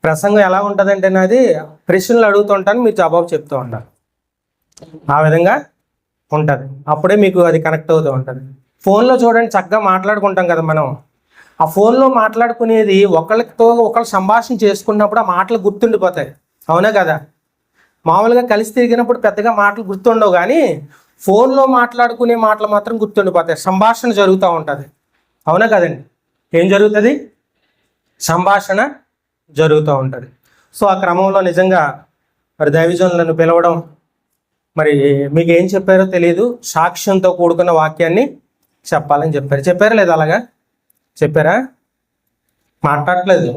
ప్రసంగం ఎలా ఉంటుందంటే నాది ప్రశ్నలు అడుగుతుంటాను, మీరు జవాబు చెప్తూ ఉంటారు. ఆ విధంగా ఉంటుంది. అప్పుడే మీకు అది కనెక్ట్ అవుతూ ఉంటుంది. ఫోన్లో చూడండి, చక్కగా మాట్లాడుకుంటాం కదా మనం. ఆ ఫోన్లో మాట్లాడుకునేది ఒకళ్ళతో ఒకళ్ళు సంభాషణ చేసుకున్నప్పుడు ఆ మాటలు గుర్తుండిపోతాయి. అవునా కదా? మామూలుగా కలిసి తిరిగినప్పుడు పెద్దగా మాటలు గుర్తుండవు, కానీ ఫోన్లో మాట్లాడుకునే మాటలు మాత్రం గుర్తుండిపోతాయి. సంభాషణ జరుగుతూ ఉంటుంది. అవునా కదండి? ఏం జరుగుతుంది? సంభాషణ జరుగుతూ ఉంటుంది. సో ఆ క్రమంలో నిజంగా మరి దైవజనులను పిలవడం, మరి మీకు ఏం చెప్పారో తెలియదు, సాక్ష్యంతో కూడుకున్న వాక్యాన్ని చెప్పాలని చెప్పారు. చెప్పారా లేదా? అలాగా చెప్పారా? మాట్లాడట్లేదు.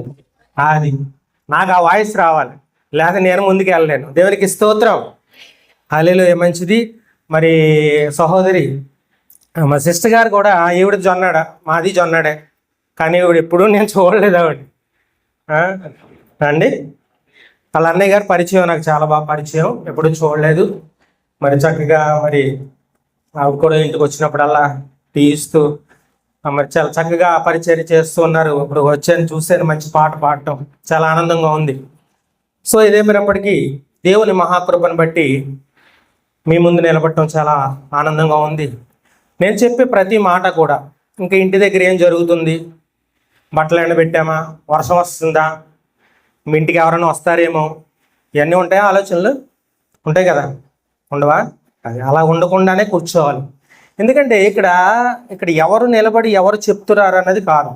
అది నాకు ఆ వాయిస్ రావాలి, లేదా నేను ముందుకు వెళ్ళలేను. దేవునికి స్తోత్రం. హల్లెలూయా. మంచిది. మరి సహోదరి మా సిస్టర్ గారు కూడా ఈవిడ జొన్నాడ, మాది జొన్నాడే, కానీ ఈవిడ ఎప్పుడూ నేను చూడలేదు ఆవిడ అండి. వాళ్ళ అన్నయ్య గారు పరిచయం, నాకు చాలా బాగా పరిచయం, ఎప్పుడూ చూడలేదు. మరి చక్కగా మరి ఆవిడ కూడా ఇంటికి వచ్చినప్పుడల్లా టీ ఇస్తూ మరి చాలా చక్కగా పరిచయం చేస్తూ ఉన్నారు. ఇప్పుడు వచ్చాను, చూశాను, మంచి పాట పాడటం చాలా ఆనందంగా ఉంది. సో ఇదేమైనప్పటికీ దేవుని మహాకృపను బట్టి మీ ముందు నిలబడటం చాలా ఆనందంగా ఉంది. నేను చెప్పే ప్రతి మాట కూడా, ఇంకా ఇంటి దగ్గర ఏం జరుగుతుంది, బట్టలు ఎండబెట్టామా, వర్షం వస్తుందా, మీ ఇంటికి ఎవరైనా వస్తారేమో, ఇవన్నీ ఉంటాయా? ఆలోచనలు ఉంటాయి కదా, ఉండవా? అది అలా ఉండకుండానే కూర్చోవాలి. ఎందుకంటే ఇక్కడ ఎవరు నిలబడి ఎవరు చెప్తున్నారు అన్నది కాదు,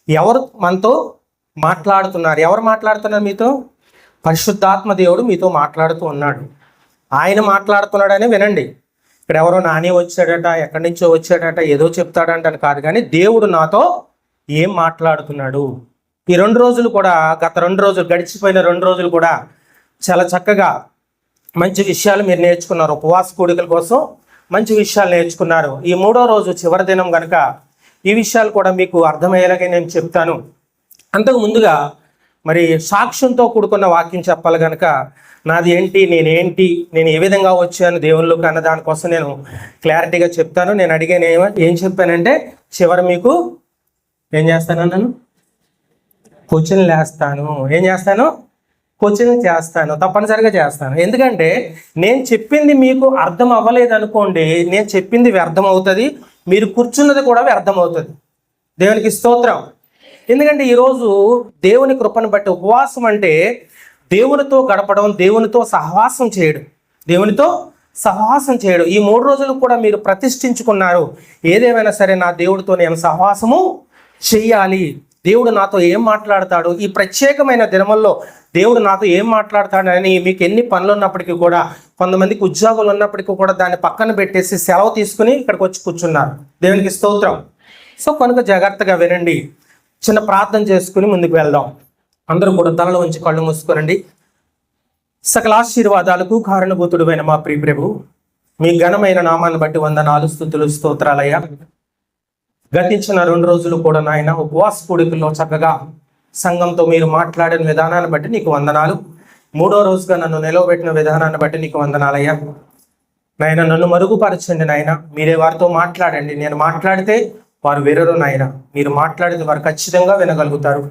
ఎవరు మనతో మాట్లాడుతున్నారు. ఎవరు మాట్లాడుతున్నారు మీతో? పరిశుద్ధాత్మ దేవుడు మీతో మాట్లాడుతూ ఉన్నాడు. ఆయన మాట్లాడుతున్నాడని వినండి. ఇక్కడ ఎవరో నాని వచ్చాడట, ఎక్కడి నుంచో వచ్చాడట, ఏదో చెప్తాడంట అని కాదు, కానీ దేవుడు నాతో ఏం మాట్లాడుతున్నాడు. ఈ 2 రోజులు కూడా, గత 2 రోజులు, గడిచిపోయిన 2 రోజులు కూడా చాలా చక్కగా మంచి విషయాలు మీరు నేర్చుకున్నారు. ఉపవాస కూడికల కోసం మంచి విషయాలు నేర్చుకున్నారు. ఈ 3వ రోజు చివరి దినం కనుక ఈ విషయాలు కూడా మీకు అర్థమయ్యేలాగా నేను చెప్తాను. అంతకు ముందుగా మరి సాక్ష్యంతో కూడుకున్న వాక్యం చెప్పాలి కనుక, నాది ఏంటి, నేనేంటి, నేను ఏ విధంగా వచ్చాను దేవుళ్ళకి అన్న దానికోసం నేను క్లారిటీగా చెప్తాను. నేను అడిగాను ఏం చెప్పానంటే, చివరి మీకు ఏం చేస్తానన్నాను? క్వశ్చన్లు వేస్తాను. ఏం చేస్తాను? క్వశ్చన్ చేస్తాను, తప్పనిసరిగా చేస్తాను. ఎందుకంటే నేను చెప్పింది మీకు అర్థం అవ్వలేదు అనుకోండి, నేను చెప్పింది వ్యర్థం అవుతుంది, మీరు కూర్చున్నది కూడా వ్యర్థం అవుతుంది. దేవునికి స్తోత్రం. ఎందుకంటే ఈరోజు దేవుని కృపను బట్టి ఉపవాసం అంటే దేవునితో గడపడం, దేవునితో సహవాసం చేయడం, దేవునితో సహవాసం చేయడం. ఈ 3 రోజులు కూడా మీరు ప్రతిష్ఠించుకున్నారు, ఏదేమైనా సరే నా దేవుడితో నేను సహవాసము చెయ్యాలి. దేవుడు నాతో ఏం మాట్లాడతాడు, ఈ ప్రత్యేకమైన దినముల్లో దేవుడు నాతో ఏం మాట్లాడతాడని, మీకు ఎన్ని పనులు ఉన్నప్పటికీ కూడా, కొంతమందికి ఉద్యోగాలు ఉన్నప్పటికీ కూడా దాన్ని పక్కన పెట్టేసి సెలవు తీసుకుని ఇక్కడికి వచ్చి కూర్చున్నారు. దేవునికి స్తోత్రం. సో కనుక జాగ్రత్తగా వినండి. చిన్న ప్రార్థన చేసుకుని ముందుకు వెళ్దాం. అందరూ కూడా తలలో ఉంచి కళ్ళు మూసుకోనండి. సకల ఆశీర్వాదాలకు కారణభూతుడైన మా ప్రియ ప్రభు, మీ ఘనమైన నామాన్ని బట్టి వందనాలు, స్తుతులు, స్తోత్రాలయ్యా. గతించిన 2 రోజులు కూడా నాయన ఉపవాస కూడికల్లో చక్కగా సంఘంతో మీరు మాట్లాడిన విధానాన్ని బట్టి నీకు వందనాలు. 3వ రోజుగా నన్ను నిలవబెట్టిన విధానాన్ని బట్టి నీకు వందనాలయ్యా. నాయన నన్ను మరుగుపరచండి నాయన, మీరే వారితో మాట్లాడండి. నేను మాట్లాడితే వారు వినరు నాయన, మీరు మాట్లాడితే వారు ఖచ్చితంగా వినగలుగుతారు.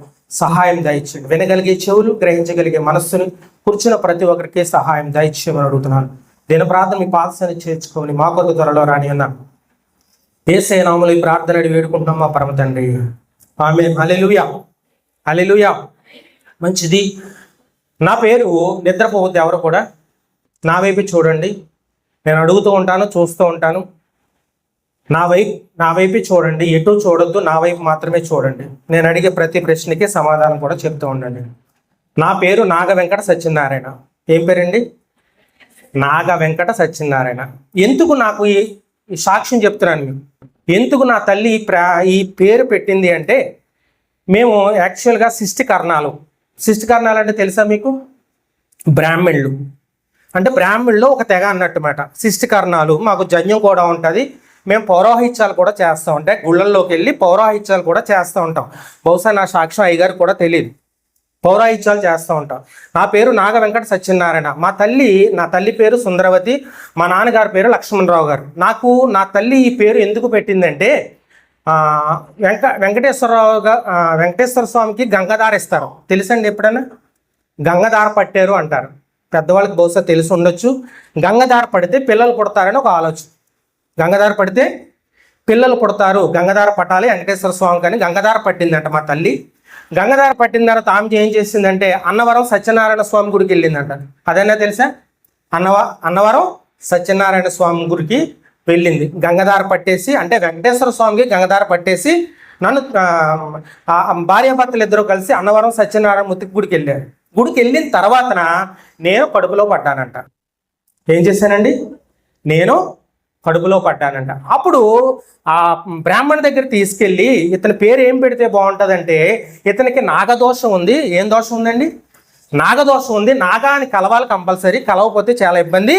సహాయం దయచేయండి. వినగలిగే చెవులు, గ్రహించగలిగే మనస్సును కూర్చున్న ప్రతి ఒక్కరికి సహాయం దయచేయమని అడుగుతున్నాను. దీని ప్రార్థన మీ పాదశాన్ని చేర్చుకోమని మా కొరకు త్వరలో రాని అన్నాను. యేసయ్య నామములో ఈ ప్రార్థన అడిగి వేడుకుంటున్నాం మా పరమ తండ్రి. ఆమేన్. హల్లెలూయా, హల్లెలూయా. మంచిది. నా పేరు నిద్రపోవద్దు. ఎవరు కూడా నా వైపు చూడండి. నేను అడుగుతూ ఉంటాను, చూస్తూ ఉంటాను. నా వైపు చూడండి, ఎటు చూడొద్దు, నా వైపు మాత్రమే చూడండి. నేను అడిగే ప్రతి ప్రశ్నకి సమాధానం కూడా చెప్తూ ఉండండి. నా పేరు నాగ వెంకట సత్యనారాయణ. ఏం పేరండి? నాగ వెంకట సత్యనారాయణ. ఎందుకు నాకు ఈ సాక్ష్యం చెప్తున్నాను మీకు, ఎందుకు నా తల్లి ఈ పేరు పెట్టింది అంటే, మేము యాక్చువల్గా శిష్టికర్ణాలు అంటే తెలుసా మీకు? బ్రాహ్మణులు అంటే బ్రాహ్మణులు ఒక తెగ అన్నట్టుమాట. శిష్టికర్ణాలు మాకు జన్యం కూడా ఉంటుంది. మేము పౌరోహిత్యాలు కూడా చేస్తూ ఉంటాం, గుళ్ళల్లోకి వెళ్ళి పౌరోహిత్యాలు కూడా చేస్తూ ఉంటాం. బహుశా నా సాక్ష్యం అయ్యగారు కూడా తెలియదు. పౌరాహిత్యాలు చేస్తూ ఉంటాం. నా పేరు నాగ వెంకట సత్యనారాయణ. నా తల్లి పేరు సుందరవతి, మా నాన్నగారి పేరు లక్ష్మణరావు గారు. నాకు నా తల్లి ఈ పేరు ఎందుకు పెట్టిందంటే, వెంకటేశ్వర స్వామికి గంగదార ఇస్తారు తెలుసండి ఎప్పుడైనా? గంగధార పట్టారు అంటారు. పెద్దవాళ్ళకి బహుశా తెలిసి ఉండొచ్చు. గంగధార పడితే పిల్లలు పుడతారని ఒక ఆలోచన. గంగధార పడితే పిల్లలు పుడతారు, గంగధార పట్టాలి వెంకటేశ్వర స్వామి కానీ గంగధార పట్టిందంట మా తల్లి. గంగధార పట్టిన తర్వాత ఆమె ఏం చేసిందంటే అన్నవరం సత్యనారాయణ స్వామి గుడికి వెళ్ళిందంట. అదైనా తెలుసా? అన్నవరం సత్యనారాయణ స్వామి గుడికి వెళ్ళింది. గంగధార పట్టేసి, అంటే వెంకటేశ్వర స్వామికి గంగధార పట్టేసి నన్ను భార్యాభర్తలు ఇద్దరు కలిసి అన్నవరం సత్యనారాయణ మూర్తి గుడికి వెళ్ళారు. గుడికి వెళ్ళిన తర్వాతన నేను కడుపులో పడ్డానంట. ఏం చేశానండి? నేను కడుపులో పడ్డానంట. అప్పుడు ఆ బ్రాహ్మణ దగ్గర తీసుకెళ్ళి ఇతని పేరు ఏం పెడితే బాగుంటుందంటే, ఇతనికి నాగదోషం ఉంది. ఏం దోషం ఉందండి? నాగదోషం ఉంది. నాగాని కలవాలి కంపల్సరీ, కలవకపోతే చాలా ఇబ్బంది,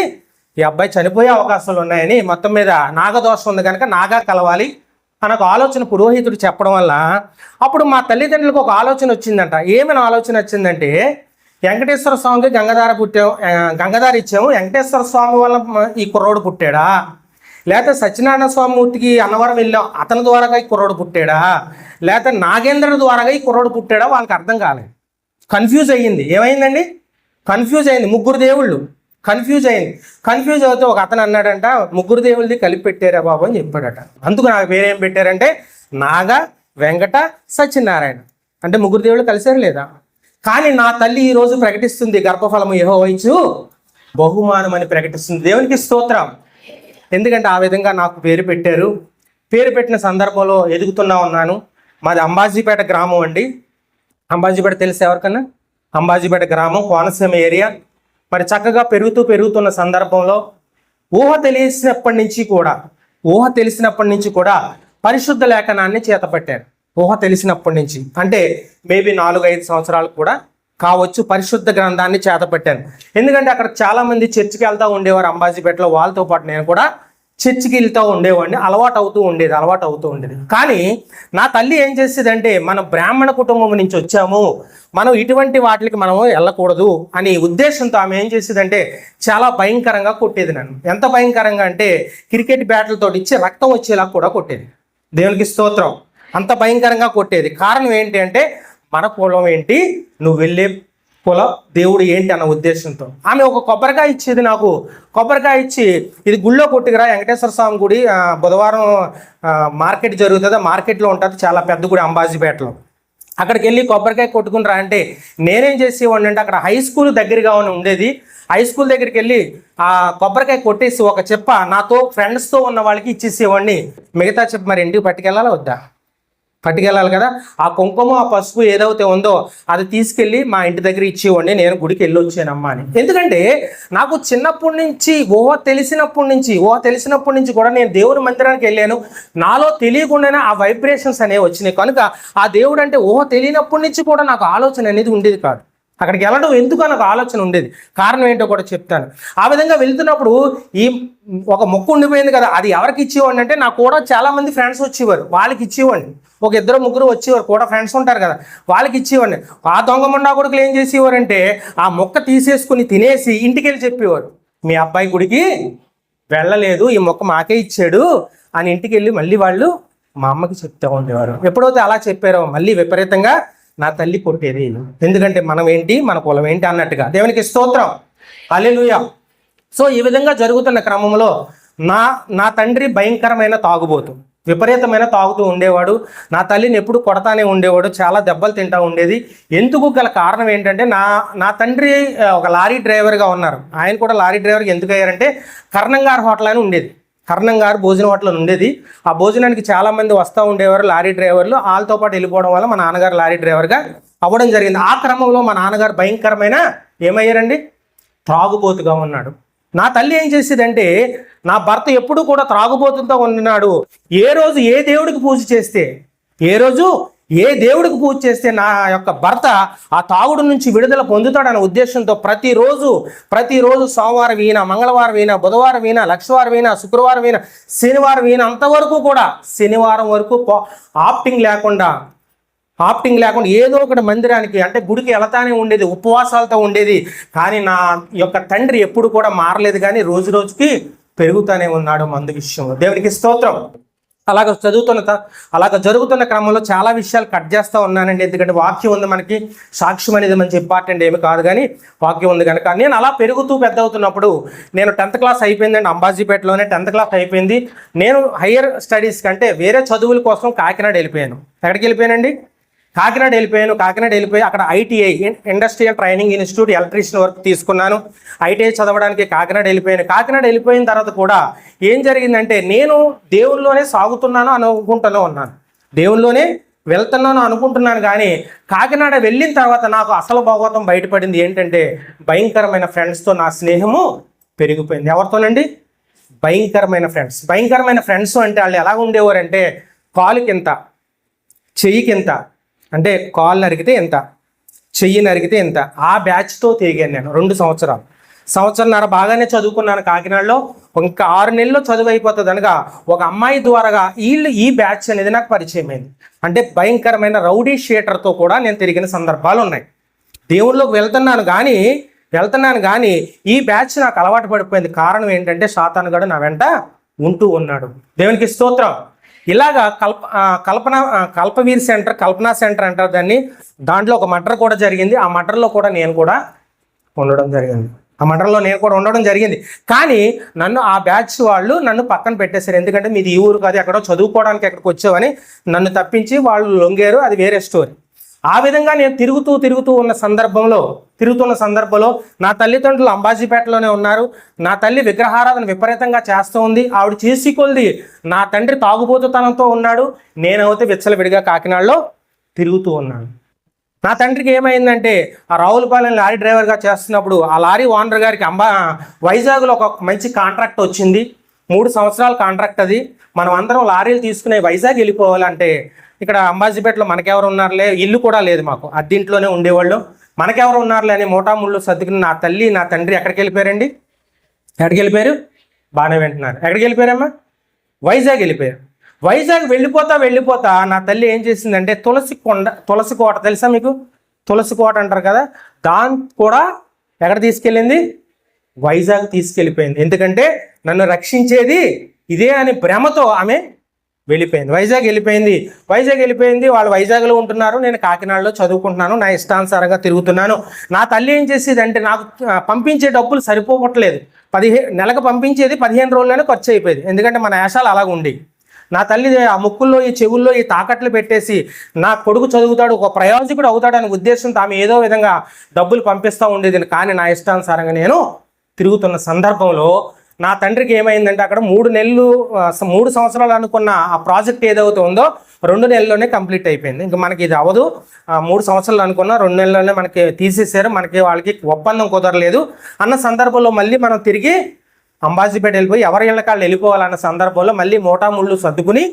ఈ అబ్బాయి చనిపోయే అవకాశాలు ఉన్నాయని మొత్తం మీద నాగదోషం ఉంది కనుక నాగా కలవాలి అని ఒక ఆలోచన పురోహితుడు చెప్పడం వల్ల అప్పుడు మా తల్లిదండ్రులకు ఒక ఆలోచన వచ్చిందంట. ఏమైనా ఆలోచన వచ్చిందంటే, వెంకటేశ్వర స్వామికి గంగధార ఇచ్చాము, వెంకటేశ్వర స్వామి వల్ల ఈ కుర్రోడు పుట్టాడా, లేకపోతే సత్యనారాయణ స్వామి మూర్తికి అన్నవరం వెళ్ళాం అతని ద్వారాగా ఈ కుర్రోడు పుట్టాడా, లేకపోతే నాగేంద్రుడి ద్వారాగా ఈ కుర్రోడు పుట్టాడా, వాళ్ళకి అర్థం కాలేదు. కన్ఫ్యూజ్ అయ్యింది. ఏమైందండి? కన్ఫ్యూజ్ అయింది. ముగ్గురు దేవుళ్ళు కన్ఫ్యూజ్ అయింది. కన్ఫ్యూజ్ అవుతే ఒక అతను అన్నాడంట, ముగ్గురు దేవుళ్ళది కలిపి పెట్టారా బాబు అని చెప్పాడట. అందుకు నాకు పేరేం పెట్టారంటే నాగ, వెంకట, సత్యనారాయణ. అంటే ముగ్గురు దేవుళ్ళు కలిసారు లేదా? కానీ నా తల్లి ఈరోజు ప్రకటిస్తుంది, గర్భఫలము యెహోవా ఇచ్చు బహుమానం అని ప్రకటిస్తుంది. దేవునికి స్తోత్రం. ఎందుకంటే ఆ విధంగా నాకు పేరు పెట్టారు. పేరు పెట్టిన సందర్భంలో ఎదుగుతున్నా ఉన్నాను. మాది అంబాజీపేట గ్రామం అండి. అంబాజీపేట తెలిసి ఎవరికన్నా? అంబాజీపేట గ్రామం, కోనసీమ ఏరియా. మరి చక్కగా పెరుగుతున్న సందర్భంలో ఊహ తెలిసినప్పటి నుంచి కూడా పరిశుద్ధ లేఖనాన్ని చేతపట్టారు. ఊహ తెలిసినప్పటి నుంచి అంటే మేబీ 4-5 సంవత్సరాలు కూడా కావచ్చు, పరిశుద్ధ గ్రంథాన్ని చేతపట్టాను. ఎందుకంటే అక్కడ చాలామంది చర్చికి వెళ్తూ ఉండేవారు అంబాజీపేటలో. వాళ్ళతో పాటు నేను కూడా చర్చికి వెళ్తూ ఉండేవాడిని. అలవాటు అవుతూ ఉండేది. కానీ నా తల్లి ఏం చేసేదంటే, మన బ్రాహ్మణ కుటుంబం నుంచి వచ్చాము, మనం ఇటువంటి వాటికి మనం వెళ్ళకూడదు అని ఉద్దేశంతో ఆమె ఏం చేసేదంటే చాలా భయంకరంగా కొట్టేది నన్ను. ఎంత భయంకరంగా అంటే క్రికెట్ బ్యాట్లతో ఇచ్చి రక్తం వచ్చేలా కూడా కొట్టేది. దేవునికి స్తోత్రం. అంత భయంకరంగా కొట్టేది. కారణం ఏంటి అంటే, మన కులం ఏంటి, నువ్వు వెళ్ళే కులం దేవుడు ఏంటి అన్న ఉద్దేశంతో ఆమె ఒక కొబ్బరికాయ ఇచ్చేది నాకు. కొబ్బరికాయ ఇచ్చి, ఇది గుళ్ళో కొట్టుకురా, వెంకటేశ్వర స్వామి గుడి బుధవారం మార్కెట్ జరుగుతుంది, మార్కెట్లో ఉంటుంది, చాలా పెద్ద గుడి అంబాజీపేటలో. అక్కడికి వెళ్ళి కొబ్బరికాయ కొట్టుకుని రా అంటే నేనేం చేసేవాడిని అంటే, అక్కడ హై స్కూల్ దగ్గరగా ఉండేది. హై స్కూల్ దగ్గరికి వెళ్ళి ఆ కొబ్బరికాయ కొట్టేసి ఒక చెప్ప నాతో ఫ్రెండ్స్తో ఉన్న వాళ్ళకి ఇచ్చేసేవాడిని. మిగతా చెప్ప మరి ఇంటికి పట్టుకెళ్ళాలా వద్దా? పట్టుకెళ్ళాలి కదా. ఆ కుంకుమ, ఆ పసుపు ఏదైతే ఉందో అది తీసుకెళ్ళి మా ఇంటి దగ్గర ఇచ్చేవాడిని. నేను గుడికి వెళ్ళి వచ్చానమ్మా అని. ఎందుకంటే నాకు చిన్నప్పటి నుంచి ఊహ తెలిసినప్పటి నుంచి కూడా నేను దేవుని మందిరానికి వెళ్ళాను. నాలో తెలియకుండానే ఆ వైబ్రేషన్స్ అనేవి వచ్చినాయి. కనుక ఆ దేవుడు అంటే ఊహ తెలియనప్పటి నుంచి కూడా నాకు ఆలోచన అనేది ఉండేది కాదు. అక్కడికి వెళ్ళడం ఎందుకు నాకు ఆలోచన ఉండేది. కారణం ఏంటో కూడా చెప్తాను. ఆ విధంగా వెళ్తున్నప్పుడు ఈ ఒక మొక్కు ఉండిపోయింది కదా, అది ఎవరికి ఇచ్చేవాడిని అంటే, నాకు కూడా చాలామంది ఫ్రెండ్స్ వచ్చేవారు, వాళ్ళకి ఇచ్చేవాడిని. ఒక 2-3 వచ్చేవారు కూడా, ఫ్రెండ్స్ ఉంటారు కదా, వాళ్ళకి ఇచ్చేవాడిని. ఆ దొంగ ముండా కొడుకులు ఏం చేసేవారంటే ఆ మొక్క తీసేసుకుని తినేసి ఇంటికి వెళ్ళి చెప్పేవారు, మీ అబ్బాయి గుడికి వెళ్ళలేదు, ఈ మొక్క మాకే ఇచ్చాడు అని ఇంటికి వెళ్ళి మళ్ళీ వాళ్ళు మా అమ్మకి చెప్తూ ఉండేవారు. ఎప్పుడైతే అలా చెప్పారో మళ్ళీ విపరీతంగా నా తల్లి కొట్టేది. ఎందుకంటే మనం ఏంటి, మన కులం ఏంటి అన్నట్టుగా. దేవునికి స్తోత్రం, హల్లెలూయా. సో ఈ విధంగా జరుగుతున్న క్రమంలో నా తండ్రి భయంకరమైన తాగుబోతు, విపరీతమైన తాగుతూ ఉండేవాడు. నా తల్లిని ఎప్పుడు కొడతానే ఉండేవాడు, చాలా దెబ్బలు తింటూ ఉండేది. ఎందుకు గల కారణం ఏంటంటే, నా తండ్రి ఒక లారీ డ్రైవర్గా ఉన్నారు. ఆయన కూడా లారీ డ్రైవర్గా ఎందుకు అయ్యారంటే, కర్ణంగారు హోటల్ అని ఉండేది. కర్ణంగారు భోజన హోటల్ ఉండేది. ఆ భోజనానికి చాలామంది వస్తూ ఉండేవారు లారీ డ్రైవర్లు. వాళ్ళతో పాటు వెళ్ళిపోవడం వల్ల మా నాన్నగారు లారీ డ్రైవర్గా అవ్వడం జరిగింది. ఆ క్రమంలో మా నాన్నగారు భయంకరమైన ఏమయ్యారండి, త్రాగుబోతుగా ఉన్నాడు. నా తల్లి ఏం చేసేదంటే, నా భర్త ఎప్పుడు కూడా త్రాగుబోతుతో ఉన్నాడు. ఏ రోజు ఏ దేవుడికి పూజ చేస్తే నా యొక్క భర్త ఆ తాగుడు నుంచి విడుదల పొందుతాడన్న ఉద్దేశంతో ప్రతిరోజు సోమవారం వీణ, మంగళవారం వీణ, బుధవారం వీణ, లక్షవారం వీణ, శుక్రవారం వీణ, శనివారం వీణ, అంతవరకు కూడా శనివారం వరకు ఆప్టింగ్ లేకుండా ఏదో ఒకటి మందిరానికి అంటే గుడికి వెళతానే ఉండేది, ఉపవాసాలతో ఉండేది. కానీ నా యొక్క తండ్రి ఎప్పుడు కూడా మారలేదు, కానీ రోజు రోజుకి పెరుగుతూనే ఉన్నాడు మందు విషయంలో. దేవునికి స్తోత్రం. అలాగ జరుగుతున్న క్రమంలో చాలా విషయాలు కట్ చేస్తూ ఉన్నానండి. ఎందుకంటే వాక్యం ఉంది, మనకి సాక్ష్యం అనేది మంచి ఇంపార్టెంట్ ఏమి కాదు, కానీ వాక్యం ఉంది కనుక. నేను అలా పెరుగుతూ పెద్ద అవుతున్నప్పుడు నేను 10th క్లాస్ అయిపోయిందండి, అంబాజీపేటలోనే 10th క్లాస్ అయిపోయింది. నేను హయ్యర్ స్టడీస్ కంటే వేరే చదువుల కోసం కాకినాడ వెళ్ళిపోయాను. ఎక్కడికి వెళ్ళిపోయానండి? కాకినాడ వెళ్ళిపోయి అక్కడ ITI, industrial training institute, electrician work తీసుకున్నాను. ఐటీఐ చదవడానికి కాకినాడ వెళ్ళిపోయిన తర్వాత కూడా ఏం జరిగిందంటే, నేను దేవుల్లోనే సాగుతున్నాను అనుకుంటున్నాను, దేవుల్లోనే వెళ్తున్నాను అనుకుంటున్నాను. కానీ కాకినాడ వెళ్ళిన తర్వాత నాకు అసలు భాగవతం బయటపడింది. ఏంటంటే, భయంకరమైన ఫ్రెండ్స్తో నా స్నేహము పెరిగిపోయింది. ఎవరితోనండి? భయంకరమైన ఫ్రెండ్స్ అంటే వాళ్ళు ఎలా ఉండేవారంటే, కాలుకింత, చెయ్యికింత, అంటే కాలు నరికితే ఎంత, చెయ్యి నరికితే ఎంత, ఆ బ్యాచ్తో తిరిగాను నేను 2 సంవత్సరాలన్నర బాగానే చదువుకున్నాను కాకినాడలో. ఇంకా 6 నెలల్లో చదువు అయిపోతుంది అనగా ఒక అమ్మాయి ద్వారాగా ఈ బ్యాచ్ అనేది నాకు పరిచయం అయింది. అంటే భయంకరమైన రౌడీ షీటర్తో కూడా నేను తిరిగిన సందర్భాలు ఉన్నాయి. దేవుళ్ళలోకి వెళ్తున్నాను కానీ ఈ బ్యాచ్ నాకు అలవాటు పడిపోయింది. కారణం ఏంటంటే, సాతానుగాడు నా వెంట ఉంటూ ఉన్నాడు. దేవునికి స్తోత్రం. ఇలాగా కల్పనా సెంటర్ అంటారు దాన్ని. దాంట్లో ఒక మర్డర్ కూడా జరిగింది. ఆ మర్డర్లో కూడా నేను కూడా ఉండడం జరిగింది. కానీ నన్ను ఆ బ్యాచ్ వాళ్ళు నన్ను పక్కన పెట్టేశారు. ఎందుకంటే మీది ఈ ఊరు కాదు, ఎక్కడో చదువుకోవడానికి ఎక్కడికి వచ్చావని నన్ను తప్పించి వాళ్ళు లొంగారు. అది వేరే స్టోరీ. ఆ విధంగా నేను తిరుగుతున్న సందర్భంలో నా తల్లిదండ్రులు అంబాజీపేటలోనే ఉన్నారు. నా తల్లి విగ్రహారాధన విపరీతంగా చేస్తూ ఉంది. ఆవిడ చేసి కొలిది నా తండ్రి తాగుబోతుతనంతో ఉన్నాడు. నేనైతే విచ్చలవిడిగా కాకినాడలో తిరుగుతూ ఉన్నాను. నా తండ్రికి ఏమైందంటే, ఆ రావులపాలెం లారీ డ్రైవర్గా చేస్తున్నప్పుడు ఆ లారీ ఓనర్ గారికి వైజాగ్లో ఒక మంచి కాంట్రాక్ట్ వచ్చింది. 3 సంవత్సరాల కాంట్రాక్ట్ అది. మనం అందరం లారీలు తీసుకునే వైజాగ్ వెళ్ళిపోవాలంటే, ఇక్కడ అంబాజీపేటలో మనకెవరు ఉన్నారులే, ఇల్లు కూడా లేదు మాకు, అద్దీంట్లోనే ఉండేవాళ్ళు, మనకెవరు ఉన్నారులే అని మోటాముళ్ళు సర్దుకుని నా తల్లి నా తండ్రి ఎక్కడికి వెళ్ళిపోయారండి? బాగానే వింటున్నారు. ఎక్కడికి వెళ్ళిపోయారమ్మా? వైజాగ్ వెళ్ళిపోయారు. వైజాగ్ వెళ్ళిపోతా నా తల్లి ఏం చేసిందంటే, తులసి కోట తెలుసా మీకు? తులసి కోట అంటారు కదా, దాన్ని కూడా ఎక్కడ తీసుకెళ్ళింది? వైజాగ్ తీసుకెళ్ళిపోయింది. ఎందుకంటే నన్ను రక్షించేది ఇదే అని భ్రమతో ఆమె వెళ్ళిపోయింది. వైజాగ్ వెళ్ళిపోయింది. వాళ్ళు వైజాగ్లో ఉంటున్నారు, నేను కాకినాడలో చదువుకుంటున్నాను, నా ఇష్టానుసారంగా తిరుగుతున్నాను. నా తల్లి ఏం చేసేది అంటే, నాకు పంపించే డబ్బులు సరిపోవట్లేదు. నెలకు పంపించేది 15 రోజుల్లోనే ఖర్చు అయిపోయేది. ఎందుకంటే మన వేషాలు అలాగ ఉండి, నా తల్లి ఆ ముక్కుల్లో ఈ చెవుల్లో ఈ తాకట్లు పెట్టేసి, నా కొడుకు చదువుతాడు, ఒక ప్రయోజకుడు అవుతాడు అనే ఉద్దేశంతో ఆమె ఏదో విధంగా డబ్బులు పంపిస్తూ ఉండేది. కానీ నా ఇష్టానుసారంగా నేను తిరుగుతున్న సందర్భంలో నా తండ్రికి ఏమైందంటే, అక్కడ 3 సంవత్సరాలు అనుకున్న ఆ ప్రాజెక్ట్ ఏదైతే ఉందో 2 నెలల్లోనే కంప్లీట్ అయిపోయింది. ఇంకా మనకి ఇది అవ్వదు, 3 సంవత్సరాలు అనుకున్న 2 నెలల్లోనే మనకి తీసేశారు, వాళ్ళకి ఒప్పందం కుదరలేదు అన్న సందర్భంలో మళ్ళీ మనం తిరిగి అంబాజీపేట వెళ్ళిపోయి ఎవరి ఇళ్ళకాళ్ళు వెళ్ళిపోవాలన్న సందర్భంలో మళ్ళీ మోటాముళ్ళు సర్దుకుని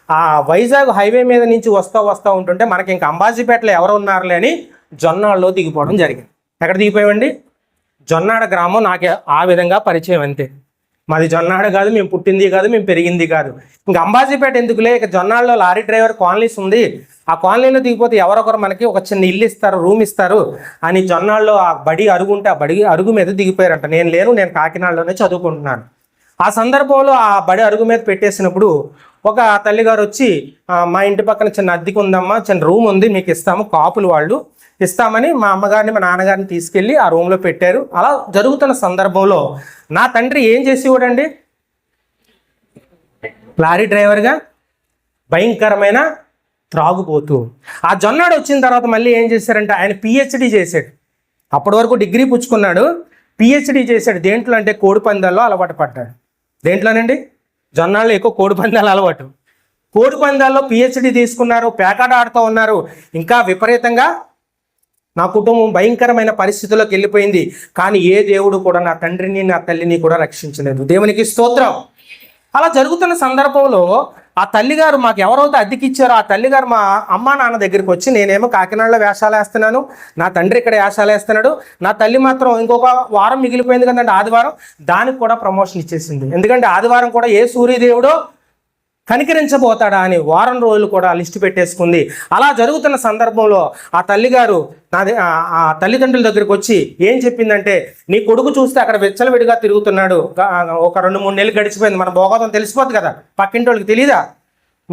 ఆ వైజాగ్ హైవే మీద నుంచి వస్తూ ఉంటుంటే మనకి ఇంకా అంబాజీపేటలో ఎవరు ఉన్నారులే అని జొన్నాడలో దిగిపోవడం జరిగింది. ఎక్కడ దిగిపోయామండి? జొన్నాడ గ్రామం. నాకు ఆ విధంగా పరిచయం అంతే. మాది జొన్నాడ కాదు, మేము పుట్టింది కాదు, మేము పెరిగింది కాదు. ఇంకా అంబాజీపేట ఎందుకులే, ఇక జొన్నాడలో లారీ డ్రైవర్ కాలనీస్ ఉంది, ఆ కాలనీలో దిగిపోతే ఎవరొకరు మనకి ఒక చిన్న ఇల్లు ఇస్తారు, రూమ్ ఇస్తారు అని జొన్నాడలో ఆ బడి అరుగు ఉంటే ఆ బడి అరుగు మీద దిగిపోయారంట. నేను కాకినాడలోనే చదువుకుంటున్నాను. ఆ సందర్భంలో ఆ బడి అరుగు మీద పెట్టేసినప్పుడు ఒక తల్లిగారు వచ్చి, మా ఇంటి పక్కన చిన్న అద్దెకు ఉందమ్మా, చిన్న రూమ్ ఉంది, మీకు ఇస్తాము, కాపులు వాళ్ళు ఇస్తామని మా అమ్మగారిని మా నాన్నగారిని తీసుకెళ్ళి ఆ రూమ్లో పెట్టారు. అలా జరుగుతున్న సందర్భంలో నా తండ్రి ఏం చేసేవాడండి? లారీ డ్రైవర్గా భయంకరమైన త్రాగుపోతూ. ఆ జొన్నాడు వచ్చిన తర్వాత మళ్ళీ ఏం చేశారంటే, ఆయన పిహెచ్డి చేశాడు. అప్పటి వరకు డిగ్రీ పుచ్చుకున్నాడు, పిహెచ్డి చేశాడు. దేంట్లో అంటే కోడి పందాల్లో అలవాటు పడ్డాడు. దేంట్లోనండి? జొన్నాళ్ళు ఎక్కువ కోడి పందాలు అలవాటు. కోడి పందాల్లో పిహెచ్డి తీసుకున్నారు, పేకాట ఆడుతూ ఉన్నారు. ఇంకా విపరీతంగా నా కుటుంబం భయంకరమైన పరిస్థితుల్లోకి వెళ్ళిపోయింది. కానీ ఏ దేవుడు కూడా నా తండ్రిని నా తల్లిని కూడా రక్షించలేదు. దేవునికి స్తోత్రం. అలా జరుగుతున్న సందర్భంలో ఆ తల్లిగారు మాకు ఎవరైతే అద్దెకిచ్చారో ఆ తల్లిగారు మా అమ్మా నాన్న దగ్గరికి వచ్చి, నేనేమో కాకినాడలో వేషాలు వేస్తున్నాను, నా తండ్రి ఇక్కడ వేషాలు వేస్తున్నాడు, నా తల్లి మాత్రం ఇంకొక వారం మిగిలిపోయింది కదండి ఆదివారం, దానికి కూడా ప్రమోషన్ ఇచ్చేసింది. ఎందుకంటే ఆదివారం కూడా ఏ సూర్యదేవుడో కనికరించబోతాడా అని వారం రోజులు కూడా లిస్టు పెట్టేసుకుంది. అలా జరుగుతున్న సందర్భంలో ఆ తల్లిగారు ఆ తల్లిదండ్రుల దగ్గరికి వచ్చి ఏం చెప్పిందంటే, నీ కొడుకు చూస్తే అక్కడ వెచ్చలవిడిగా తిరుగుతున్నాడు, ఒక 2-3 నెలలు గడిచిపోయింది, మన భోగోతం తెలిసిపోద్ది కదా, పక్కింటి వాళ్ళకి తెలీదా,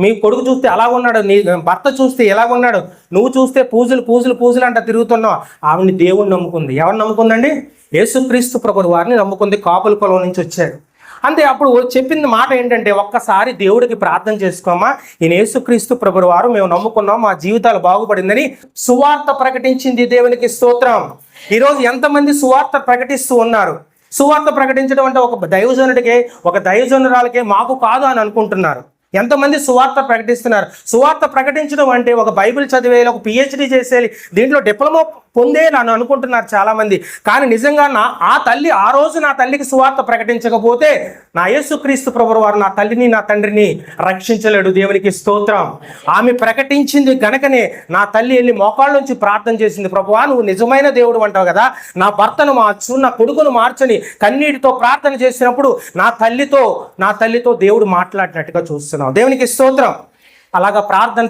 మీ కొడుకు చూస్తే అలాగున్నాడు, నీ భర్త చూస్తే ఎలాగున్నాడు, నువ్వు చూస్తే పూజలు పూజలు పూజలు అంట తిరుగుతున్నావు. ఆవిడ్ని దేవుణ్ణి నమ్ముకుంది. ఎవరిని నమ్ముకుందండి? యేసుక్రీస్తు ప్రభువు వారిని నమ్ముకుంది. కాపుల కులం నుంచి వచ్చాడు. అంతే. అప్పుడు చెప్పింది మాట ఏంటంటే, ఒక్కసారి దేవుడికి ప్రార్థన చేసుకోమా, ఈయన యేసుక్రీస్తు ప్రభువు వారు మేము నమ్ముకున్నాం, మా జీవితాలు బాగుపడిందని సువార్త ప్రకటించింది. దేవునికి స్తోత్రం. ఈరోజు ఎంతమంది సువార్త ప్రకటిస్తూ ఉన్నారు? సువార్త ప్రకటించడం అంటే ఒక దైవజనుడికే, ఒక దైవజనురాలకే, మాకు కాదు అని అనుకుంటున్నారు. ఎంతమంది సువార్త ప్రకటిస్తున్నారు? సువార్త ప్రకటించడం అంటే ఒక బైబిల్ చదివేయాలి, ఒక పిహెచ్డి చేసేయాలి, దీంట్లో డిప్లొమా పొందేయాలి అని అనుకుంటున్నారు చాలామంది. కానీ నిజంగా ఆ తల్లి ఆ రోజు నా తల్లికి సువార్త ప్రకటించకపోతే నా యేసుక్రీస్తు ప్రభువు వారు నా తల్లిని నా తండ్రిని రక్షించలేడు. దేవునికి స్తోత్రం. ఆమె ప్రకటించింది గనకనే నా తల్లి వెళ్ళి మోకాళ్ళ నుంచి ప్రార్థన చేసింది. ప్రభువా, నువ్వు నిజమైన దేవుడు అంటావు కదా, నా భర్తను మార్చు, నా కొడుకును మార్చని కన్నీటితో ప్రార్థన చేసినప్పుడు నా తల్లితో దేవుడు మాట్లాడినట్టుగా చూస్తున్నావు. దేవునికి స్తోత్రం. అలాగా ప్రార్థన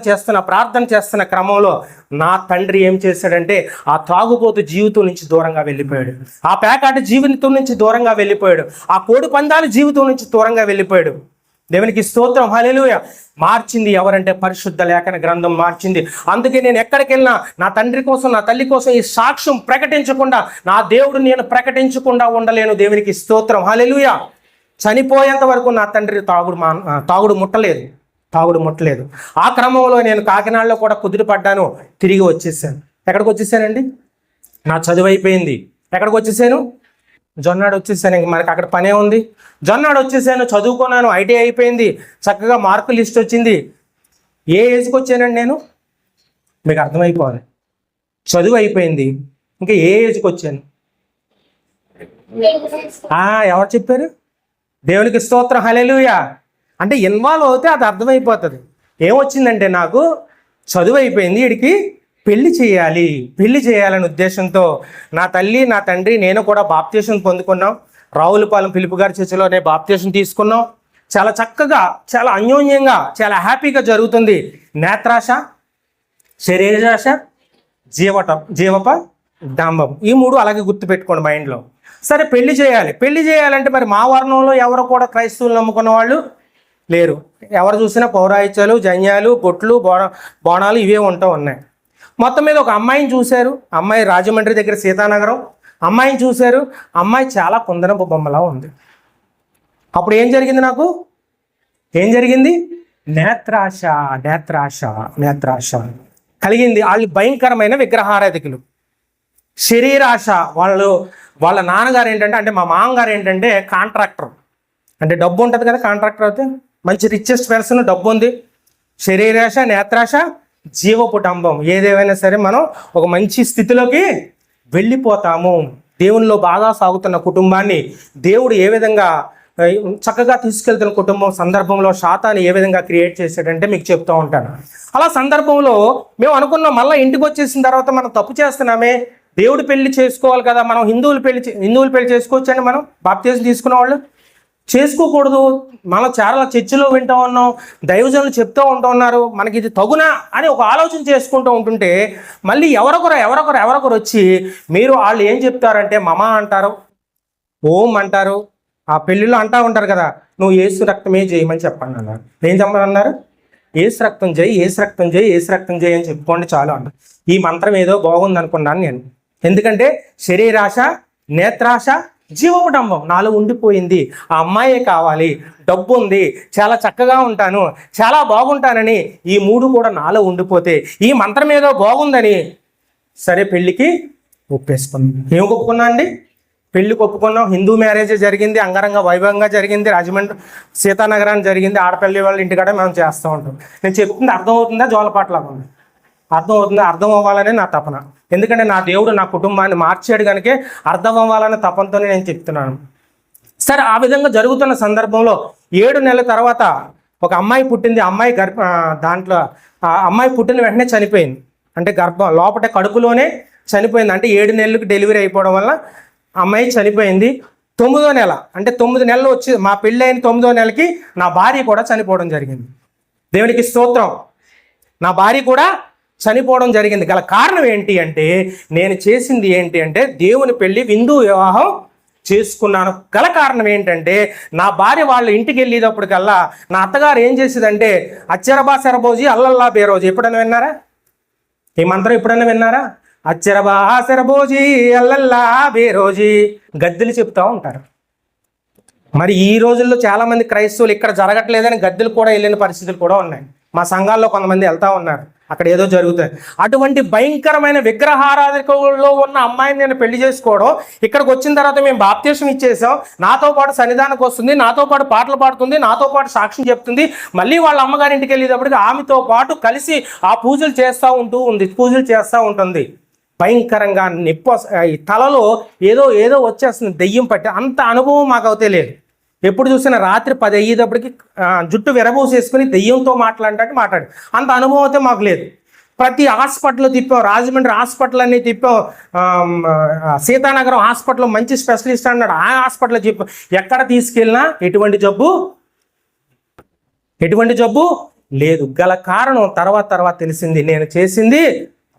చేస్తున్న క్రమంలో నా తండ్రి ఏం చేశాడంటే, ఆ తాగుబోతు జీవితం నుంచి దూరంగా వెళ్ళిపోయాడు, ఆ పేకాటి జీవితం నుంచి దూరంగా వెళ్ళిపోయాడు, ఆ కోడి పందాల జీవితం నుంచి దూరంగా వెళ్ళిపోయాడు. దేవునికి స్తోత్రం. హల్లెలూయా. మార్చింది ఎవరంటే పరిశుద్ధ లేఖన గ్రంథం మార్చింది. అందుకే నేను ఎక్కడికి వెళ్ళినా నా తండ్రి కోసం, నా తల్లి కోసం ఈ సాక్ష్యం ప్రకటించకుండా, నా దేవుడు నేను ప్రకటించకుండా ఉండలేను. దేవునికి స్తోత్రం. హల్లెలూయా. చనిపోయేంత వరకు నా తండ్రి తాగుడు ముట్టలేదు. ఆ క్రమంలో నేను కాకినాడలో కూడా కుదిరిపడ్డాను, తిరిగి వచ్చేసాను. ఎక్కడికి వచ్చేసానండి? నా చదువు అయిపోయింది. ఎక్కడికి వచ్చేసాను? జొన్నాడు వచ్చేసాను. ఇంక మనకి అక్కడ పనే ఉంది. జొన్నాడు వచ్చేసాను, చదువుకున్నాను, ఐటీఐ అయిపోయింది, చక్కగా మార్కు లిస్ట్ వచ్చింది. ఏ ఏజ్కి వచ్చానండి నేను? మీకు అర్థమైపోవాలి. చదువు అయిపోయింది, ఇంకా ఏ ఏజ్కి వచ్చాను? ఎవరు చెప్పారు? దేవునికి స్తోత్రం. హల్లెలూయా. అంటే ఇన్వాల్వ్ అవుతే అది అర్థమైపోతుంది. ఏమొచ్చిందంటే, నాకు చదువు అయిపోయింది, వీడికి పెళ్లి చేయాలనే ఉద్దేశంతో నా తల్లి నా తండ్రి నేను కూడా బాప్తీసం పొందుకున్నాం. రావులపాలెం ఫిలిప్ గారి చర్చిలోనే బాప్తీసం తీసుకున్నాం. చాలా చక్కగా, చాలా అన్యోన్యంగా, చాలా హ్యాపీగా జరుగుతుంది. నేత్రాశ, శరీరాశ, జీవప డాంబం, ఈ మూడు అలాగే గుర్తుపెట్టుకోండి మైండ్లో. సరే, పెళ్లి చేయాలంటే మరి మా వర్ణంలో ఎవరు కూడా క్రైస్తవులు నమ్ముకున్న వాళ్ళు లేరు. ఎవరు చూసినా పౌరాయిత్యాలు, జన్యాలు, బొట్లు, బోనాలు ఇవే ఉన్నాయి. మొత్తం మీద ఒక అమ్మాయిని చూశారు. అమ్మాయి రాజమండ్రి దగ్గర సీతానగరం అమ్మాయిని చూశారు. అమ్మాయి చాలా కుందనపు బొమ్మలా ఉంది. అప్పుడు ఏం జరిగింది? నాకు ఏం జరిగింది? నేత్రాశ కలిగింది. వాళ్ళు భయంకరమైన విగ్రహారాధికులు. శరీరాశ, వాళ్ళ నాన్నగారు ఏంటంటే, అంటే మా మామగారు ఏంటంటే కాంట్రాక్టర్. అంటే డబ్బు ఉంటుంది కదా, కాంట్రాక్టర్ అయితే మంచి రిచెస్ట్ పర్సన్, డబ్బు ఉంది. శరీరాశ, నేత్రాశ, జీవపుటంబం, ఏదేమైనా సరే మనం ఒక మంచి స్థితిలోకి వెళ్ళిపోతాము. దేవునిలో బాగా సాగుతున్న కుటుంబాన్ని దేవుడు ఏ విధంగా చక్కగా తీసుకెళ్తున్న కుటుంబం సందర్భంలో సాతాను ఏ విధంగా క్రియేట్ చేశాడంటే మీకు చెప్తూ ఉంటాను. అలా సందర్భంలో మేము అనుకున్నాం, మళ్ళీ ఇంటికి వచ్చేసిన తర్వాత మనం తప్పు చేస్తున్నామే, దేవుడు పెళ్లి చేసుకోవాలి కదా, మనం హిందువులు పెళ్లి చేసుకోవచ్చండి. మనం బాప్తీసం తీసుకున్న వాళ్ళు చేసుకోకూడదు. మనం చాలా చర్చిలో వింటూ ఉన్నాం, దైవజనులు చెప్తూ ఉన్నారు, మనకి ఇది తగునా అని ఒక ఆలోచన చేసుకుంటూ ఉంటుంటే మళ్ళీ ఎవరొకరు వచ్చి వాళ్ళు ఏం చెప్తారంటే మమ అంటారు, ఓం అంటారు, ఆ పెళ్ళిలో అంటూ ఉంటారు కదా, నువ్వు యేసు రక్తమే చేయమని చెప్పండి అన్నారు. ఏం చెప్పమన్నారు? యేసు రక్తం చేయి అని చెప్పుకోండి చాలు అంటారు. ఈ మంత్రం ఏదో బాగుంది అనుకున్నాను నేను. ఎందుకంటే శరీరాశ, నేత్రాశ, జీవకుటుంబం నాలో ఉండిపోయింది. ఆ అమ్మాయే కావాలి, డబ్బు ఉంది, చాలా చక్కగా ఉంటాను, చాలా బాగుంటానని ఈ మూడు కూడా నాలో ఉండిపోతే ఈ మంత్రం ఏదో బాగుందని సరే పెళ్ళికి ఒప్పేసుకున్నాం. ఏం ఒప్పుకున్నా అండి? పెళ్ళికి ఒప్పుకున్నాం. హిందూ మ్యారేజ్ జరిగింది, అంగరంగ వైభవంగా జరిగింది. రాజమండ్రి సీతానగరాన్ని జరిగింది. ఆడపల్లి వాళ్ళ ఇంటికాడ మేము చేస్తూ ఉంటాం. నేను చెప్తుంది అర్థమవుతుందా? జోలపాటలాగా ఉంది. అర్థం అవ్వాలనే నా తపన. ఎందుకంటే నా దేవుడు నా కుటుంబాన్ని మార్చాడు కనుకే అర్థం అవ్వాలనే తపనతోనే నేను చెప్తున్నాను. సరే, ఆ విధంగా జరుగుతున్న సందర్భంలో 7 నెలల తర్వాత ఒక అమ్మాయి పుట్టింది. అమ్మాయి దాంట్లో అమ్మాయి పుట్టిన వెంటనే చనిపోయింది. అంటే లోపల కడుపులోనే చనిపోయింది. అంటే 7 నెలలకు డెలివరీ అయిపోవడం వల్ల అమ్మాయి చనిపోయింది. 9వ నెల, అంటే 9 నెలలు వచ్చి మా పెళ్ళి అయిన 9వ నెలకి నా భార్య కూడా చనిపోవడం జరిగింది. దేవునికి స్తోత్రం. నా భార్య కూడా చనిపోవడం జరిగింది. గల కారణం ఏంటి అంటే, నేను చేసింది ఏంటి అంటే దేవుని పెళ్లి విందు వివాహం చేసుకున్నాను. గల కారణం ఏంటంటే నా భార్య వాళ్ళ ఇంటికి వెళ్ళేటప్పటికల్లా నా అత్తగారు ఏం చేసేదంటే అచ్చరబా శరబోజీ అల్లల్లా బేరోజు. ఎప్పుడైనా విన్నారా ఈ మంత్రం? ఎప్పుడైనా విన్నారా? అచ్చరబా శరబోజీ అల్లల్లా బేరోజీ గద్దెలు చెప్తా ఉంటారు. మరి ఈ రోజుల్లో చాలా మంది క్రైస్తవులు ఇక్కడ జరగట్లేదని గద్దెలు కూడా వెళ్ళిన పరిస్థితులు కూడా ఉన్నాయి. మా సంఘాల్లో కొంతమంది వెళ్తా ఉన్నారు, అక్కడ ఏదో జరుగుతుంది. అటువంటి భయంకరమైన విగ్రహారాధకుల్లో ఉన్న అమ్మాయిని నేను పెళ్లి చేసుకోవడం, ఇక్కడికి వచ్చిన తర్వాత మేము బాప్తీసం ఇచ్చేసాం, నాతో పాటు సన్నిధానికి వస్తుంది, నాతో పాటు పాటలు పాడుతుంది, నాతో పాటు సాక్ష్యం చెప్తుంది, మళ్ళీ వాళ్ళ అమ్మగారింటికి వెళ్ళేటప్పటికి ఆమెతో పాటు కలిసి ఆ పూజలు చేస్తూ ఉంటుంది. భయంకరంగా నొప్పి, ఈ తలలో ఏదో వచ్చేస్తుంది, దెయ్యం పట్టి. అంత అనుభవం మాకు అవుతే లేదు. ఎప్పుడు చూసినా రాత్రి 10 అయ్యేటప్పటికి జుట్టు విరబూసేసుకుని దెయ్యంతో మాట్లాడు. అంత అనుభవం అయితే మాకు లేదు. ప్రతి హాస్పిటల్ తిప్పాం, రాజమండ్రి హాస్పిటల్ అన్నీ తిప్పాం, సీతానగరం హాస్పిటల్ మంచి స్పెషలిస్ట్ అన్నాడు, ఆ హాస్పిటల్ చెప్పాం. ఎక్కడ తీసుకెళ్ళినా ఎటువంటి జబ్బు లేదు. గల కారణం తర్వాత తెలిసింది, నేను చేసింది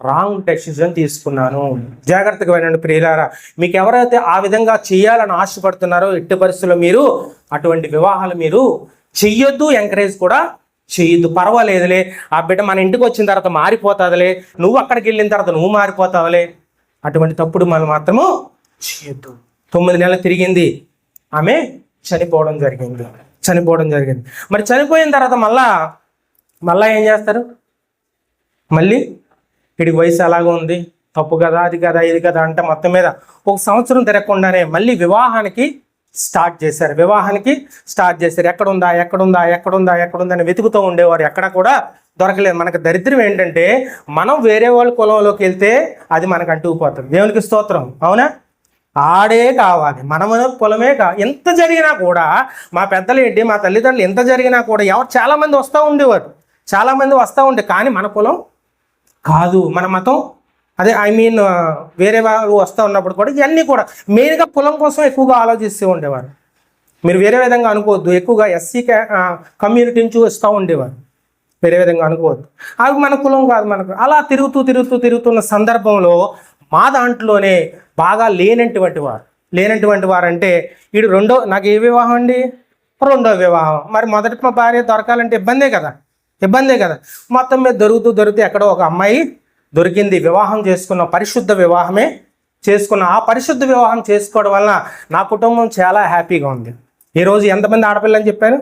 రాంగ్ డెసిజన్ తీసుకున్నాను. జాగ్రత్తగా వినండి ప్రియులారా. మీకు ఎవరైతే ఆ విధంగా చేయాలని ఆశపడుతున్నారో ఎట్టి పరిస్థితుల్లో మీరు అటువంటి వివాహాలు మీరు చెయ్యొద్దు, ఎంకరేజ్ కూడా చెయ్యొద్దు. పర్వాలేదులే, ఆ బిడ్డ మన ఇంటికి వచ్చిన తర్వాత మారిపోతుందిలే, నువ్వు అక్కడికి వెళ్ళిన తర్వాత నువ్వు మారిపోతావులే, అటువంటి తప్పుడు మనం మాత్రము చేయొద్దు. 9 నెలలు తిరిగింది, ఆమె చనిపోవడం జరిగింది. మరి చనిపోయిన తర్వాత మళ్ళా ఏం చేస్తారు? మళ్ళీ వీడికి వయసు ఎలాగో ఉంది, తప్పు కదా, అది కదా, ఇది కదా అంటే మొత్తం మీద 1 సంవత్సరం తిరగకుండానే మళ్ళీ వివాహానికి స్టార్ట్ చేశారు. ఎక్కడుందా అని వెతుకుతూ ఉండేవారు, ఎక్కడ కూడా దొరకలేదు. మనకు దరిద్రం ఏంటంటే మనం వేరే వాళ్ళ కులంలోకి వెళ్తే అది మనకు అంటుకుపోతుంది. దేవునికి స్తోత్రం, అవునా? ఆడే కావాలి, మనము కులమే ఎంత జరిగినా కూడా, మా పెద్దలు ఏంటి, మా తల్లిదండ్రులు ఎంత జరిగినా కూడా చాలామంది వస్తూ ఉండే, కానీ మన కులం కాదు, మన మతం అదే, వేరే వాళ్ళు వస్తూ ఉన్నప్పుడు కూడా ఇవన్నీ కూడా మెయిన్గా కులం కోసం ఎక్కువగా ఆలోచిస్తూ ఉండేవారు. మీరు వేరే విధంగా అనుకోవద్దు. ఎక్కువగా ఎస్సీ కమ్యూనిటీ నుంచి వస్తూ ఉండేవారు, వేరే విధంగా అనుకోవద్దు. అవి మన కులం కాదు. మనకు అలా తిరుగుతున్న సందర్భంలో మా దాంట్లోనే బాగా లేనటువంటి వారు అంటే వీడు నాకు ఏ వివాహం అండి? రెండో వివాహం. మరి మొదటి మా భార్య దొరకాలంటే ఇబ్బందే కదా. మొత్తం మీద దొరుకుతూ ఎక్కడో ఒక అమ్మాయి దొరికింది, వివాహం చేసుకున్న, పరిశుద్ధ వివాహమే చేసుకున్న. ఆ పరిశుద్ధ వివాహం చేసుకోవడం వల్ల నా కుటుంబం చాలా హ్యాపీగా ఉంది. ఈరోజు ఎంతమంది ఆడపిల్లని చెప్పాను?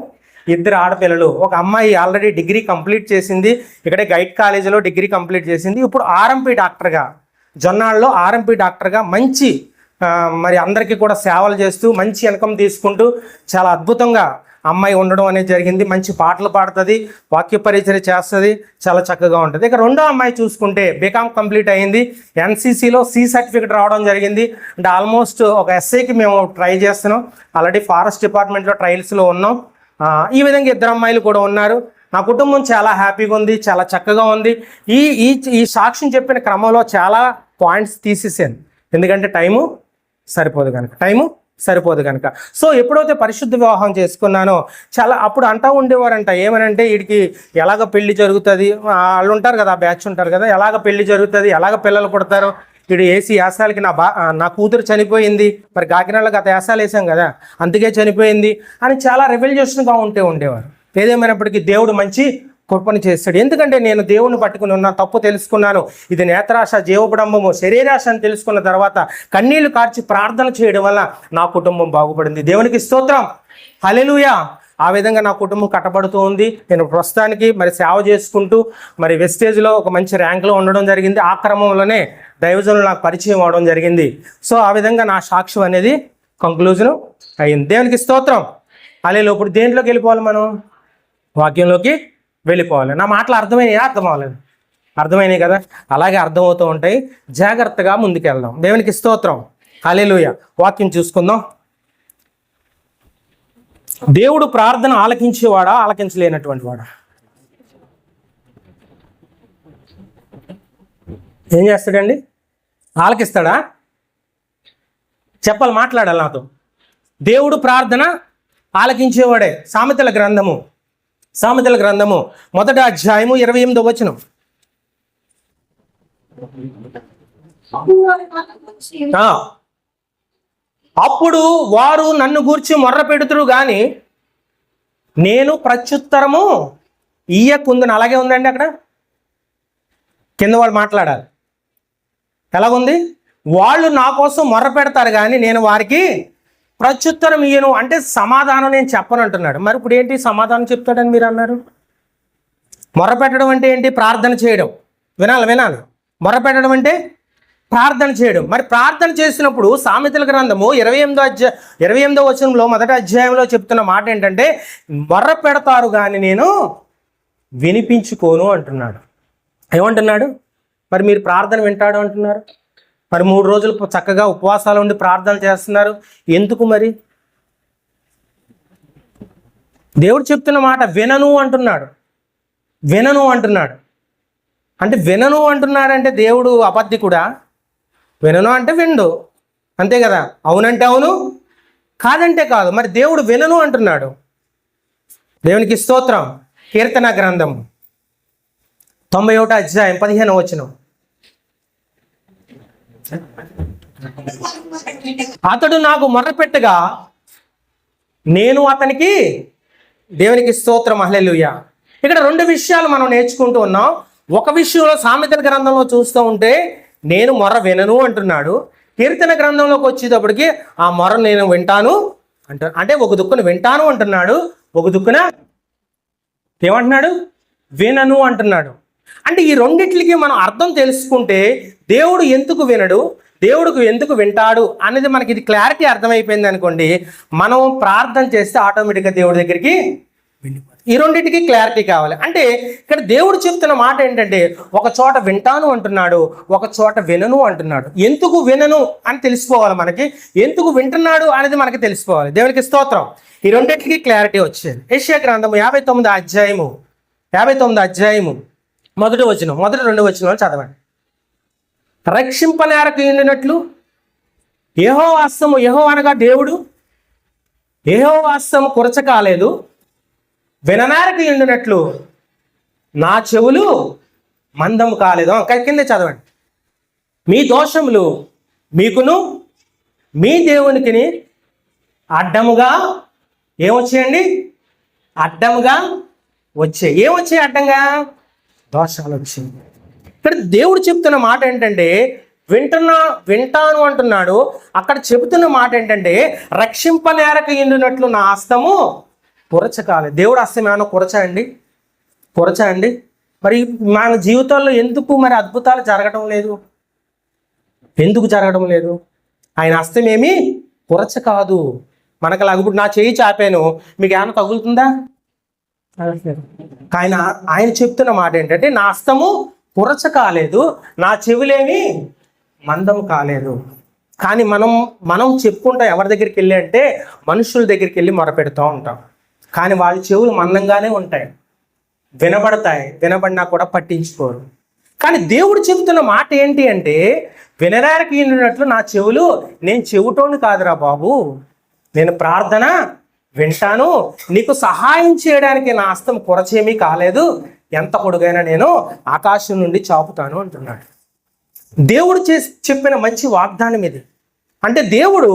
2 ఆడపిల్లలు. ఒక అమ్మాయి ఆల్రెడీ డిగ్రీ కంప్లీట్ చేసింది, ఇక్కడే గైడ్ కాలేజీలో డిగ్రీ కంప్లీట్ చేసింది. ఇప్పుడు ఆర్ఎంపీ డాక్టర్గా, జొన్నాళ్ళలో ఆర్ఎంపీ డాక్టర్గా మంచి మరి అందరికీ కూడా సేవలు చేస్తూ మంచి ఇన్కమ్ తీసుకుంటూ చాలా అద్భుతంగా అమ్మాయి ఉండడం అనేది జరిగింది. మంచి పాటలు పాడుతుంది, వాక్య పరిచయం చేస్తుంది, చాలా చక్కగా ఉంటుంది. ఇక రెండో అమ్మాయి చూసుకుంటే బీకామ్ కంప్లీట్ అయింది, ఎన్సీసీలో C సర్టిఫికేట్ రావడం జరిగింది. అంటే ఆల్మోస్ట్ ఒక ఎస్ఐకి మేము ట్రై చేస్తున్నాం, ఆల్రెడీ ఫారెస్ట్ డిపార్ట్మెంట్లో ట్రయల్స్లో ఉన్నాం. ఈ విధంగా 2 అమ్మాయిలు కూడా ఉన్నారు. నా కుటుంబం చాలా హ్యాపీగా ఉంది, చాలా చక్కగా ఉంది. ఈ సాక్ష్యం చెప్పిన క్రమంలో చాలా పాయింట్స్ తీసేసాను, ఎందుకంటే టైము సరిపోదు కనుక. సో ఎప్పుడైతే పరిశుద్ధ వివాహం చేసుకున్నానో అప్పుడు అంటూ ఉండేవారంట, ఏమనంటే వీడికి ఎలాగ పెళ్లి జరుగుతుంది, వాళ్ళు ఉంటారు కదా, బ్యాచ్ ఉంటారు కదా, ఎలాగ పెళ్లి జరుగుతుంది, ఎలాగ పిల్లలు పుడతారు, వీడు ఏసీ యాసాలకి నా కూతురు చనిపోయింది, మరి కాకినాడలో గత యాసాలు వేసాం కదా, అందుకే చనిపోయింది అని చాలా రెవల్యూషన్గా ఉండేవారు. ఏదేమైనప్పటికీ దేవుడు మంచి కృపను చేస్తాడు. ఎందుకంటే నేను దేవుని పట్టుకుని ఉన్న తప్పు తెలుసుకున్నాను. ఇది నేత్రాశ, జీవబడంబము, శరీరాశ అని తెలుసుకున్న తర్వాత కన్నీళ్లు కార్చి ప్రార్థన చేయడం వల్ల నా కుటుంబం బాగుపడింది. దేవునికి స్తోత్రం, హల్లెలూయా. ఆ విధంగా నా కుటుంబం కట్టబడుతూ ఉంది. నేను ప్రస్తుతానికి మరి సేవ చేసుకుంటూ మరి వెస్టేజ్లో ఒక మంచి ర్యాంక్లో ఉండడం జరిగింది. ఆ క్రమంలోనే దైవజనులు నాకు పరిచయం అవడం జరిగింది. సో ఆ విధంగా నా సాక్ష్యం అనేది కంక్లూజన్ అయింది. దేవునికి స్తోత్రం, హల్లెలూయా. ఇప్పుడు దేంట్లోకి వెళ్ళిపోవాలి? మనం వాక్యంలోకి వెళ్ళిపోవాలి. నా మాటలు అర్థమైనాయి కదా? అలాగే అర్థమవుతూ ఉంటాయి. జాగ్రత్తగా ముందుకెళ్దాం. దేవునికి స్తోత్రం, హల్లెలూయా. వాక్యం చూసుకుందాం. దేవుడు ప్రార్థన ఆలకించేవాడా, ఆలకించలేనటువంటి వాడా? ఏం చేస్తాడండి? ఆలకిస్తాడా? చెప్పాలి, మాట్లాడాలి నాతో. దేవుడు ప్రార్థన ఆలకించేవాడే. సామెతల గ్రంథము 1వ అధ్యాయము 28వ వచనం. అప్పుడు వారు నన్ను గూర్చి మొర్ర పెడుతురు గాని నేను ప్రత్యుత్తరము ఇయ్యకుందును. అలాగే ఉందండి అక్కడ కింద వాళ్ళు మాట్లాడాలి. ఎలాగుంది? వాళ్ళు నా కోసం మొర్ర పెడతారు కానీ నేను వారికి ప్రత్యుత్తరం ఇయ్యను. అంటే సమాధానం నేను చెప్పను అంటున్నాడు. మరి ఇప్పుడు ఏంటి సమాధానం చెప్తాడని మీరు అన్నారు? మొర్ర పెట్టడం అంటే ఏంటి? ప్రార్థన చేయడం. వినాలి. మొర్ర పెట్టడం అంటే ప్రార్థన చేయడం. మరి ప్రార్థన చేసినప్పుడు సామెతల గ్రంథము 28వ వచనంలో మొదటి అధ్యాయంలో చెప్తున్న మాట ఏంటంటే మొర్ర పెడతారు కానీ నేను వినిపించుకోను అంటున్నాడు. ఏమంటున్నాడు? మరి మీరు ప్రార్థన వింటాడు అంటున్నారు. మరి 3 రోజులు చక్కగా ఉపవాసాలు ఉండి ప్రార్థన చేస్తున్నారు. ఎందుకు మరి? దేవుడు చెప్తున్న మాట వినను అంటున్నాడు. అంటే వినను అంటున్నాడంటే దేవుడు అబద్ధికుడా? వినను అంటే విండు, అంతే కదా. అవునంటే అవును, కాదంటే కాదు. మరి దేవుడు వినను అంటున్నాడు. దేవునికి స్తోత్రం. కీర్తన గ్రంథం 91వ అధ్యాయం 15వ వచనం. అతడు నాకు మొర్రపెట్టగా నేను అతనికి. దేవునికి స్తోత్రం. హల్లెలూయా. ఇక్కడ 2 విషయాలు మనం నేర్చుకుంటూ ఉన్నాం. ఒక విషయంలో సామెతల గ్రంథంలో చూస్తూ ఉంటే నేను మొర్ర వినను అంటున్నాడు. కీర్తన గ్రంథంలోకి వచ్చేటప్పటికి ఆ మొర్ర నేను వింటాను అంటే ఒక దుక్కును వింటాను అంటున్నాడు, ఒక దుక్కున ఏమంటున్నాడు? వినను అంటున్నాడు. అంటే ఈ రెండిట్లకి మనం అర్థం తెలుసుకుంటే దేవుడు ఎందుకు వినడు, దేవుడికి ఎందుకు వింటాడు అనేది మనకి ఇది క్లారిటీ అర్థమైపోయింది అనుకోండి. మనం ప్రార్థన చేస్తే ఆటోమేటిక్గా దేవుడి దగ్గరికి వెళ్ళిపోతుంది. ఈ రెండింటికి క్లారిటీ కావాలి. అంటే ఇక్కడ దేవుడు చెప్తున్న మాట ఏంటంటే ఒక చోట వింటాను అంటున్నాడు, ఒక చోట వినను అంటున్నాడు. ఎందుకు వినను అని తెలుసుకోవాలి మనకి, ఎందుకు వింటున్నాడు అనేది మనకి తెలుసుకోవాలి. దేవునికి స్తోత్రం. ఈ రెండింటికి క్లారిటీ వచ్చేది. యెషయా గ్రంథము 59వ అధ్యాయము మొదటి 2 వచనాలు చదవండి. రక్షింపనేరకు ఎండినట్లు యెహోవా హస్తము, యెహోవా అనగా దేవుడు, యెహోవా హస్తము కొరచ కాలేదు. విననేరకు ఎండినట్లు నా చెవులు మందము కాలేదు. కింద చదవండి. మీ దోషములు మీకును మీ దేవునికి అడ్డముగా ఏమొచ్చాయండి? అడ్డముగా వచ్చాయి. ఏమొచ్చాయి అడ్డంగా? దోషాలు వచ్చాయి. ఇక్కడ దేవుడు చెప్తున్న మాట ఏంటంటే వింటాను అంటున్నాడు. అక్కడ చెబుతున్న మాట ఏంటంటే రక్షింపనేరకు ఎండినట్లు నా హస్తము కొరచకాలి. దేవుడు హస్తం ఏమైనా కొరచ అండి? మరి మన జీవితాల్లో ఎందుకు మరి అద్భుతాలు జరగడం లేదు? ఎందుకు జరగడం లేదు? ఆయన హస్తం ఏమీ కొరచ కాదు. మనకు ఇప్పుడు నా చేయి చాపాను, మీకు ఏమైనా తగులుతుందా? ఆయన చెప్తున్న మాట ఏంటంటే నా హస్తము కొరచ కాలేదు, నా చెవులేమి మందం కాలేదు. కానీ మనం చెప్పుకుంటాం ఎవరి దగ్గరికి వెళ్ళి అంటే మనుషుల దగ్గరికి వెళ్ళి మొరపెడుతూ ఉంటాం. కానీ వాళ్ళ చెవులు మందంగానే ఉంటాయి, వినబడినా కూడా పట్టించుకోరు. కానీ దేవుడు చెబుతున్న మాట ఏంటి అంటే వినడానికి ఎండినట్లు నా చెవులు, నేను చెవిటోని కాదురా బాబు, నేను ప్రార్థన వింటాను, నీకు సహాయం చేయడానికి నా హస్తం కొరచేమీ కాలేదు, ఎంత పొడుగైనా నేను ఆకాశం నుండి చాపుతాను అంటున్నాడు. దేవుడు చెప్పిన మంచి వాగ్దానం ఇది. అంటే దేవుడు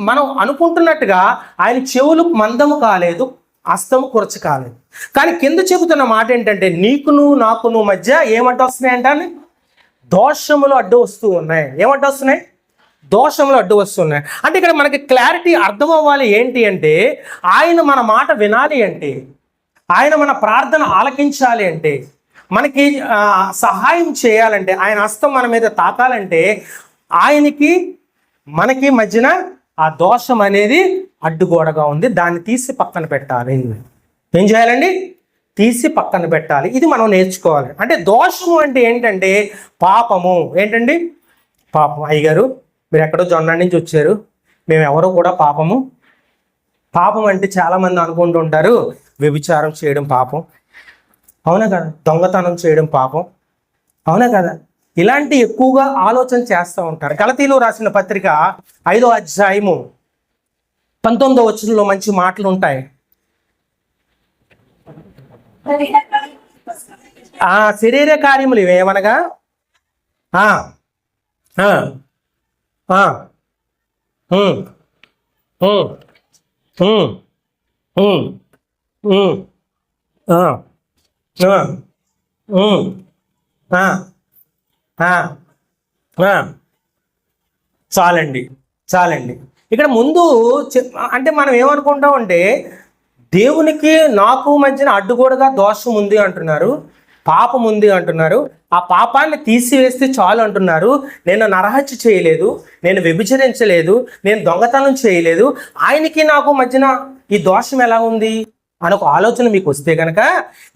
మనం అనుకుంటున్నట్టుగా ఆయన చెవులు మందము కాలేదు, హస్తము కొరచ కాలేదు. కానీ కింద చెబుతున్న మాట ఏంటంటే నీకును నాకును మధ్య ఏమంట వస్తున్నాయంటే దోషములు అడ్డు వస్తూ ఉన్నాయి. ఏమంట వస్తున్నాయి? దోషములు అడ్డు వస్తున్నాయి. అంటే ఇక్కడ మనకి క్లారిటీ అర్థం అవ్వాలి. ఏంటి అంటే ఆయన మన మాట వినాలి అంటే, ఆయన మన ప్రార్థన ఆలకించాలి అంటే, మనకి సహాయం చేయాలంటే, ఆయన హస్తం మన మీద తాకాలంటే ఆయనకి మనకి మధ్యన ఆ దోషం అనేది అడ్డుగోడగా ఉంది. దాన్ని తీసి పక్కన పెట్టాలి. ఏం చేయాలండి? తీసి పక్కన పెట్టాలి. ఇది మనం నేర్చుకోవాలి. అంటే దోషము అంటే ఏంటంటే పాపము. ఏంటండి? పాపం. అయ్యగారు మీరు ఎక్కడో జొన్నాడి నుంచి వచ్చారు, మేము ఎవరో కూడా పాపం అంటే చాలామంది అనుకుంటూ ఉంటారు వ్యభిచారం చేయడం పాపం, అవునా కదా, దొంగతనం చేయడం పాపం, అవునా కదా, ఇలాంటి ఎక్కువగా ఆలోచన చేస్తూ ఉంటారు. గలతీలో రాసిన పత్రిక 5వ అధ్యాయము 19వ వచనంలో మంచి మాటలు ఉంటాయి. ఆ శరీర కార్యములు ఏమనగా ఉమ్, ఉమ్, ఉమ్, ఉమ్, ఉమ్, ఆ, ఆ, ఉమ్, ఆ, ఆ, ఆ. చాలండి, చాలండి. ఇక్కడ ముందు అంటే మనం ఏమనుకుంటాం అంటే దేవునికి నాకు మధ్యన అడ్డుగోడగా దోషం ఉంది అంటున్నారు, పాపం ఉంది అంటున్నారు. ఆ పాపాన్ని తీసివేస్తే చాలు అంటున్నారు. నేను నరహత్య చేయలేదు, నేను వ్యభిచరించలేదు, నేను దొంగతనం చేయలేదు, ఆయనకి నాకు మధ్యన ఈ దోషం ఎలా ఉంది అని ఒక ఆలోచన మీకు వస్తే కనుక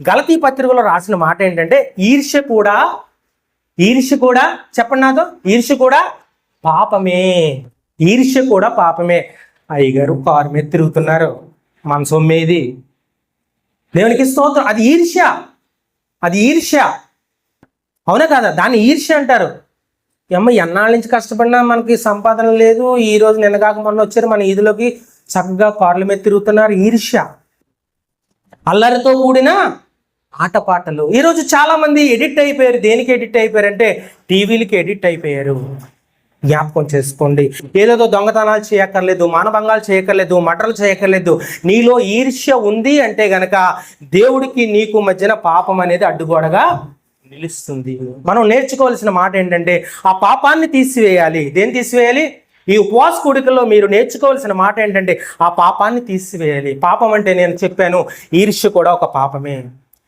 గలతీ పత్రికలో రాసిన మాట ఏంటంటే ఈర్ష్య కూడా చెప్పండి నాతో, ఈర్ష్య కూడా పాపమే. ఈర్ష్య కూడా పాపమే. అయ్యగారు కారు మీద తిరుగుతున్నారు, మన సొమ్మేది. దేవునికి స్తోత్రం. అది ఈర్ష్య, అది ఈర్ష్య. అవునా కాదా? దాన్ని ఈర్ష్య అంటారు. అమ్మ ఎన్నాళ్ళ నుంచి కష్టపడినా మనకి సంపాదన లేదు, ఈ రోజు నిన్న కాక మొన్న వచ్చారు మన ఈదులోకి చక్కగా కార్ల మీద తిరుగుతున్నారు. ఈర్ష్య, అల్లరితో కూడిన ఆటపాటలు. ఈరోజు చాలా మంది ఎడిక్ట్ అయిపోయారు. దేనికి ఎడిక్ట్ అయిపోయారంటే టీవీలకి ఎడిక్ట్ అయిపోయారు. జ్ఞాపకం చేసుకోండి. ఏదేదో దొంగతనాలు చేయక్కర్లేదు, మానభంగాలు చేయక్కర్లేదు, మటర్లు చేయక్కర్లేదు. నీలో ఈర్ష్య ఉంది అంటే గనక దేవుడికి నీకు మధ్యన పాపం అనేది అడ్డుగోడగా నిలుస్తుంది. మనం నేర్చుకోవాల్సిన మాట ఏంటంటే ఆ పాపాన్ని తీసివేయాలి. దేన్ని తీసివేయాలి? ఈ ఉపవాస కూడికల్లో మీరు నేర్చుకోవాల్సిన మాట ఏంటంటే ఆ పాపాన్ని తీసివేయాలి. పాపం అంటే నేను చెప్పాను, ఈర్ష్య కూడా ఒక పాపమే,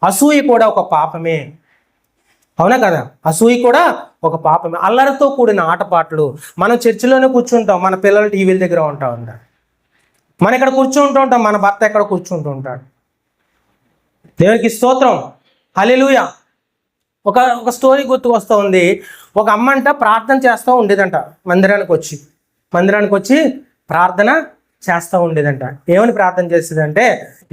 అసూయ కూడా ఒక పాపమే. అవునా కదా? అసూయ కూడా ఒక పాపమే. అల్లరితో కూడిన ఆటపాటలు. మనం చర్చిలోనే కూర్చుంటాం, మన పిల్లలు టీవీల దగ్గర ఉంటా ఉంటారు. మనం ఇక్కడ కూర్చుంటూ ఉంటాం, మన భర్త ఎక్కడ కూర్చుంటూ ఉంటాడు. దేవునికి స్తోత్రం, హల్లెలూయా. ఒక స్టోరీ గుర్తుకు వస్తూ ఉంది. ఒక అమ్మంట ప్రార్థన చేస్తూ ఉండేదంట, మందిరానికి వచ్చి ప్రార్థన చేస్తూ ఉండేదంట. ఏమని ప్రార్థన చేసేదంటే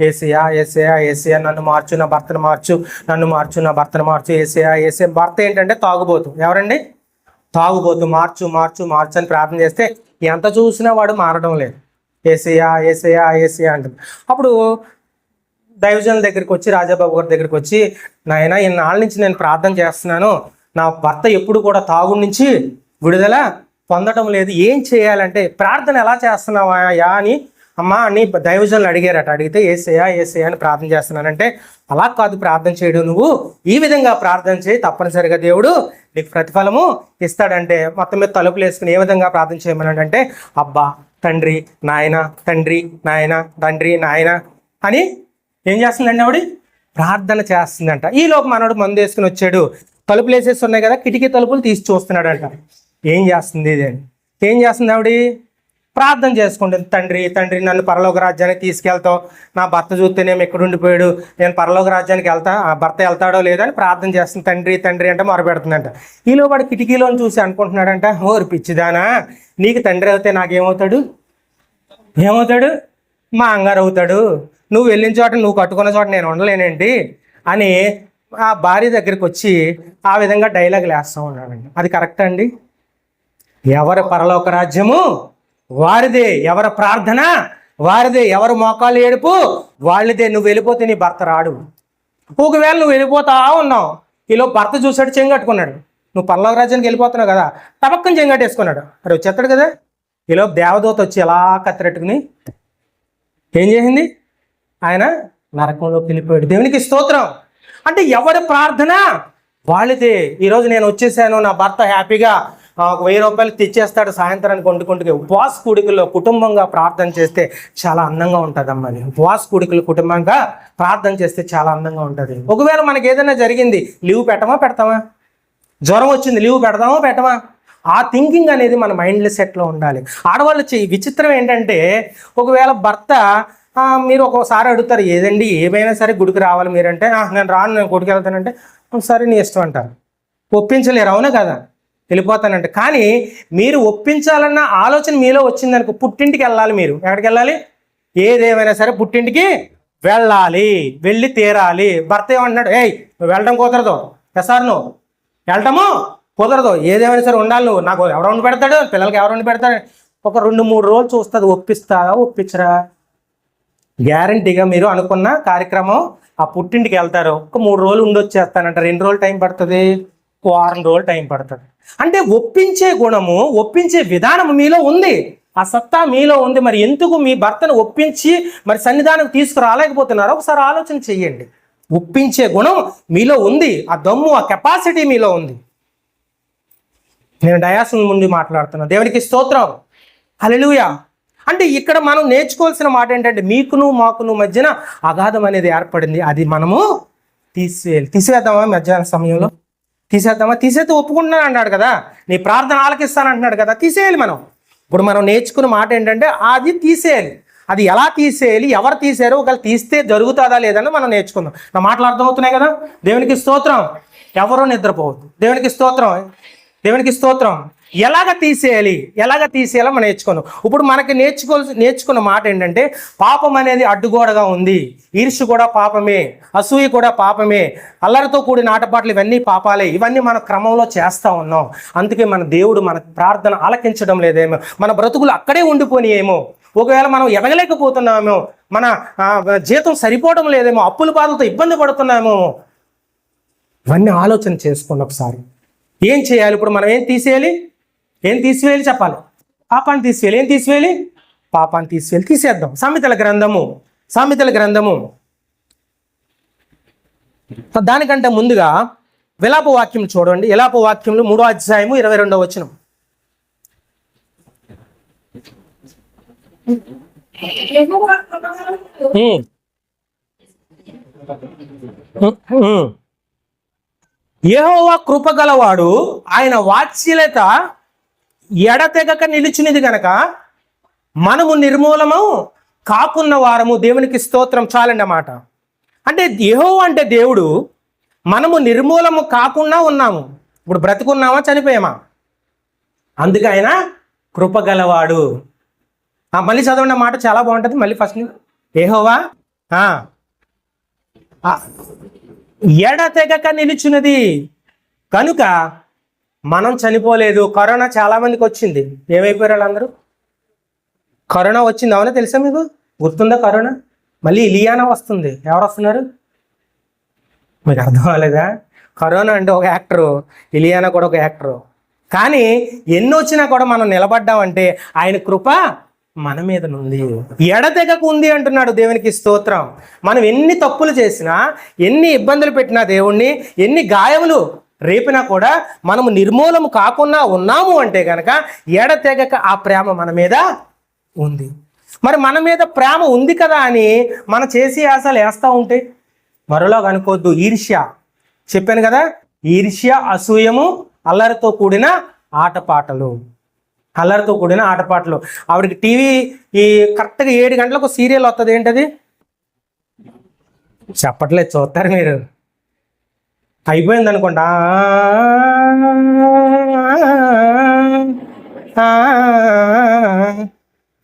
ఏసయ్యా ఏసయ్యా ఏసయ్యా నన్ను మార్చు, నా భర్తను మార్చు, నన్ను మార్చు, నా భర్తను మార్చు, ఏసయ్యా ఏసయ్యా. భర్త ఏంటంటే తాగుబోతు. ఎవరండి? తాగుబోతు. మార్చు మార్చు మార్చు అని ప్రార్థన చేస్తే ఎంత చూసినా వాడు మారడం లేదు. ఏసయ్యా ఏసయ్యా ఏసయ్యా అంటుంది. అప్పుడు దైవజనుల దగ్గరికి వచ్చి, రాజాబాబు గారి దగ్గరికి వచ్చి, నాయన ఇన్నాళ్ళ నుంచి నేను ప్రార్థన చేస్తున్నాను, నా భర్త ఎప్పుడు కూడా తాగుడి నుంచి విడుదల పొందడం లేదు, ఏం చేయాలంటే ప్రార్థన ఎలా చేస్తున్నావా అని అమ్మా అని దైవజనులు అడిగారట. అడిగితే ఏసయ్యా ఏసయ్యా అని ప్రార్థన చేస్తున్నానంటే అలా కాదు ప్రార్థన చేయడం, నువ్వు ఈ విధంగా ప్రార్థన చేయి, తప్పనిసరిగా దేవుడు నీకు ప్రతిఫలము ఇస్తాడంటే మొత్తం మీద తలుపులు వేసుకుని ఏ విధంగా ప్రార్థన చేయమన్నాడంటే అబ్బా తండ్రి నాయన, తండ్రి నాయన, తండ్రి నాయన అని ఏం చేస్తుందండి ఆవిడ? ప్రార్థన చేస్తుందంట. ఈలోపు మనోడు మందు వేసుకుని వచ్చాడు, తలుపులు వేసేసి ఉన్నాయి కదా, కిటికీ తలుపులు తీసి చూస్తున్నాడంట. ఏం చేస్తుంది ఇది? ఏం చేస్తుంది ఆవిడ? ప్రార్థన చేసుకుంటుంది. తండ్రి తండ్రి నన్ను పరలోక రాజ్యానికి తీసుకెళ్తావు, నా భర్త చూస్తేనేమో ఎక్కడ ఉండిపోయాడు, నేను పరలోక రాజ్యానికి ఆ భర్త వెళ్తాడో లేదో అని ప్రార్థన చేస్తుంది. తండ్రి తండ్రి అంటే మొరపెడుతుందంట. ఈలో వాడు కిటికీలోని చూసి అనుకుంటున్నాడంట, ఓరి పిచ్చిదానా, నీకు తండ్రి అవుతే నాకేమవుతాడు? ఏమవుతాడు? మా అంగారు అవుతాడు. నువ్వు వెళ్ళిన చోట, నువ్వు కట్టుకున్న చోట నేను ఉండలేనేంటి అని ఆ భార్య దగ్గరికి వచ్చి ఆ విధంగా డైలాగులు వేస్తూ ఉన్నాడండి. అది కరెక్ట్ అండి? ఎవరి పరలోక రాజ్యము వారిదే, ఎవరి ప్రార్థన వారిదే, ఎవరు మోకాలు ఏడుపు వాళ్ళదే. నువ్వు వెళ్ళిపోతే నీ భర్త రాడు. ఒకవేళ నువ్వు వెళ్ళిపోతా ఉన్నావు, ఈలో భర్త చూసాడు, చెంగట్టుకున్నాడు. నువ్వు పరలోక రాజ్యానికి వెళ్ళిపోతున్నావు కదా, టపక్కని చెంగట్టేసుకున్నాడు. మరి వచ్చేస్తాడు కదా. ఈలో దేవదూత వచ్చి ఎలా కత్తిరెట్టుకుని ఏం చేసింది? ఆయన నరకంలోకి వెళ్ళిపోయాడు. దేవునికి స్తోత్రం. అంటే ఎవరి ప్రార్థన వాళ్ళదే. ఈరోజు నేను వచ్చేసాను, నా భర్త హ్యాపీగా 1000 రూపాయలు తెచ్చేస్తాడు సాయంత్రానికి వండుకుంటుగా. ఉపవాస కూడికల్లో కుటుంబంగా ప్రార్థన చేస్తే చాలా అందంగా ఉంటుందమ్మా. ఉపవాస కూడికలు కుటుంబంగా ప్రార్థన చేస్తే చాలా అందంగా ఉంటుంది. ఒకవేళ మనకి ఏదైనా జరిగింది, లీవ్ పెడతామా? జ్వరం వచ్చింది, లీవ్ పెట్టమా? ఆ థింకింగ్ అనేది మన మైండ్ సెట్లో ఉండాలి. ఆడవాళ్ళు విచిత్రం ఏంటంటే ఒకవేళ భర్త మీరు ఒక్కోసారి అడుగుతారు, ఏదండి ఏమైనా సరే గుడికి రావాలి మీరంటే, నేను రాను, నేను గుడికి వెళ్తానంటే సరే నీ ఇష్టం అంటారు. ఒప్పించలేరు, అవునా కదా? వెళ్ళిపోతానంటే. కానీ మీరు ఒప్పించాలన్న ఆలోచన మీలో వచ్చిందనుకో, పుట్టింటికి వెళ్ళాలి. మీరు ఎక్కడికి వెళ్ళాలి? ఏదేమైనా సరే పుట్టింటికి వెళ్ళాలి, వెళ్ళి తీరాలి. భర్త ఏమంటున్నాడు? నువ్వు వెళ్ళడం కుదరదు, సార్ నువ్వు వెళ్ళటము కుదరదు, ఏదేమైనా సరే ఉండాలి నువ్వు. నాకు ఎవరు వండి పెడతాడు, పిల్లలకి ఎవరు వండి పెడతాడు? ఒక 2-3 రోజులు చూస్తుంది, ఒప్పించరా? గ్యారంటీగా మీరు అనుకున్న కార్యక్రమం ఆ పుట్టింటికి వెళ్తారు, ఒక 3 రోజులు ఉండొచ్చేస్తానంటారు. 2 రోజులు టైం పడుతుంది, 1 వారం రోజులు టైం పడుతుంది. అంటే ఒప్పించే గుణము, ఒప్పించే విధానం మీలో ఉంది. ఆ సత్తా మీలో ఉంది. మరి ఎందుకు మీ భర్తను ఒప్పించి మరి సన్నిధానం తీసుకురాలేకపోతున్నారో ఒకసారి ఆలోచన చెయ్యండి. ఒప్పించే గుణం మీలో ఉంది, ఆ దమ్ము, ఆ కెపాసిటీ మీలో ఉంది. నేను డయాస్ ముందు మాట్లాడుతున్నా. దేవునికి స్తోత్రం, హల్లెలూయా. అంటే ఇక్కడ మనం నేర్చుకోవాల్సిన మాట ఏంటంటే, మీకును మాకును మధ్యన అగాధం అనేది ఏర్పడింది, అది మనము తీసివేద్దామా? మధ్యాహ్న సమయంలో తీసేద్దామా? తీసేస్తే ఒప్పుకుంటున్నాను అన్నాడు కదా, నీ ప్రార్థన ఆలకిస్తాను అంటున్నాడు కదా, తీసేయాలి. ఇప్పుడు మనం నేర్చుకున్న మాట ఏంటంటే అది తీసేయాలి. అది ఎలా తీసేయాలి, ఎవరు తీసారో, ఒకవేళ తీస్తే జరుగుతుందా లేదని మనం నేర్చుకుందాం. నా మాటలు అర్థమవుతున్నాయి కదా? దేవునికి స్తోత్రం. ఎవరో నిద్రపోవద్దు. దేవునికి స్తోత్రం, దేవునికి స్తోత్రం. ఎలాగ తీసేయాలో మనం నేర్చుకున్నాం. ఇప్పుడు మనకి నేర్చుకున్న మాట ఏంటంటే, పాపం అనేది అడ్డుగోడగా ఉంది. ఈర్ష్య కూడా పాపమే, అసూయ కూడా పాపమే, అల్లరితో కూడిన ఆటపాటలు ఇవన్నీ పాపాలే. ఇవన్నీ మన క్రమంలో చేస్తూ ఉన్నాం. అందుకే మన దేవుడు మన ప్రార్థన ఆలకించడం లేదేమో, మన బ్రతుకులు అక్కడే ఉండిపోయినాయేమో, ఒకవేళ మనం ఎదగలేకపోతున్నామేమో, మన జీతం సరిపోవడం లేదేమో, అప్పుల బాధలతో ఇబ్బంది పడుతున్నామేమో. ఇవన్నీ ఆలోచన చేసుకోండి ఒకసారి. ఏం చేయాలి ఇప్పుడు? మనం ఏం తీసివేయాలి చెప్పాలి. పాపాన్ని తీసివేయాలి. ఏం తీసివేయాలి? పాపాన్ని తీసేద్దాం. సామెతల గ్రంథము దానికంటే ముందుగా విలాప వాక్యం చూడండి. విలాప వాక్యంలో 3వ అధ్యాయము 22వ వచనం. యెహోవా కృపగలవాడు, ఆయన వాత్సల్యత ఎడతెగక నిలిచినది గనక మనము నిర్మూలము కాకున్న వారము. దేవునికి స్తోత్రం. చాలండి అన్నమాట. అంటే యెహోవా అంటే దేవుడు, మనము నిర్మూలము కాకుండా ఉన్నాము. ఇప్పుడు బ్రతుకున్నామా, చనిపోయామా? అందుకే ఆయన కృపగలవాడు. మళ్ళీ చదవండి మాట, చాలా బాగుంటుంది. మళ్ళీ ఫస్ట్ యెహోవా ఎడతెగక నిలిచినది కనుక మనం చనిపోలేదు. కరోనా చాలా మందికి వచ్చింది. ఏమైపోయారు వాళ్ళందరూ? కరోనా వచ్చింది, అవునా? తెలుసా మీకు? గుర్తుందా కరోనా? మళ్ళీ ఇలియానా వస్తుంది. ఎవరు వస్తున్నారు? మీకు అర్థం అవ్వలేదా? కరోనా అంటే ఒక యాక్టరు, ఇలియానా కూడా ఒక యాక్టరు. కానీ ఎన్ని వచ్చినా కూడా మనం నిలబడ్డామంటే ఆయన కృప మన మీద ఉంది. ఎడతెగకు ఉంది అంటున్నాడు. దేవునికి స్తోత్రం. మనం ఎన్ని తప్పులు చేసినా, ఎన్ని ఇబ్బందులు పెట్టినా, దేవుణ్ణి ఎన్ని గాయములు రేపినా కూడా మనము నిర్మూలము కాకుండా ఉన్నాము అంటే కనుక ఎడతెగక ఆ ప్రేమ మన మీద ఉంది. మరి మన మీద ప్రేమ ఉంది కదా అని మనం చేసి ఆశలు వేస్తూ ఉంటే మరోలాగా అనుకోవద్దు. ఈర్ష్య చెప్పాను కదా, ఈర్ష్య, అసూయము, అల్లరితో కూడిన ఆటపాటలు. ఆవిడకి టీవీ కరెక్ట్గా 7 గంటలకు సీరియల్ వస్తుంది. ఏంటది? చెప్పట్లేదు, చూస్తారు మీరు. అయిపోయింది అనుకోండి.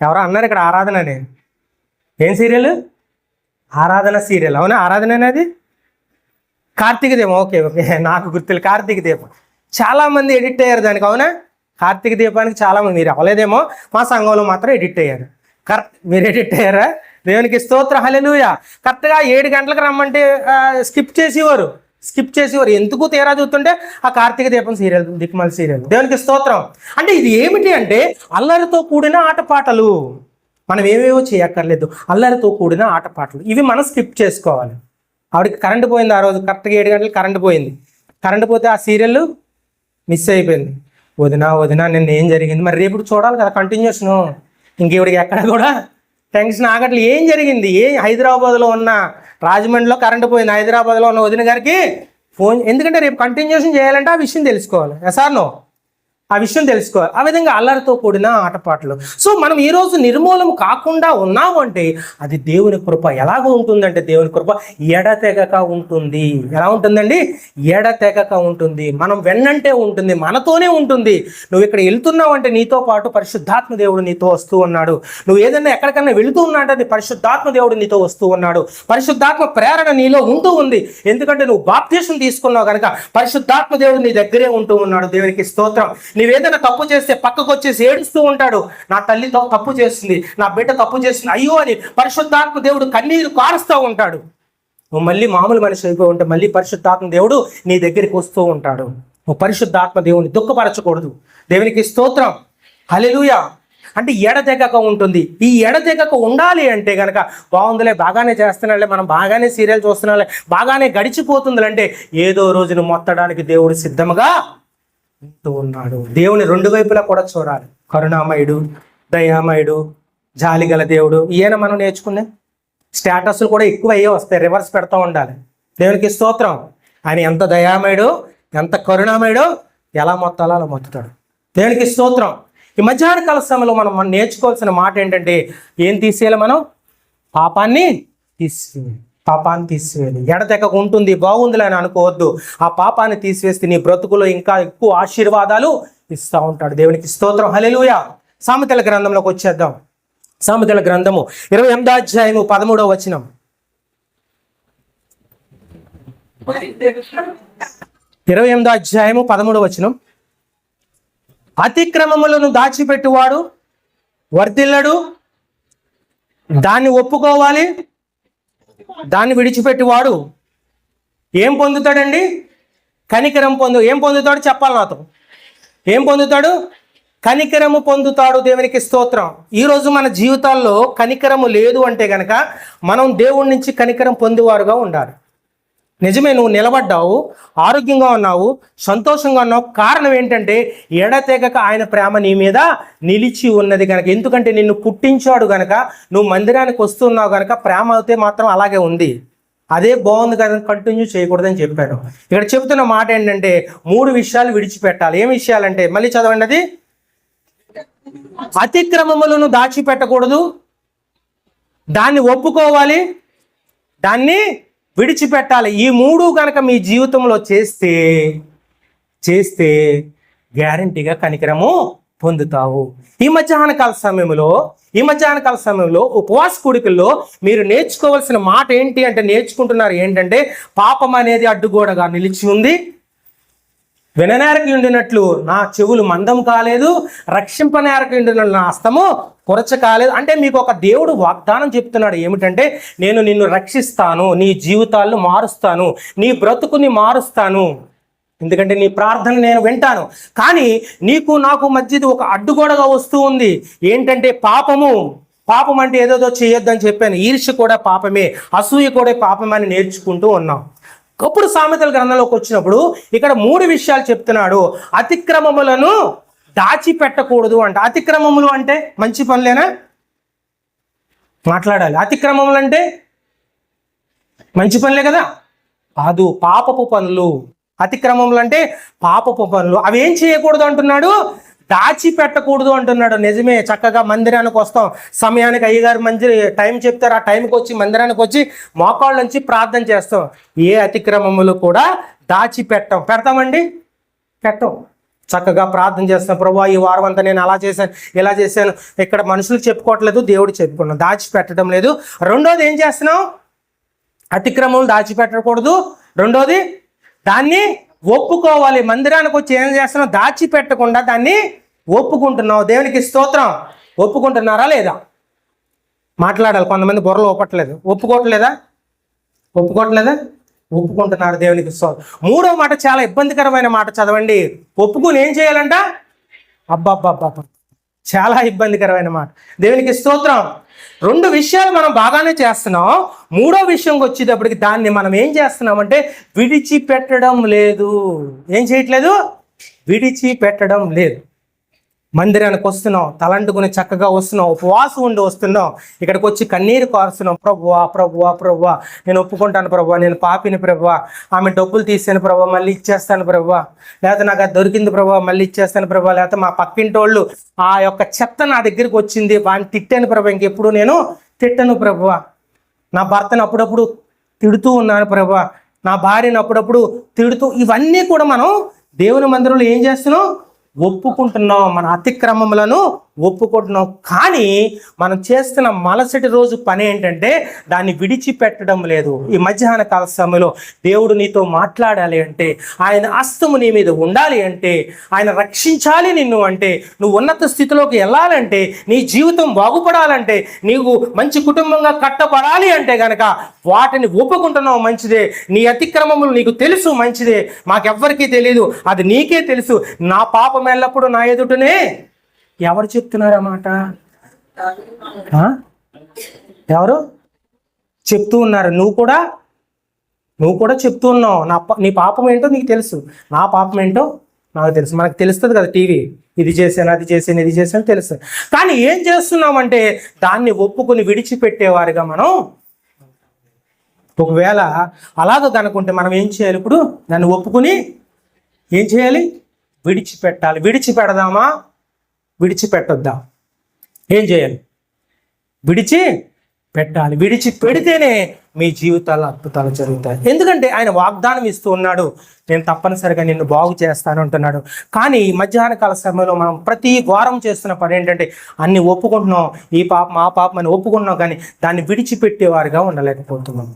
ఎవరో అన్నారు ఇక్కడ ఆరాధన అని. ఏం సీరియల్? ఆరాధన సీరియల్. అవునా? ఆరాధన అనేది కార్తీక దీపం. ఓకే, నాకు గుర్తులు. కార్తీక దీపం చాలామంది ఎడిట్ అయ్యారు దానికి. అవునా? కార్తీక దీపానికి చాలామంది, మీరు అవ్వలేదేమో, మా సంఘంలో మాత్రం ఎడిట్ అయ్యారు. కరెక్ట్, మీరు ఎడిట్ అయ్యారా? దేవునికి స్తోత్రం, హల్లెలూయా. కరెక్ట్గా 7 గంటలకు రమ్మంటే స్కిప్ చేసేవారు. ఎందుకు తీరా చూస్తుంటే ఆ కార్తీక దీపం సీరియల్, దిక్మల్ సీరియల్. దేవునికి స్తోత్రం. అంటే ఇది ఏమిటి అంటే అల్లరితో కూడిన ఆటపాటలు. మనం ఏవేవో చేయక్కర్లేదు, అల్లరితో కూడిన ఆటపాటలు. ఇవి మనం స్కిప్ చేసుకోవాలి. ఆవిడకి కరెంటు పోయింది ఆ రోజు, కరెక్ట్గా 7 గంటలకు కరెంటు పోయింది. కరెంటు పోతే ఆ సీరియల్ మిస్ అయిపోయింది. వదినా నిన్న ఏం జరిగింది? మరి రేపు చూడాలి కదా కంటిన్యూషను. ఇంకేవిడికి ఎక్కడ కూడా టెన్షన్ ఆగట్లేదు. ఏం జరిగింది? హైదరాబాద్లో ఉన్న, రాజమండ్రిలో కరెంటు పోయింది, హైదరాబాద్లో ఉన్న వదిన గారికి ఫోన్. ఎందుకంటే రేపు కంటిన్యూషన్ చేయాలంటే ఆ విషయం తెలుసుకోవాలి. ఎసార్నో ఆ విషయం తెలుసుకోవాలి. ఆ విధంగా అల్లరితో కూడిన ఆటపాటలు. సో మనం ఈరోజు నిర్మూలన కాకుండా ఉన్నాము అంటే అది దేవుని కృప. ఎలాగ ఉంటుందంటే దేవుని కృప ఎడతెగక ఉంటుంది. ఎలా ఉంటుందండి? ఎడతెగక ఉంటుంది. మనం వెన్నంటే ఉంటుంది, మనతోనే ఉంటుంది. నువ్వు ఇక్కడ వెళ్తున్నావు అంటే నీతో పాటు పరిశుద్ధాత్మ దేవుడు నీతో వస్తూ ఉన్నాడు. నువ్వు ఏదైనా ఎక్కడికన్నా వెళుతూ ఉన్నాడంటే పరిశుద్ధాత్మ దేవుడు నీతో వస్తూ ఉన్నాడు. పరిశుద్ధాత్మ ప్రేరణ నీలో ఉంటూ ఉంది. ఎందుకంటే నువ్వు బాప్తిసం తీసుకున్నావు కనుక పరిశుద్ధాత్మ దేవుడు నీ దగ్గరే ఉంటూ ఉన్నాడు. దేవునికి స్తోత్రం. నువ్వేదైనా తప్పు చేస్తే పక్కకు వచ్చేసి ఏడుస్తూ ఉంటాడు. నా తల్లి తప్పు చేస్తుంది, నా బిడ్డ తప్పు చేస్తుంది, అయ్యో అని పరిశుద్ధాత్మ దేవుడు కన్నీరు కారుస్తూ ఉంటాడు. నువ్వు మళ్ళీ మామూలు మనిషి అయిపోయి ఉంటే మళ్ళీ పరిశుద్ధాత్మ దేవుడు నీ దగ్గరికి వస్తూ ఉంటాడు. నువ్వు పరిశుద్ధాత్మ దేవుని దుఃఖపరచకూడదు. దేవునికి స్తోత్రం, హల్లెలూయా. అంటే ఎడతెగక ఉంటుంది. ఈ ఎడతెగక ఉండాలి అంటే కనుక బాగుందిలే, బాగానే చేస్తున్నాలే, మనం బాగానే సీరియల్ చూస్తున్నాలే, బాగానే గడిచిపోతుంది అంటే ఏదో రోజును మొత్తడానికి దేవుడు సిద్ధముగా ఉంటూ ఉన్నాడు. దేవుని రెండు వైపులా కూడా చూడాలి. కరుణామయుడు, దయామయుడు, జాలిగల దేవుడు. ఈయన మనం నేర్చుకునే స్టేటస్లు కూడా ఎక్కువ అయ్యే వస్తాయి, రివర్స్ పెడతా ఉండాలి. దేవునికి స్తోత్రం. ఆయన ఎంత దయామయుడు, ఎంత కరుణామయుడు, ఎలా మొత్తాలో అలా మొత్తుతాడు. దేవునికి స్తోత్రం. ఈ మధ్యాహ్న కాల సమయంలో మనం నేర్చుకోవాల్సిన మాట ఏంటంటే, ఏం తీసేయాలి? మనం పాపాన్ని తీసివేయాలి. ఎడతెగక ఉంటుంది, బాగుందిలే అని అనుకోవద్దు. ఆ పాపాన్ని తీసివేస్తే నీ బ్రతుకులో ఇంకా ఎక్కువ ఆశీర్వాదాలు ఇస్తూ ఉంటాడు. దేవునికి స్తోత్రం. హల్లెలూయా. సామెతల గ్రంథంలోకి వచ్చేద్దాం. సామెతల గ్రంథము 28వ అధ్యాయము 13వ వచనం. 28వ అధ్యాయము 13వ వచనం. అతిక్రమములను దాచిపెట్టువాడు వర్ధిల్లడు, దాన్ని ఒప్పుకోవాలి, దాన్ని విడిచిపెట్టువాడు ఏం పొందుతాడండి? కనికరం ఏం పొందుతాడు? చెప్పాలి నాతో. ఏం పొందుతాడు? కనికరము పొందుతాడు. దేవునికి స్తోత్రం. ఈరోజు మన జీవితాల్లో కనికరము లేదు అంటే కనుక మనం దేవుడి నుంచి కనికరం పొందేవారుగా ఉండాలి. నిజమే, నువ్వు నిలబడ్డావు, ఆరోగ్యంగా ఉన్నావు, సంతోషంగా ఉన్నావు. కారణం ఏంటంటే ఎడతెగక ఆయన ప్రేమ నీ మీద నిలిచి ఉన్నది కనుక. ఎందుకంటే నిన్ను పుట్టించాడు కనుక, నువ్వు మందిరానికి వస్తున్నావు కనుక ప్రేమ అయితే మాత్రం అలాగే ఉంది. అదే బాగుంది కదా, కంటిన్యూ చేయకూడదని చెప్పాడు. ఇక్కడ చెబుతున్న మాట ఏంటంటే 3 విషయాలు విడిచిపెట్టాలి. ఏం విషయాలంటే, మళ్ళీ చదవండి అది. అతిక్రమములను దాచిపెట్టకూడదు, దాన్ని ఒప్పుకోవాలి, దాన్ని విడిచిపెట్టాలి. ఈ 3 కనుక మీ జీవితంలో చేస్తే గ్యారంటీగా కనికరము పొందుతావు. ఈ మధ్యాహ్న కాల సమయంలో ఉపవాస కూడికల్లో మీరు నేర్చుకోవాల్సిన మాట ఏంటి అంటే, నేర్చుకుంటున్నారు ఏంటంటే, పాపం అనేది అడ్డుగోడగా నిలిచి ఉంది. విననేరకు ఉండినట్లు నా చెవులు మందం కాలేదు, రక్షింపనేరకు ఉండినట్లు నా హస్తము కొరచ కాలేదు. అంటే మీకు ఒక దేవుడు వాగ్దానం చెప్తున్నాడు. ఏమిటంటే, నేను నిన్ను రక్షిస్తాను, నీ జీవితాలను మారుస్తాను, నీ బ్రతుకుని మారుస్తాను. ఎందుకంటే నీ ప్రార్థన నేను వింటాను. కానీ నీకు నాకు మధ్యది ఒక అడ్డుగోడగా వస్తూ ఉంది. ఏంటంటే పాపం అంటే ఏదోదో చేయొద్దని చెప్పాను. ఈర్ష్య కూడా పాపమే, అసూయ కూడా పాపమని నేర్చుకుంటూ ఉన్నాం. అప్పుడు సామెతల గ్రంథంలోకి వచ్చినప్పుడు ఇక్కడ 3 విషయాలు చెప్తున్నాడు. అతిక్రమములను దాచిపెట్టకూడదు అంట. అతిక్రమములు అంటే మంచి పనులేనా? మాట్లాడాలి. అతిక్రమములు అంటే మంచి పనులే కదా? కాదు, పాపపు పనులు. అతిక్రమములు అంటే పాపపు పనులు. అవి ఏం చేయకూడదు అంటున్నాడు? దాచిపెట్టకూడదు అంటున్నాడు. నిజమే, చక్కగా మందిరానికి వస్తాం, సమయానికి అయ్యగారు టైం చెప్తారు, ఆ టైంకి వచ్చి మందిరానికి వచ్చి మోకాళ్ళ నుంచి ప్రార్థన చేస్తాం. ఏ అతిక్రమములు కూడా పెడతామండి? పెట్టం. చక్కగా ప్రార్థన చేస్తాం. ప్రభువా, ఈ వారం అంతా నేను అలా చేశాను, ఇలా చేశాను. ఇక్కడ మనుషులు చెప్పుకోవట్లేదు, దేవుడు చెప్పుకున్నాం. దాచిపెట్టడం లేదు. రెండోది ఏం చేస్తున్నాం? అతిక్రమములు దాచిపెట్టకూడదు. రెండోది దాన్ని ఒప్పుకోవాలి. మందిరానికి వచ్చి ఏం చేస్తున్నావు? దాచిపెట్టకుండా దాన్ని ఒప్పుకుంటున్నావు. దేవునికి స్తోత్రం. ఒప్పుకుంటున్నారా లేదా? మాట్లాడాలి. కొంతమంది బుర్రలు ఒప్పుకోవట్లేదా? ఒప్పుకుంటున్నారు. దేవునికి స్తోత్రం. 3వ మాట చాలా ఇబ్బందికరమైన మాట, చదవండి. ఒప్పుకుని ఏం చేయాలంట? అబ్బబ్బబ్బబ్బ, చాలా ఇబ్బందికరమైన మాట. దేవునికి స్తోత్రం. 2 విషయాలు మనం బాగానే చేస్తున్నాం. 3వ విషయంకి వచ్చేటప్పటికి దాన్ని మనం ఏం చేస్తున్నామంటే విడిచిపెట్టడం లేదు. ఏం చేయట్లేదు? విడిచిపెట్టడం లేదు. మందిరానికి వస్తున్నాం, తలంటుకుని చక్కగా వస్తున్నాం, ఉపవాసం ఉండి వస్తున్నాం. ఇక్కడికి వచ్చి కన్నీరు కారుస్తున్నాం. ప్రభువా నేను ఒప్పుకుంటాను ప్రభువా, నేను పాపిని ప్రభువా, ఆమె డబ్బులు తీసాను ప్రభువా, మళ్ళీ ఇచ్చేస్తాను ప్రభువా, లేకపోతే నాకు అది దొరికింది ప్రభువా, మళ్ళీ ఇచ్చేస్తాను ప్రభువా, లేకపోతే మా పక్కింటోళ్ళు ఆ యొక్క చెత్త నా దగ్గరికి వచ్చింది, వాడిని తిట్టాను ప్రభువా, ఇంకెప్పుడు నేను తిట్టను ప్రభువా, నా భర్తను అప్పుడప్పుడు తిడుతూ ఉన్నాను ప్రభువా, నా భార్యను అప్పుడప్పుడు తిడుతూ. ఇవన్నీ కూడా మనం దేవుని మందిరంలో ఏం చేస్తున్నాం? ఒప్పుకుంటున్నాం. మన అతిక్రమములను ఒప్పుకుంటున్నాం. కానీ మనం చేస్తున్న మలసటి రోజు పని ఏంటంటే దాన్ని విడిచిపెట్టడం లేదు. ఈ మధ్యాహ్న కాల సమయంలో దేవుడు నీతో మాట్లాడాలి అంటే, ఆయన హస్తము నీ మీద ఉండాలి అంటే, ఆయన రక్షించాలి నిన్ను అంటే, నువ్వు ఉన్నత స్థితిలోకి వెళ్ళాలంటే, నీ జీవితం బాగుపడాలంటే, నీవు మంచి కుటుంబంగా కట్టబడాలి అంటే గనక వాటిని ఒప్పుకుంటున్నావు, మంచిదే. నీ అతిక్రమములు నీకు తెలుసు, మంచిదే. మాకెవ్వరికీ తెలియదు, అది నీకే తెలుసు. నా పాపం ఎల్లప్పుడూ నా ఎదుటనే ఎవరు చెప్తున్నారన్నమాట? ఎవరు చెప్తూ ఉన్నారు? నువ్వు కూడా చెప్తూ ఉన్నావు. నీ పాపం ఏంటో నీకు తెలుసు, నా పాపం ఏంటో నాకు తెలుసు. మనకు తెలుస్తుంది కదా, టీవీ ఇది చేశాను, అది చేశాను, ఇది చేశాను తెలుస్తుంది. కానీ ఏం చేస్తున్నామంటే దాన్ని ఒప్పుకొని విడిచిపెట్టేవారుగా మనం. ఒకవేళ అలాగ కనుకుంటే మనం ఏం చేయాలి? ఇప్పుడు దాన్ని ఒప్పుకొని ఏం చేయాలి? విడిచిపెట్టాలి. విడిచిపెడదామా? విడిచిపెట్టొద్దా? ఏం చేయాలి? విడిచిపెట్టాలి. విడిచిపెడితేనే మీ జీవితాల్లో అద్భుతాలు జరుగుతాయి. ఎందుకంటే ఆయన వాగ్దానం ఇస్తూ ఉన్నాడు, నేను తప్పనిసరిగా నిన్ను బాగు చేస్తాను అంటున్నాడు. కానీ మధ్యాహ్న కాల సమయంలో మనం ప్రతి వారం చేస్తున్న పని ఏంటంటే అన్ని ఒప్పుకుంటున్నాం, ఈ పాపం ఆ పాపం అని ఒప్పుకుంటున్నాం, కానీ దాన్ని విడిచిపెట్టేవారుగా ఉండలేకపోతున్నాం.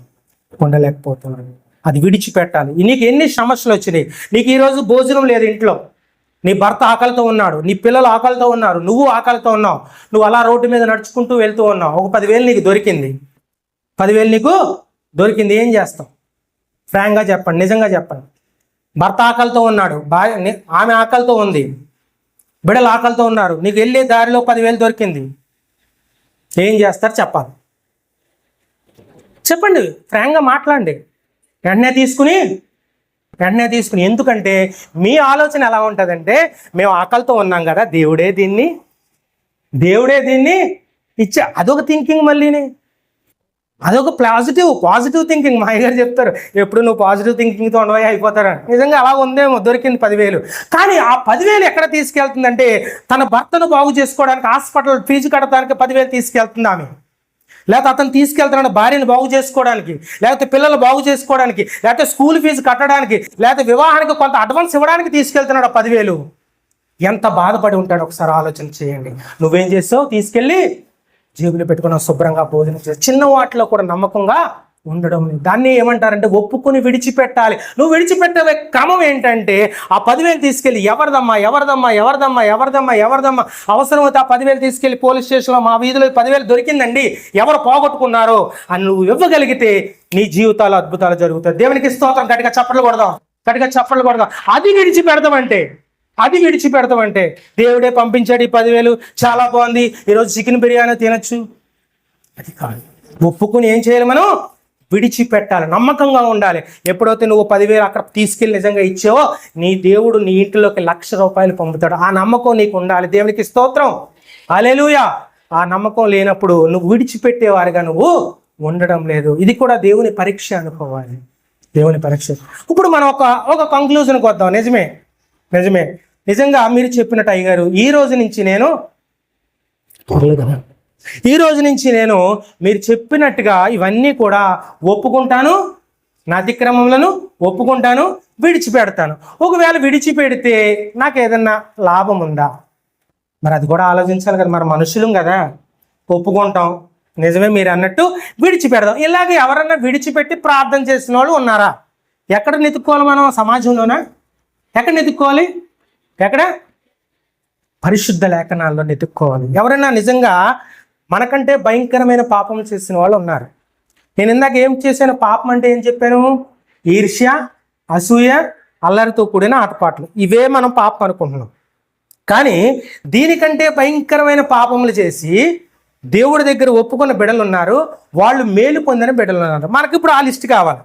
అది విడిచిపెట్టాలి. నీకు ఎన్ని సమస్యలు వచ్చినాయి, నీకు ఈరోజు భోజనం లేదు ఇంట్లో, నీ భర్త ఆకలితో ఉన్నాడు, నీ పిల్లలు ఆకలితో ఉన్నారు, నువ్వు ఆకలితో ఉన్నావు, నువ్వు అలా రోడ్డు మీద నడుచుకుంటూ వెళ్తూ ఉన్నావు, ఒక 10,000 నీకు దొరికింది, 10,000 నీకు దొరికింది, ఏం చేస్తావు? ఫ్రాంక్గా చెప్పండి, నిజంగా చెప్పండి. భర్త ఆకలితో ఉన్నాడు, ఆమె ఆకలితో ఉంది, బిడ్డలు ఆకలితో ఉన్నారు, నీకు వెళ్ళే దారిలో 10,000 దొరికింది, ఏం చేస్తారు? చెప్పండి, ఫ్రాంక్గా మాట్లాడండి. వెంటనే తీసుకుని ఎందుకంటే మీ ఆలోచన ఎలా ఉంటుందంటే, మేము ఆకలితో ఉన్నాం కదా, దేవుడే దీన్ని ఇచ్చా. అదొక థింకింగ్, మళ్ళీని అదొక పాజిటివ్ థింకింగ్. మా అయ్యగారు చెప్తారు, ఎప్పుడు నువ్వు పాజిటివ్ థింకింగ్తో ఉండవే అయిపోతారని. నిజంగా అలా ఉందేమో, దొరికింది 10,000. కానీ ఆ 10,000 ఎక్కడ తీసుకెళ్తుందంటే తన భర్తను బాగు చేసుకోవడానికి, హాస్పిటల్ ఫీజు కట్టడానికి 10,000 తీసుకెళ్తుంది ఆమె. లేకపోతే అతను తీసుకెళ్తున్నాడు భార్యను బాగు చేసుకోవడానికి, లేకపోతే పిల్లలు బాగు చేసుకోవడానికి, లేకపోతే స్కూల్ ఫీజు కట్టడానికి, లేకపోతే వివాహానికి కొంత అడ్వాన్స్ ఇవ్వడానికి తీసుకెళ్తున్నాడు 10,000. ఎంత బాధపడి ఉంటాడు ఒకసారి ఆలోచన చేయండి. నువ్వేం చేస్తావు? తీసుకెళ్ళి జేబులో పెట్టుకున్న శుభ్రంగా భోజనం చేసి చిన్న వాటిలో కూడా నమ్మకంగా ఉండడం. దాన్ని ఏమంటారంటే ఒప్పుకొని విడిచిపెట్టాలి. నువ్వు విడిచిపెట్టే క్రమం ఏంటంటే ఆ 10,000 తీసుకెళ్ళి ఎవరిదమ్మా అవసరమైతే ఆ 10,000 తీసుకెళ్ళి పోలీస్ స్టేషన్లో, మా వీధిలో 10,000 దొరికిందండి, ఎవరు పోగొట్టుకున్నారో అని నువ్వు ఇవ్వగలిగితే నీ జీవితాలు అద్భుతాలు జరుగుతాయి. దేవునికి స్తోత్రం. గట్టిగా చప్పట్లు కొడదాం. అది విడిచిపెడతామంటే దేవుడే పంపించాడు ఈ 10,000, చాలా బాగుంది, ఈరోజు చికెన్ బిర్యానీ తినచ్చు. అది కాదు. ఒప్పుకుని ఏం చేయాలి? మనం విడిచిపెట్టాలి, నమ్మకంగా ఉండాలి. ఎప్పుడైతే నువ్వు 10,000 అక్కడ తీసుకెళ్ళి నిజంగా ఇచ్చావో నీ దేవుడు నీ ఇంటిలోకి ₹1,00,000 పంపుతాడు. ఆ నమ్మకం నీకు ఉండాలి. దేవునికి స్తోత్రం, హల్లెలూయా. ఆ నమ్మకం లేనప్పుడు నువ్వు విడిచిపెట్టేవారుగా నువ్వు ఉండడం లేదు. ఇది కూడా దేవుని పరీక్ష అనుకోవాలి, దేవుని పరీక్ష. ఇప్పుడు మనం ఒక కంక్లూజన్కి వద్దాం. నిజంగా మీరు చెప్పినట్టు అయ్యగారు, ఈ రోజు నుంచి నేను మీరు చెప్పినట్టుగా ఇవన్నీ కూడా ఒప్పుకుంటాను, నా అతిక్రమములను ఒప్పుకుంటాను, విడిచిపెడతాను. ఒకవేళ విడిచిపెడితే నాకు ఏదన్నా లాభం ఉందా? మరి అది కూడా ఆలోచించాలి కదా. మరి మనుషులం కదా, ఒప్పుకుంటాం, నిజమే మీరు అన్నట్టు విడిచిపెడదాం. ఇలాగే ఎవరన్నా విడిచిపెట్టి ప్రార్థన చేసిన వాళ్ళు ఉన్నారా? ఎక్కడ నెతుక్కోవాలి మనం? సమాజంలోనా? ఎక్కడ నెతుక్కోవాలి? ఎక్కడ? పరిశుద్ధ లేఖనాల్లో నెతుక్కోవాలి. ఎవరైనా నిజంగా మనకంటే భయంకరమైన పాపం చేసిన వాళ్ళు ఉన్నారు. నేను ఇందాక ఏం చేశాను? పాపం అంటే ఏం చెప్పాను? ఈర్ష్య, అసూయ, అల్లరితో కూడిన ఆటపాటలు, ఇవే మనం పాపం అనుకుంటున్నాం. కానీ దీనికంటే భయంకరమైన పాపములు చేసి దేవుడి దగ్గర ఒప్పుకున్న బిడ్డలు ఉన్నారు, వాళ్ళు మేలు పొందిన బిడ్డలు ఉన్నారు. మనకి ఇప్పుడు ఆ లిస్ట్ కావాలి.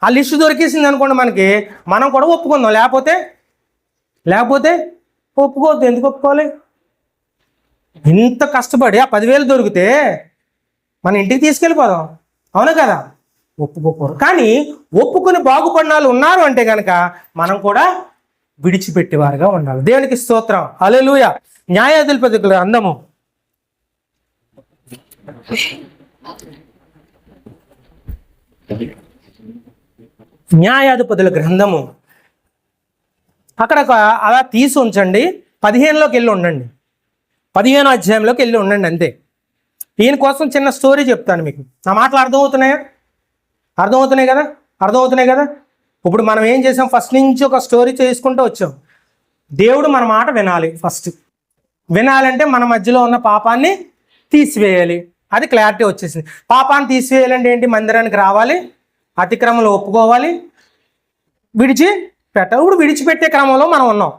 ఆ లిస్టు దొరికేసింది అనుకోండి మనకి, మనం కూడా ఒప్పుకుందాం. లేకపోతే ఒప్పుకోవద్దు. ఎందుకు ఒప్పుకోవాలి? ఇంత కష్టపడి ఆ 10,000 దొరికితే మన ఇంటికి తీసుకెళ్ళిపోదాం, అవునా కదా? ఒప్పుకోకూడదు. కానీ ఒప్పుకుని బాగుపడిన వాళ్ళు ఉన్నారు అంటే కనుక మనం కూడా విడిచిపెట్టేవారుగా ఉండాలి. దేవునికి స్తోత్రం, హల్లెలూయా. న్యాయాధిపతుల గ్రంథము అక్కడ అలా తీసి ఉంచండి. 15లోకి వెళ్ళి ఉండండి, 15వ అధ్యాయంలోకి వెళ్ళి ఉండండి అంతే. దీనికోసం చిన్న స్టోరీ చెప్తాను మీకు. నా మాటలు అర్థమవుతున్నాయి కదా? ఇప్పుడు మనం ఏం చేసాం? ఫస్ట్ నుంచి ఒక స్టోరీ చేసుకుంటూ వచ్చాం. దేవుడు మన మాట వినాలంటే మన మధ్యలో ఉన్న పాపాన్ని తీసివేయాలి. అది క్లారిటీ వచ్చేసింది. పాపాన్ని తీసివేయాలంటే ఏంటి? మందిరానికి రావాలి, అతిక్రమంలో ఒప్పుకోవాలి, ఇప్పుడు విడిచిపెట్టే క్రమంలో మనం ఉన్నాం.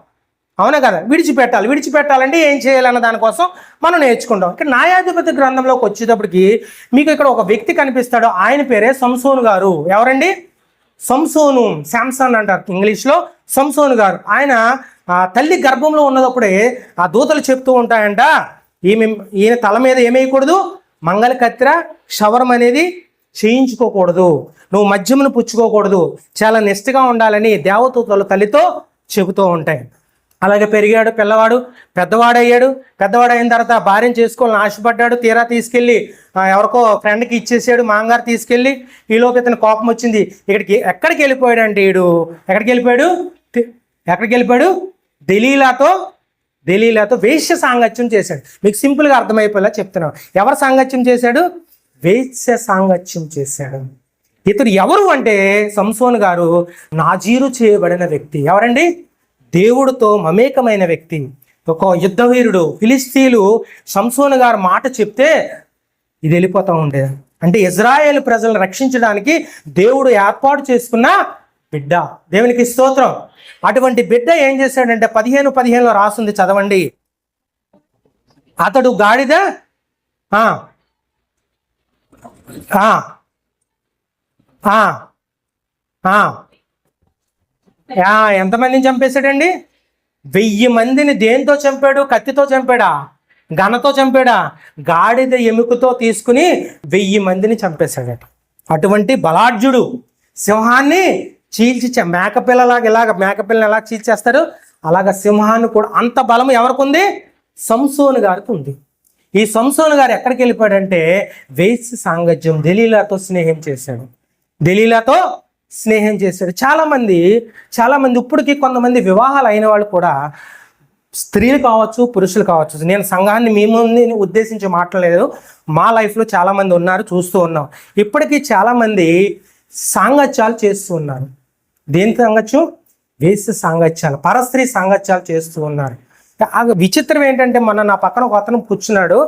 అవునా కదా? విడిచిపెట్టాలంటే ఏం చేయాలన్న దానికోసం మనం నేర్చుకుంటాం. ఇక్కడ న్యాయాధిపతి గ్రంథంలోకి వచ్చేటప్పటికి మీకు ఇక్కడ ఒక వ్యక్తి కనిపిస్తాడు. ఆయన పేరే సంసోను గారు. ఎవరండి? సంసోను, శాంసన్ అంటారు ఇంగ్లీష్లో. సంసోను గారు ఆయన తల్లి గర్భంలో ఉన్నదప్పుడే ఆ దూతలు చెప్తూ ఉంటాయంట, ఈయన తల మీద ఏమేయకూడదు, మంగళ కత్తెర క్షవరం అనేది చేయించుకోకూడదు, నువ్వు మద్యమును పుచ్చుకోకూడదు, చాలా నిష్ఠగా ఉండాలని దేవదూతలు తల్లితో చెబుతూ ఉంటాయి. అలాగే పెరిగాడు, పిల్లవాడు పెద్దవాడైన తర్వాత భార్యను చేసుకోవాలని ఆశపడ్డాడు. తీరా తీసుకెళ్ళి ఎవరికో ఫ్రెండ్కి ఇచ్చేసాడు, మాంగారు తీసుకెళ్ళి. ఈలోపు ఇతను కోపం వచ్చింది. ఎక్కడికి వెళ్ళిపోయాడు అంటే ఎక్కడికి వెళ్ళిపోయాడు దెలీలాతో వేశ్య సాంగత్యం చేశాడు. మీకు సింపుల్గా అర్థమైపోయేలా చెప్తున్నాను. ఎవరు సాంగత్యం చేశాడు? వేశ్య సాంగత్యం చేశాడు. ఇతడు ఎవరు అంటే సంసోను గారు నాజీరు చేయబడిన వ్యక్తి. ఎవరండి? దేవుడితో మమేకమైన వ్యక్తి, ఒక యుద్ధవీరుడు. ఫిలిస్తీన్లు సంసోను గారు మాట చెప్తే ఇది వెళ్ళిపోతూ ఉండేది. అంటే ఇజ్రాయేల్ ప్రజలను రక్షించడానికి దేవుడు ఏర్పాటు చేసుకున్న బిడ్డ. దేవునికి స్తోత్రం. అటువంటి బిడ్డ ఏం చేశాడంటే 15:15 రాసింది, చదవండి. అతడు గాడిద ఎంతమందిని చంపేశాడండి? 1000 మందిని. దేంతో చంపాడు? కత్తితో చంపాడా? గనతో చంపాడా? గాడిద ఎముకతో తీసుకుని 1000 మందిని చంపేశాడట. అటువంటి బలాఢ్యుడు సింహాన్ని చీల్చి, మేకపిల్లని ఎలా చీల్చేస్తారు అలాగ సింహాన్ని కూడా. అంత బలం ఎవరికి ఉంది? సంసోను గారికి ఉంది. ఈ సంసోను గారు ఎక్కడికి వెళ్ళిపోయాడంటే వేశ్య సాంగత్యం, దెలీలాతో స్నేహం చేశాడు. చాలామంది ఇప్పటికీ కొంతమంది వివాహాలు అయిన వాళ్ళు కూడా, స్త్రీలు కావచ్చు పురుషులు కావచ్చు, నేను సంఘాన్ని మిమ్మల్ని ఉద్దేశించి మాట్లాడలేదు, మా లైఫ్లో చాలామంది ఉన్నారు, చూస్తూ ఉన్నాం. ఇప్పటికీ చాలామంది సాంగత్యాలు చేస్తూ ఉన్నారు. దేని సాంగత్యం? వేశ్య సాంగత్యాలు, పరస్త్రీ సాంగత్యాలు చేస్తూ ఉన్నారు. విచిత్రం ఏంటంటే, నా పక్కన ఒక అతను కూర్చున్నాడు.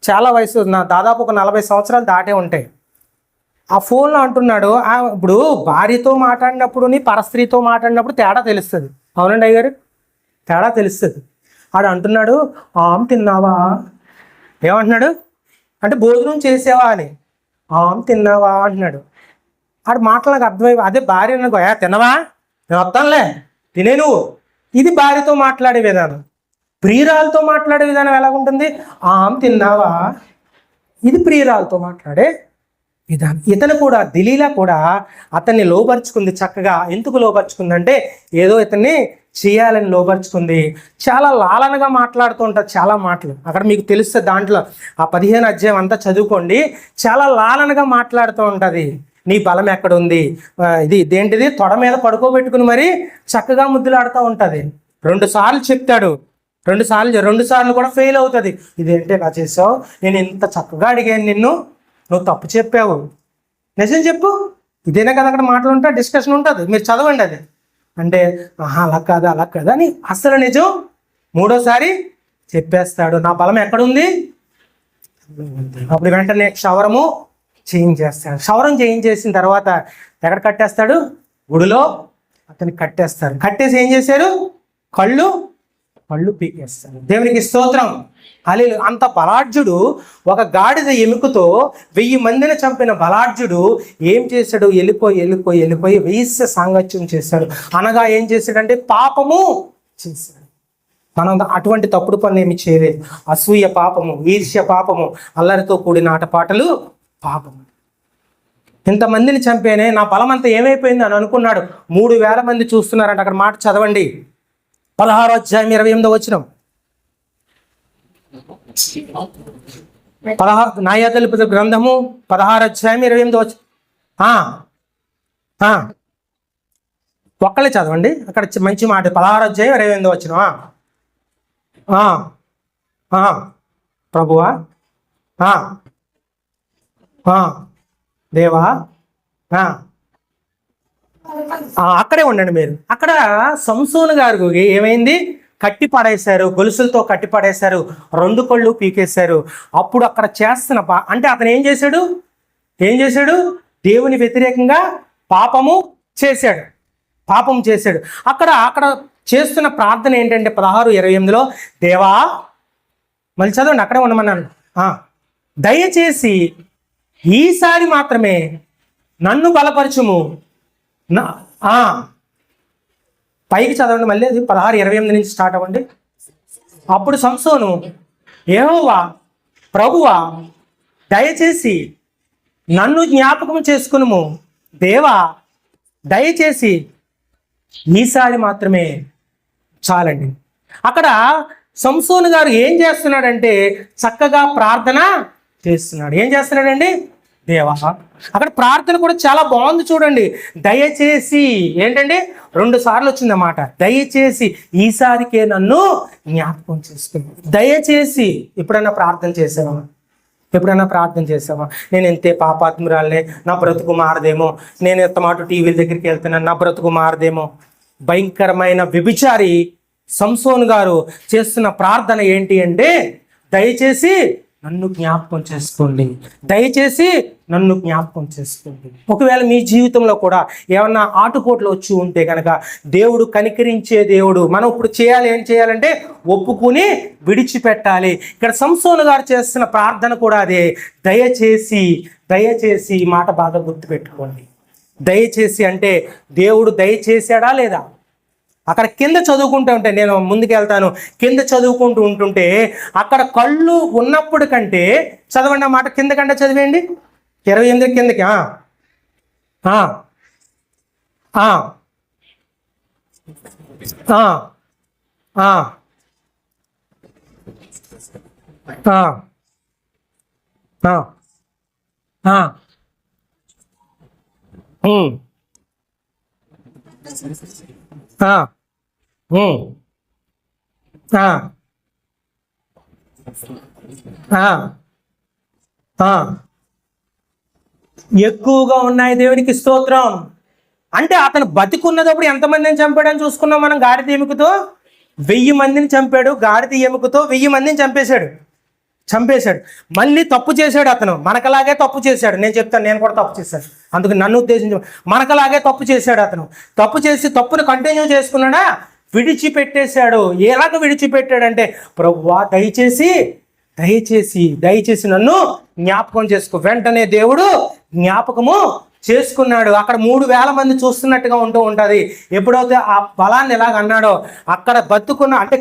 చాలా వయసు, దాదాపు ఒక 40 సంవత్సరాలు దాటే ఉంటాయి. ఆ ఫోన్లో అంటున్నాడు, ఇప్పుడు భార్యతో మాట్లాడినప్పుడు పరస్త్రీతో మాట్లాడినప్పుడు తేడా తెలుస్తుంది. అవునండి అయ్యగారు, తేడా తెలుస్తుంది. ఆడు అంటున్నాడు, ఆమె తిన్నావా? ఏమంటున్నాడు అంటే భోజనం చేసావా అని. ఆమె తిన్నావా అంటున్నాడు. ఆడు మాటలకు అర్థమై, అదే భార్య అనుకో, తినవా, నేను వస్తానులే, తినే నువ్వు. ఇది భార్యతో మాట్లాడే విధానం. ప్రియురాలతో మాట్లాడే విధానం ఎలాగుంటుంది? ఆమె తిన్నావా, ఇది ప్రియురాలతో మాట్లాడే విధానం. ఇతను కూడా, దెలీలా కూడా అతన్ని లోపరుచుకుంది చక్కగా. ఎందుకు లోపరుచుకుందంటే ఏదో ఇతన్ని చేయాలని లోపరుచుకుంది. చాలా లాలనగా మాట్లాడుతూ ఉంటారు చాలా మాటలు. అక్కడ మీకు తెలుస్తే దాంట్లో ఆ 15 అధ్యాయం అంతా చదువుకోండి. చాలా లాలనగా మాట్లాడుతూ ఉంటుంది. నీ బలం ఎక్కడుంది, ఇదేంటిది, తొడ మీద పడుకోబెట్టుకుని మరి చక్కగా ముద్దులాడుతూ ఉంటుంది. 2 సార్లు చెప్తాడు, 2 సార్లు కూడా ఫెయిల్ అవుతుంది. ఇదేంటి ఇలా చేసావు, నేను ఇంత చక్కగా అడిగాను నిన్ను, నువ్వు తప్పు చెప్పావు, నిజం చెప్పు. ఇదేనా కదా అక్కడ మాటలు ఉంటాయి, డిస్కషన్ ఉంటుంది, మీరు చదవండి. అది అంటే అలా కాదా అని అసలు నిజం 3వసారి చెప్పేస్తాడు. నా బలం ఎక్కడుంది? అప్పుడు వెంటనే క్షవరం చేయించేసిన తర్వాత ఎక్కడ కట్టేస్తాడు? గుడిలో అతన్ని కట్టేస్తారు. కట్టేసి ఏం చేశారు? కళ్ళు పీకేస్తారు. దేవునికి స్తోత్రం. హల్లెలూయా. అంత బలాఢ్యుడు, ఒక గాడిద ఎముకతో 1000 మందిని చంపిన బలాఢ్యుడు ఏం చేశాడు? వెళ్ళిపోయి వేశ్య సాంగత్యం చేశాడు. అనగా ఏం చేశాడంటే పాపము చేశాడు. మనం అటువంటి తప్పుడు పనులు ఏమి చేయలేదు. అసూయ పాపము, ఈర్ష్య పాపము, అల్లరితో కూడిన ఆటపాటలు పాపము. ఇంతమందిని చంపేనే, నా బలం అంతా ఏమైపోయింది అని అనుకున్నాడు. 3000 మంది చూస్తున్నారంట. అక్కడ మాట చదవండి, 16వ అధ్యాయం 28వ వచనం. న్యాయాధిపతుల గ్రంథము 16వ అధ్యాయం 28వ వచనం. ఒక్కలే చదవండి, అక్కడ మంచి మాట. 16వ అధ్యాయం 28వ వచనం. ప్రభువా, దేవా, అక్కడే ఉండండి మీరు. అక్కడ సంసోను గారు ఏమైంది? కట్టి పడేశారు, గొలుసులతో కట్టి పడేశారు, 2 కళ్ళు పీకేశారు. అప్పుడు అక్కడ చేస్తున్న అంటే అతను ఏం చేశాడు? దేవుని వ్యతిరేకంగా పాపం చేశాడు. అక్కడ చేస్తున్న ప్రార్థన ఏంటంటే 16:28లో, దేవా, మళ్ళీ చదవండి, అక్కడే ఉండమన్నాను. దయచేసి ఈసారి మాత్రమే నన్ను బలపరచుము. పైకి చదవండి మళ్ళీ, అది 16:28 నుంచి స్టార్ట్ అవ్వండి. అప్పుడు సంసోను, యెహోవా ప్రభువా, దయచేసి నన్ను జ్ఞాపకం చేసుకునుము. దేవా, దయచేసి ఈసారి మాత్రమే చాలండి. అక్కడ సంసోను గారు ఏం చేస్తున్నాడంటే చక్కగా ప్రార్థన చేస్తున్నాడు. ఏం చేస్తున్నాడండి? దేవా. అక్కడ ప్రార్థన కూడా చాలా బాగుంది చూడండి. దయచేసి ఏంటండి, 2 సార్లు వచ్చిందన్నమాట. దయచేసి ఈసారికే నన్ను జ్ఞాపకం చేసుకుని. దయచేసి ఎప్పుడైనా ప్రార్థన చేసావా? నేను ఎంతే పాపాత్మురాలే, నా బ్రతుకు మారదేమో, నేను ఎంత మాట టీవీల దగ్గరికి వెళ్తున్నాను, నా బ్రతుకు మారదేమో. భయంకరమైన వ్యభిచారి సంసోను గారు చేస్తున్న ప్రార్థన ఏంటి అంటే, దయచేసి నన్ను జ్ఞాపకం చేసుకోండి, దయచేసి నన్ను జ్ఞాపకం చేసుకోండి. ఒకవేళ మీ జీవితంలో కూడా ఏమన్నా ఆటుపోట్లు వచ్చి ఉంటే కనుక, దేవుడు కనికరించే దేవుడు. మనం ఇప్పుడు ఏం చేయాలంటే ఒప్పుకుని విడిచిపెట్టాలి. ఇక్కడ సంసోను గారు చేస్తున్న ప్రార్థన కూడా అదే. దయచేసి ఈ మాట బాగా గుర్తుపెట్టుకోండి. దయచేసి అంటే దేవుడు దయచేసాడా లేదా? అక్కడ కింద చదువుకుంటూ ఉంటే, నేను ముందుకు వెళ్తాను, కింద చదువుకుంటూ ఉంటుంటే అక్కడ కళ్ళు ఉన్నప్పుడు కంటే, చదవండి ఆ మాట, కింద కంటే చదివేయండి, 28 కిందకి. ఎక్కువగా ఉన్నాయి. దేవునికి స్తోత్రం. అంటే అతను బతికున్నప్పుడు ఎంతమందిని చంపాడని చూసుకున్నాం మనం. గాడిద ఎముకతో 1000 మందిని చంపాడు. గాడిద ఎముకతో 1000 మందిని చంపేశాడు. మళ్ళీ తప్పు చేశాడు అతను. మనకలాగే తప్పు చేశాడు. నేను చెప్తాను, నేను కూడా తప్పు చేశాను, అందుకు నన్ను ఉద్దేశించి. మనకలాగే తప్పు చేశాడు అతను. తప్పు చేసి తప్పును కంటిన్యూ చేసుకున్నాడా, విడిచిపెట్టేశాడు. ఎలాగ విడిచిపెట్టాడంటే, ప్రభువా దయచేసి నన్ను జ్ఞాపకం చేసుకో. వెంటనే దేవుడు జ్ఞాపకము చేసుకున్నాడు. అక్కడ 3000 మంది చూస్తున్నట్టుగా ఉంటుంది. ఎప్పుడైతే ఆ బలాన్ని ఎలాగ అన్నాడో, అక్కడ బతుకున్న, అంటే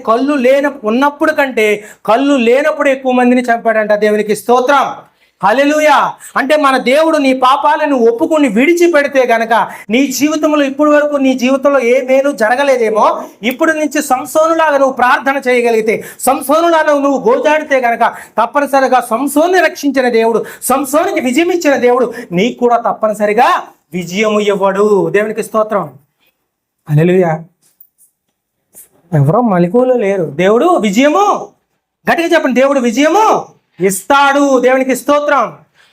ఉన్నప్పుడు కంటే కళ్ళు లేనప్పుడు ఎక్కువ మందిని చంపాడంట. దేవునికి స్తోత్రం, హల్లెలూయా. అంటే మన దేవుడు నీ పాపాలను ఒప్పుకుని విడిచిపెడితే గనక, నీ జీవితంలో ఇప్పటి వరకు నీ జీవితంలో ఏ మేలు జరగలేదేమో, ఇప్పుడు నుంచి సంసోనులాగా నువ్వు ప్రార్థన చేయగలిగితే, సంసోనులాగా నువ్వు గోజాడితే గనక, తప్పనిసరిగా సంసోన్ని రక్షించిన దేవుడు, సంసోనికి విజయం ఇచ్చిన దేవుడు నీకు కూడా తప్పనిసరిగా విజయము ఇవ్వడు. దేవునికి స్తోత్రం, హల్లెలూయా. ఎవరో మలికూలు లేరు. దేవుడు విజయము, గట్టిగా చెప్పండి, దేవుడు విజయము ఇస్తాడు. దేవునికి స్తోత్రం.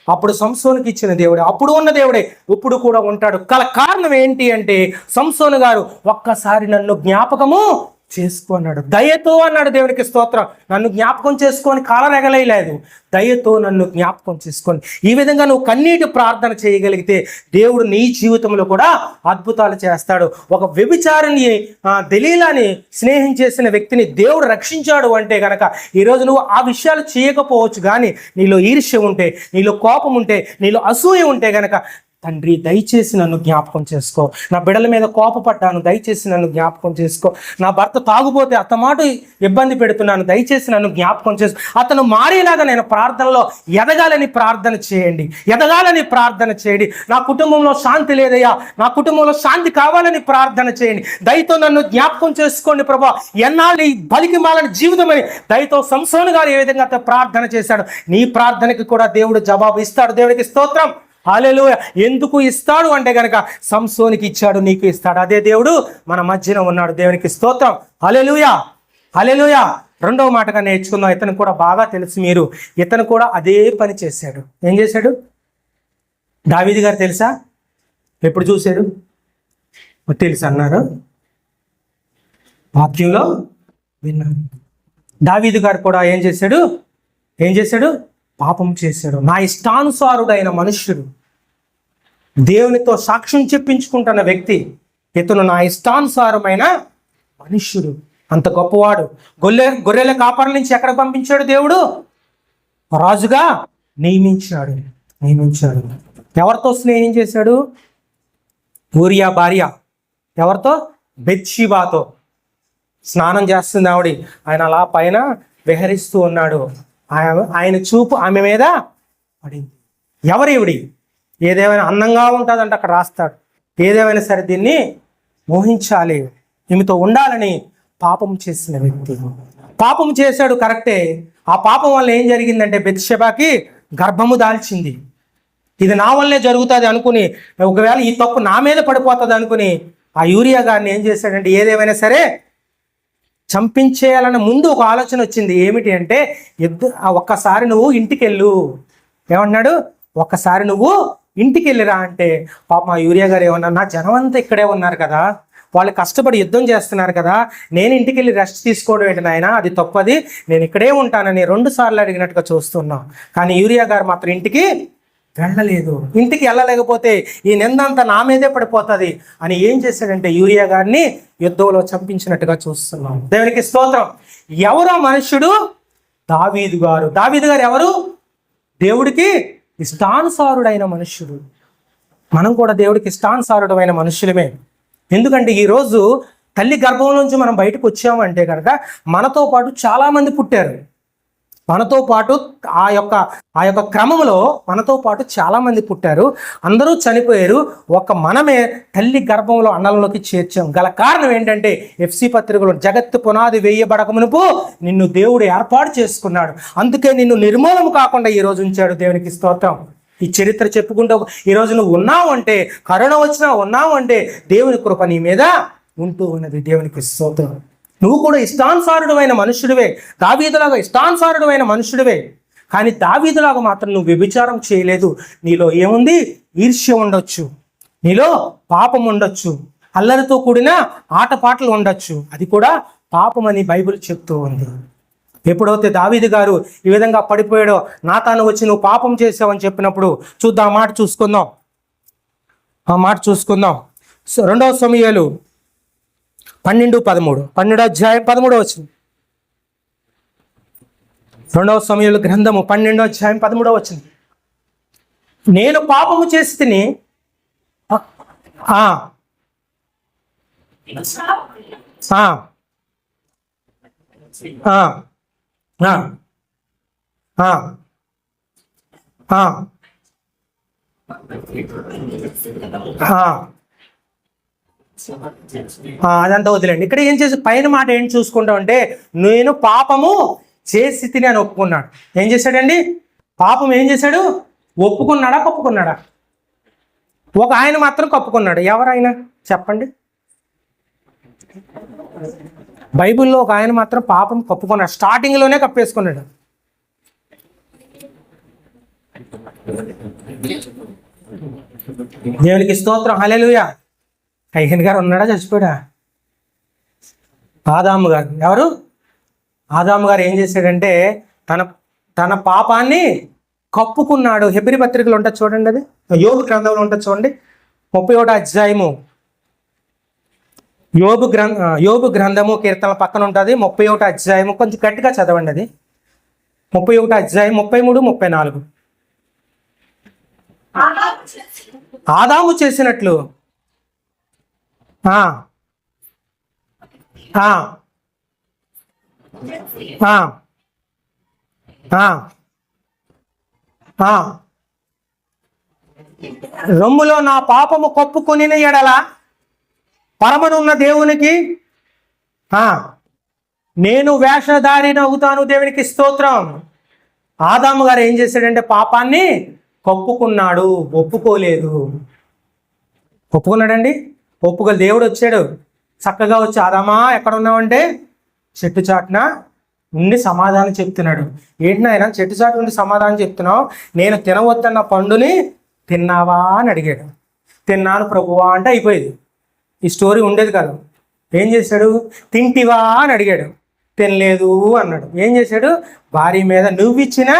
అప్పుడు సంసోనుకి ఇచ్చిన దేవుడే, అప్పుడు ఉన్న దేవుడే ఇప్పుడు కూడా ఉంటాడు. కారణం ఏంటి అంటే, సంసోను గారు ఒక్కసారి నన్ను జ్ఞాపకము చేసుకున్నాడు. దయతో అన్నాడు. దేవునికి స్తోత్రం. నన్ను జ్ఞాపకం చేసుకొని కాలరెగలేదు, దయతో నన్ను జ్ఞాపకం చేసుకొని. ఈ విధంగా నువ్వు కన్నీటి ప్రార్థన చేయగలిగితే దేవుడు నీ జీవితంలో కూడా అద్భుతాలు చేస్తాడు. ఒక వ్యభిచారిని, దెలీలాని స్నేహం చేసిన వ్యక్తిని దేవుడు రక్షించాడు అంటే కనుక, ఈరోజు నువ్వు ఆ విషయాలు చేయకపోవచ్చు, కానీ నీలో ఈర్ష్య ఉంటే, నీలో కోపం ఉంటే, నీలో అసూయ ఉంటే కనుక, తండ్రి దయచేసి నన్ను జ్ఞాపకం చేసుకో. నా బిడ్డల మీద కోపపడ్డాను, దయచేసి నన్ను జ్ఞాపకం చేసుకో. నా భర్త తాగుపోతే అత్తమాట ఇబ్బంది పెడుతున్నాను, దయచేసి నన్ను జ్ఞాపకం చేసుకో. అతను మారేలాగా నేను ప్రార్థనలో ఎదగాలని ప్రార్థన చేయండి. నా కుటుంబంలో శాంతి లేదయ్యా, నా కుటుంబంలో శాంతి కావాలని ప్రార్థన చేయండి. దయతో నన్ను జ్ఞాపకం చేసుకోండి ప్రభా. ఎన్నాళ్ళు ఈ బలికి మాలని జీవితం అని దయతో సంసోను గారు ఏ విధంగా ప్రార్థన చేశాడు, నీ ప్రార్థనకి కూడా దేవుడు జవాబు ఇస్తాడు. దేవునికి స్తోత్రం, హల్లెలూయా. ఎందుకు ఇస్తాడు అంటే గనక, సంసోనికి ఇచ్చాడు, నీకు ఇస్తాడు. అదే దేవుడు మన మధ్యన ఉన్నాడు. దేవునికి స్తోత్రం, హల్లెలూయా. రెండవ మాటగా నేర్చుకుందాం. ఇతను కూడా బాగా తెలుసు, ఇతను కూడా అదే పని చేశాడు. ఏం చేశాడు? దావీదు గారు తెలుసా? ఎప్పుడు చూశాడు? తెలుసు అన్నారు, వాక్యంలో విన్నాను. దావీదు గారు కూడా ఏం చేశాడు? పాపం చేశాడు. నా ఇష్టానుసారుడైన మనుష్యుడు, దేవునితో సాక్ష్యం చెప్పించుకుంటున్న వ్యక్తి ఇతను. నా ఇష్టానుసారమైన మనుష్యుడు, అంత గొప్పవాడు. గొర్రెల కాపర్ల నుంచి ఎక్కడ పంపించాడు దేవుడు? రాజుగా నియమించాడు. ఎవరితో స్నేహం చేశాడు? ఊరియా భార్య ఎవరితో? బెత్షెబాతో స్నానం చేస్తుంది ఆవిడ. ఆయన అలా పైన విహరిస్తూ ఉన్నాడు. ఆయన చూపు ఆమె మీద పడింది. ఎవరివిడి? ఏదేమైనా అందంగా ఉంటుందంటే అక్కడ రాస్తాడు. ఏదేమైనా సరే దీన్ని మోహించాలి, ఈమెతో ఉండాలని పాపం చేసిన వ్యక్తి. పాపం చేశాడు, కరెక్టే. ఆ పాపం వల్ల ఏం జరిగిందంటే బెత్షెబాకి గర్భము దాల్చింది. ఇది నా వల్లే జరుగుతుంది అనుకుని, ఒకవేళ ఈ తప్పు నా మీద పడిపోతుంది అనుకుని ఆ యూరియా గారిని ఏం చేశాడంటే ఏదేమైనా సరే చంపించేయాలన్న ముందు ఒక ఆలోచన వచ్చింది. ఏమిటి అంటే ఒక్కసారి నువ్వు ఇంటికి వెళ్ళు. ఏమన్నాడు? ఒక్కసారి నువ్వు ఇంటికి వెళ్ళిరా అంటే పాప మా యూరియా గారు ఏమన్నారు, నా జనం అంతా ఇక్కడే ఉన్నారు కదా, వాళ్ళు కష్టపడి యుద్ధం చేస్తున్నారు కదా, నేను ఇంటికి వెళ్ళి రెస్ట్ తీసుకోవడం ఏంటి నాయన, అది తప్పది, నేను ఇక్కడే ఉంటానని 2 సార్లు అడిగినట్టుగా చూస్తున్నాం. కానీ యూరియా గారు మాత్రం ఇంటికి వెళ్ళలేదు. ఇంటికి వెళ్ళలేకపోతే ఈ నిందంతా నా మీదే పడిపోతుంది అని ఏం చేశాడంటే యూరియా గారిని యుద్ధంలో చంపించినట్టుగా చూస్తున్నాం. దేవునికి స్తోత్రం. ఎవరో మనుష్యుడు? దావీదు గారు. దావీదు గారు ఎవరు? దేవుడికి ఇష్టానుసారుడైన మనుష్యుడు. మనం కూడా దేవుడికి ఇష్టానుసారుడమైన మనుష్యులమే. ఎందుకంటే ఈరోజు తల్లి గర్భం నుంచి మనం బయటకు వచ్చామంటే కనుక మనతో పాటు చాలామంది పుట్టారు. మనతో పాటు ఆ యొక్క క్రమంలో మనతో పాటు చాలామంది పుట్టారు. అందరూ చనిపోయారు. మనమే తల్లి గర్భంలో అన్నలలోకి చేర్చాం. గల కారణం ఏంటంటే ఎఫ్సి పత్రికలో జగత్తు పునాది వేయబడక మునుపు నిన్ను దేవుడు ఏర్పాటు చేసుకున్నాడు. అందుకే నిన్ను నిర్మూలన కాకుండా ఈరోజు ఉంచాడు. దేవునికి స్తోత్రం. ఈ చరిత్ర చెప్పుకుంటూ ఈరోజు నువ్వు ఉన్నావు అంటే, కరోనా వచ్చినా ఉన్నావు అంటే దేవుని కృప నీ మీద ఉంటూ ఉన్నది. దేవునికి స్తోత్రం. నువ్వు కూడా ఇష్టానుసారుడమైన మనుషుడివే. దావీదులాగా ఇష్టానుసారుడమైన మనుషుడివే. కానీ దావీదులాగా మాత్రం నువ్వు వ్యభిచారం చేయలేదు. నీలో ఏముంది? ఈర్ష్య ఉండొచ్చు, నీలో పాపం ఉండొచ్చు, అల్లరితో కూడిన ఆటపాటలు ఉండొచ్చు. అది కూడా పాపం అని బైబిల్ చెప్తూ ఉంది. ఎప్పుడైతే దావీదు గారు ఈ విధంగా పడిపోయాడో, నాతాను వచ్చి నువ్వు పాపం చేసావని చెప్పినప్పుడు చూద్దాం, ఆ మాట చూసుకుందాం. 2 సమూయేలు 12:13, 12వ అధ్యాయం 13వ వచనం. 2 సమూయేలు గ్రంథము 12వ అధ్యాయం 13వ వచనం. నేను పాపము చేసి తిని అదంతా వదిలేండి. ఇక్కడ ఏం చేసి పైన మాట ఏం చూసుకుంటాం అంటే, నేను పాపము చేసి తిని అని ఒప్పుకున్నాడు. ఏం చేశాడండి? పాపం ఏం చేశాడు? ఒప్పుకున్నాడా? కప్పుకున్నాడా? ఒక ఆయన మాత్రం కప్పుకున్నాడు. ఎవరైనా చెప్పండి. బైబిల్లో ఒక ఆయన మాత్రం పాపం కప్పుకున్నాడు. స్టార్టింగ్లోనే కప్పేసుకున్నాడు. దేవునికి స్తోత్రం. హల్లెలూయా. కయ్యన్ గారు ఉన్నాడా? చచ్చిపోయాడా? ఆదాము గారు. ఎవరు? ఆదాము గారు ఏం చేశాడంటే తన పాపాన్ని కప్పుకున్నాడు. హెబ్రీ పత్రికలు ఉంటుంది చూడండి, అది యోబు గ్రంథంలో ఉంటుంది చూడండి, 31వ అధ్యాయము. యోబు గ్రంథము కీర్తనల పక్కన ఉంటుంది. 31వ అధ్యాయము కొంచెం గట్టిగా చదవండి. అది 31వ అధ్యాయం 33, 34. ఆదాము చేసినట్లు రొమ్ములో నా పాపము కప్పుకొని ఎడల పరమనున్న దేవునికి నేను వేషధారిని అవుతాను. దేవునికి స్తోత్రం. ఆదాము గారు ఏం చేశాడంటే పాపాన్ని కప్పుకున్నాడు, ఒప్పుకోలేదు. ఒప్పుకున్నాడండి. ఒప్పుకోలేదు. దేవుడు వచ్చాడు, చక్కగా వచ్చి, ఆదామా ఎక్కడ ఉన్నావంటే చెట్టు చాటున ఉండి సమాధానం చెప్తున్నాడు. ఏంటి నాయన చెట్టు చాటు ఉండి సమాధానం చెప్తున్నావు? నేను తినవద్దన్న పండుని తిన్నావా అని అడిగాడు. తిన్నాను ప్రభువా అంటే అయిపోయేది, ఈ స్టోరీ ఉండేది కాదు. ఏం చేశాడు? తింటివా అని అడిగాడు. తినలేదు అన్నాడు. ఏం చేశాడు? భార్య మీద నువ్విచ్చిన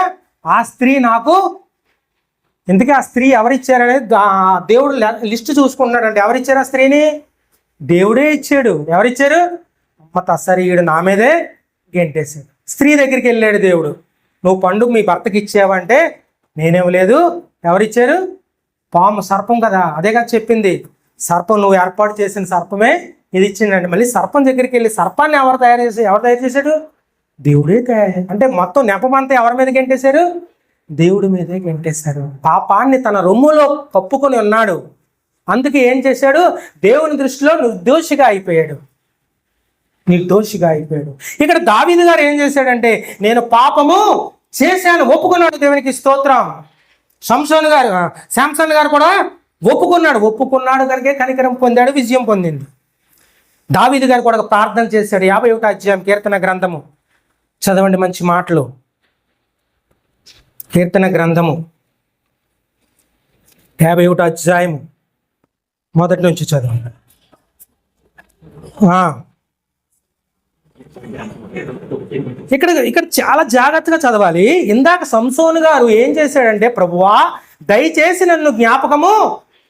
ఆ స్త్రీ నాకు, ఎందుకే ఆ స్త్రీ ఎవరిచ్చారనేది దేవుడు లిస్ట్ చూసుకుంటున్నాడు. అంటే ఎవరిచ్చారు ఆ స్త్రీని? దేవుడే ఇచ్చాడు. ఎవరిచ్చారు? తస్సరి ఈడు నా మీదే గెంటేశాడు. స్త్రీ దగ్గరికి వెళ్ళాడు దేవుడు, నువ్వు పండు మీ భర్తకి ఇచ్చావంటే నేనేమలేదు, ఎవరిచ్చారు? పాము, సర్పం కదా, అదేగా చెప్పింది. సర్పం, నువ్వు ఏర్పాటు చేసిన సర్పమే ఇది ఇచ్చిందండి. మళ్ళీ సర్పం దగ్గరికి వెళ్ళి సర్పాన్ని ఎవరు తయారు చేశాడు? దేవుడే తయారు. అంటే మొత్తం నెపమంతా ఎవరి మీద గెంటేశారు? దేవుడి మీదే గెంటేశారు. పాపాన్ని తన రొమ్ములో కప్పుకొని ఉన్నాడు. అందుకే ఏం చేశాడు? దేవుని దృష్టిలో నిర్దోషిగా అయిపోయాడు. ఇక్కడ దావీదు గారు ఏం చేశాడంటే, నేను పాపము చేశాను ఒప్పుకున్నాడు. దేవునికి స్తోత్రం. శాంసన్ గారు కూడా ఒప్పుకున్నాడు కనుక కనికరం పొందాడు, విజయం పొందింది. దావీదు గారు కూడా ప్రార్థన చేశాడు. 51వ అధ్యాయం కీర్తన గ్రంథము చదవండి, మంచి మాటలు. కీర్తన గ్రంథము 51వ అధ్యాయం మొదటి నుంచి చదవండి. ఇక్కడ చాలా జాగ్రత్తగా చదవాలి. ఇందాక సంసోను గారు ఏం చేశాడంటే, ప్రభువా దయచేసి నన్ను జ్ఞాపకము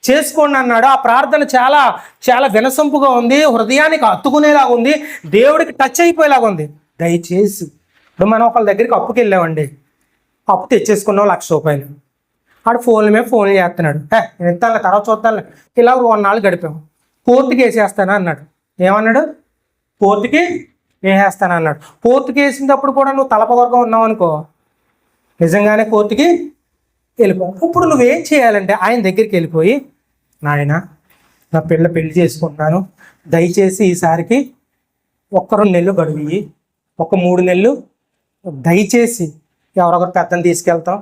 చేసుకోండి అన్నాడు. ఆ ప్రార్థన చాలా చాలా వినసొంపుగా ఉంది, హృదయానికి హత్తుకునేలాగా ఉంది, దేవుడికి టచ్ అయిపోయేలాగా ఉంది. దయచేసి. ఇప్పుడు మనం ఒకళ్ళ దగ్గరికి అప్పుకి వెళ్ళామండి, అప్పు తెచ్చేసుకున్నాం 1,00,000 రూపాయలు. ఆడు ఫోన్ల మీద ఫోన్లు చేస్తున్నాడు, నేను ఇస్తాను తర్వాత చూస్తాను, ఇలా 2 నాళ్ళు గడిపాము. కోర్టుకి వేసేస్తాను అన్నాడు. ఏమన్నాడు? కోర్టుకి వేసేస్తాను అన్నాడు. కోర్టుకి వేసినప్పుడు కూడా నువ్వు తలపవర్గం ఉన్నావు అనుకో, నిజంగానే కోర్టుకి వెళ్ళిపో. ఇప్పుడు నువ్వేం చేయాలంటే ఆయన దగ్గరికి వెళ్ళిపోయి, నాయన నా పెళ్లి చేసుకుంటున్నాను, దయచేసి ఈసారికి 1-2 నెలలు గడువు, 1-3 నెలలు దయచేసి ఎవరొకరు పెద్దని తీసుకెళ్తాం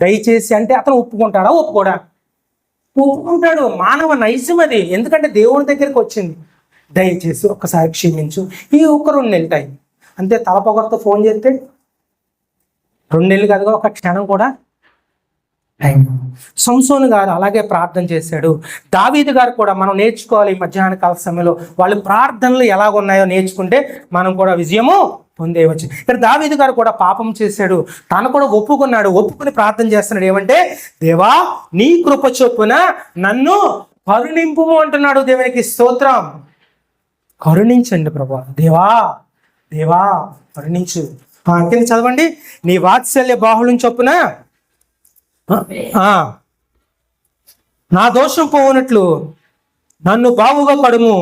దయచేసి అంటే అతను ఒప్పుకుంటాడా? ఒప్పుకోడా? ఒప్పుకుంటాడు. మానవ నైజం అది. ఎందుకంటే దేవుని దగ్గరికి వచ్చింది. దయచేసి ఒక్కసారి క్షమించు. ఈ 1-2 నెలలు టైం అంతే. తలపొగరితో ఫోన్ చేస్తే 2 నెలలు కాదుగా, ఒక క్షణం కూడా టైం. సంసోను గారు అలాగే ప్రార్థన చేశాడు. దావీదు గారు కూడా మనం నేర్చుకోవాలి. మధ్యాహ్న కాల సమయంలో వాళ్ళ ప్రార్థనలు ఎలాగున్నాయో నేర్చుకుంటే మనం కూడా విజయము పొందేయవచ్చు. ఇక్కడ దావీదు గారు కూడా పాపం చేశాడు, తను కూడా ఒప్పుకుని ప్రార్థన చేస్తున్నాడు. ఏమంటే, దేవా నీ కృప చొప్పున నన్ను కరుణింపు అంటున్నాడు. దేవునికి స్తోత్రం. కరుణించండి ప్రభా, దేవా కరుణించు. కింద చదవండి, నీ వాత్సల్య బాహుళ్యం చొప్పున నా దోషం పోవునట్లు నన్ను బావుగా కడుము,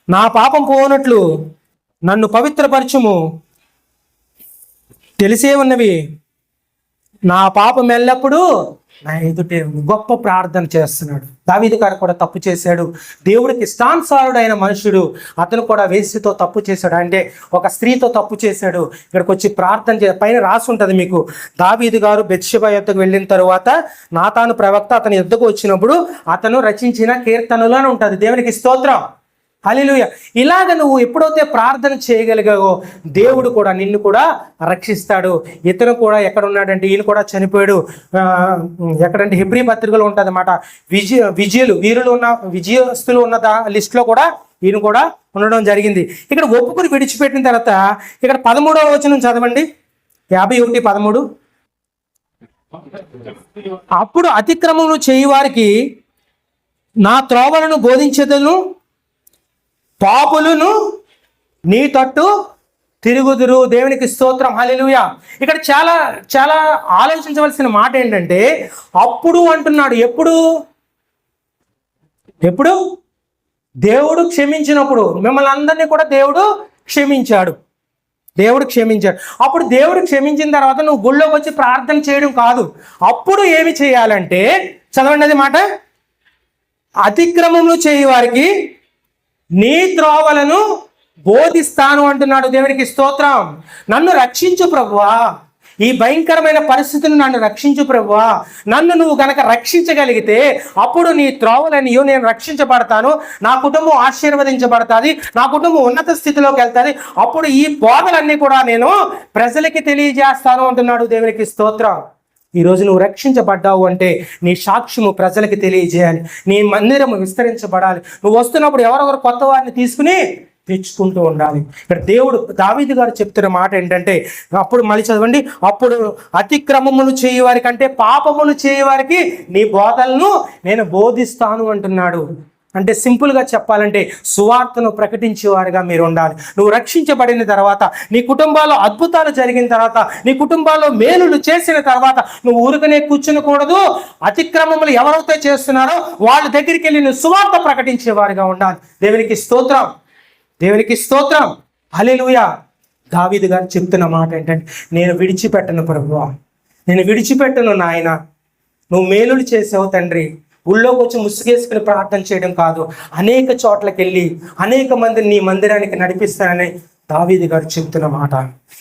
నా పాపం పోవునట్లు నన్ను పవిత్రపరచుము. తెలిసే ఉన్నవి నా పాపం ఎల్లప్పుడూ నా ఎదుటే. గొప్ప ప్రార్థన చేస్తున్నాడు. దావీదు గారు కూడా తప్పు చేశాడు. దేవుడికి ఇష్టానుసారుడైన మనుషుడు. అతను కూడా వేశ్యతో తప్పు చేశాడు, అంటే ఒక స్త్రీతో తప్పు చేశాడు. ఇక్కడికి వచ్చి ప్రార్థన పైన రాసి ఉంటుంది మీకు. దావీదు గారు బెత్షెబా యొద్దకు వెళ్ళిన తరువాత నాతాను ప్రవక్త అతని యొద్దకు వచ్చినప్పుడు అతను రచించిన కీర్తనలు అని ఉంటుంది. దేవునికి స్తోత్రం. హల్లెలూయా. ఇలాగ నువ్వు ఎప్పుడైతే ప్రార్థన చేయగలిగావో దేవుడు కూడా నిన్ను కూడా రక్షిస్తాడు. ఇతను కూడా ఎక్కడున్నాడంటే, ఈయన కూడా చనిపోయాడు. ఎక్కడంటే హెబ్రీ పత్రికలో ఉంటుంది అన్నమాట. విజయస్తులు ఉన్న లిస్టులో కూడా ఈయన కూడా ఉండడం జరిగింది. ఇక్కడ ఒప్పుకుని విడిచిపెట్టిన తర్వాత ఇక్కడ 13వ వచనం చదవండి. 51:13. అప్పుడు అతిక్రమములు చేయి వారికి నా త్రోవలను బోధించేదను, పాపులను నీ తట్టు తిరుగుదురు. దేవునికి స్తోత్రం. హల్లెలూయా. ఇక్కడ చాలా చాలా ఆలోచించవలసిన మాట ఏంటంటే, అప్పుడు అంటున్నాడు. ఎప్పుడు దేవుడు క్షమించినప్పుడు. మిమ్మల్ని అందరినీ కూడా దేవుడు క్షమించాడు. అప్పుడు దేవుడు క్షమించిన తర్వాత నువ్వు గుళ్ళోకి వచ్చి ప్రార్థన చేయడం కాదు. అప్పుడు ఏమి చేయాలంటే, చదవండి అది మాట. అతిక్రమములు చేయి వారికి నీ త్రోవలను బోధిస్తాను అంటున్నాడు. దేవునికి స్తోత్రం. నన్ను రక్షించు ప్రభువా, ఈ భయంకరమైన పరిస్థితిని నన్ను రక్షించు ప్రభువా. నన్ను నువ్వు గనక రక్షించగలిగితే అప్పుడు నీ త్రోవలనియు నేను రక్షించబడతాను, నా కుటుంబం ఆశీర్వదించబడుతుంది, నా కుటుంబం ఉన్నత స్థితిలోకి వెళ్తుంది. అప్పుడు ఈ బోధలన్నీ కూడా నేను ప్రజలకి తెలియజేస్తాను అంటున్నాడు. దేవునికి స్తోత్రం. ఈరోజు నువ్వు రక్షించబడ్డావు అంటే నీ సాక్ష్యము ప్రజలకి తెలియజేయాలి, నీ మందిరము విస్తరించబడాలి. నువ్వు వస్తున్నప్పుడు ఎవరెవరు కొత్త వారిని తీసుకుని తెచ్చుకుంటూ ఉండాలి. ఇక్కడ దేవుడు దావీదు గారు చెప్తున్న మాట ఏంటంటే, అప్పుడు మళ్ళీ చదవండి. అప్పుడు అతిక్రమములు చేయవారికి, అంటే పాపములు చేయవారికి నీ బోధలను నేను బోధిస్తాను అంటున్నాడు. అంటే సింపుల్గా చెప్పాలంటే సువార్తను ప్రకటించేవారుగా మీరు ఉండాలి. నువ్వు రక్షించబడిన తర్వాత, నీ కుటుంబాల్లో అద్భుతాలు జరిగిన తర్వాత, నీ కుటుంబాల్లో మేలులు చేసిన తర్వాత నువ్వు ఊరికనే కూర్చునకూడదు. అతిక్రమములు ఎవరైతే చేస్తున్నారో వాళ్ళ దగ్గరికి వెళ్ళి నువ్వు సువార్త ప్రకటించేవారుగా ఉండాలి. దేవునికి స్తోత్రం, దేవునికి స్తోత్రం, హల్లెలూయా. దావీదు గారు చెప్తున్న మాట ఏంటంటే, నేను విడిచిపెట్టను ప్రభువా, నేను విడిచిపెట్టను నాయన. నువ్వు మేలులు చేసావు తండ్రి. ఊళ్ళోకి వచ్చి ముసుగేసుకుని ప్రార్థన చేయడం కాదు, అనేక చోట్లకి వెళ్ళి అనేక మందిని నీ మందిరానికి నడిపిస్తానని దావీదు గారు చెప్తున్న మాట.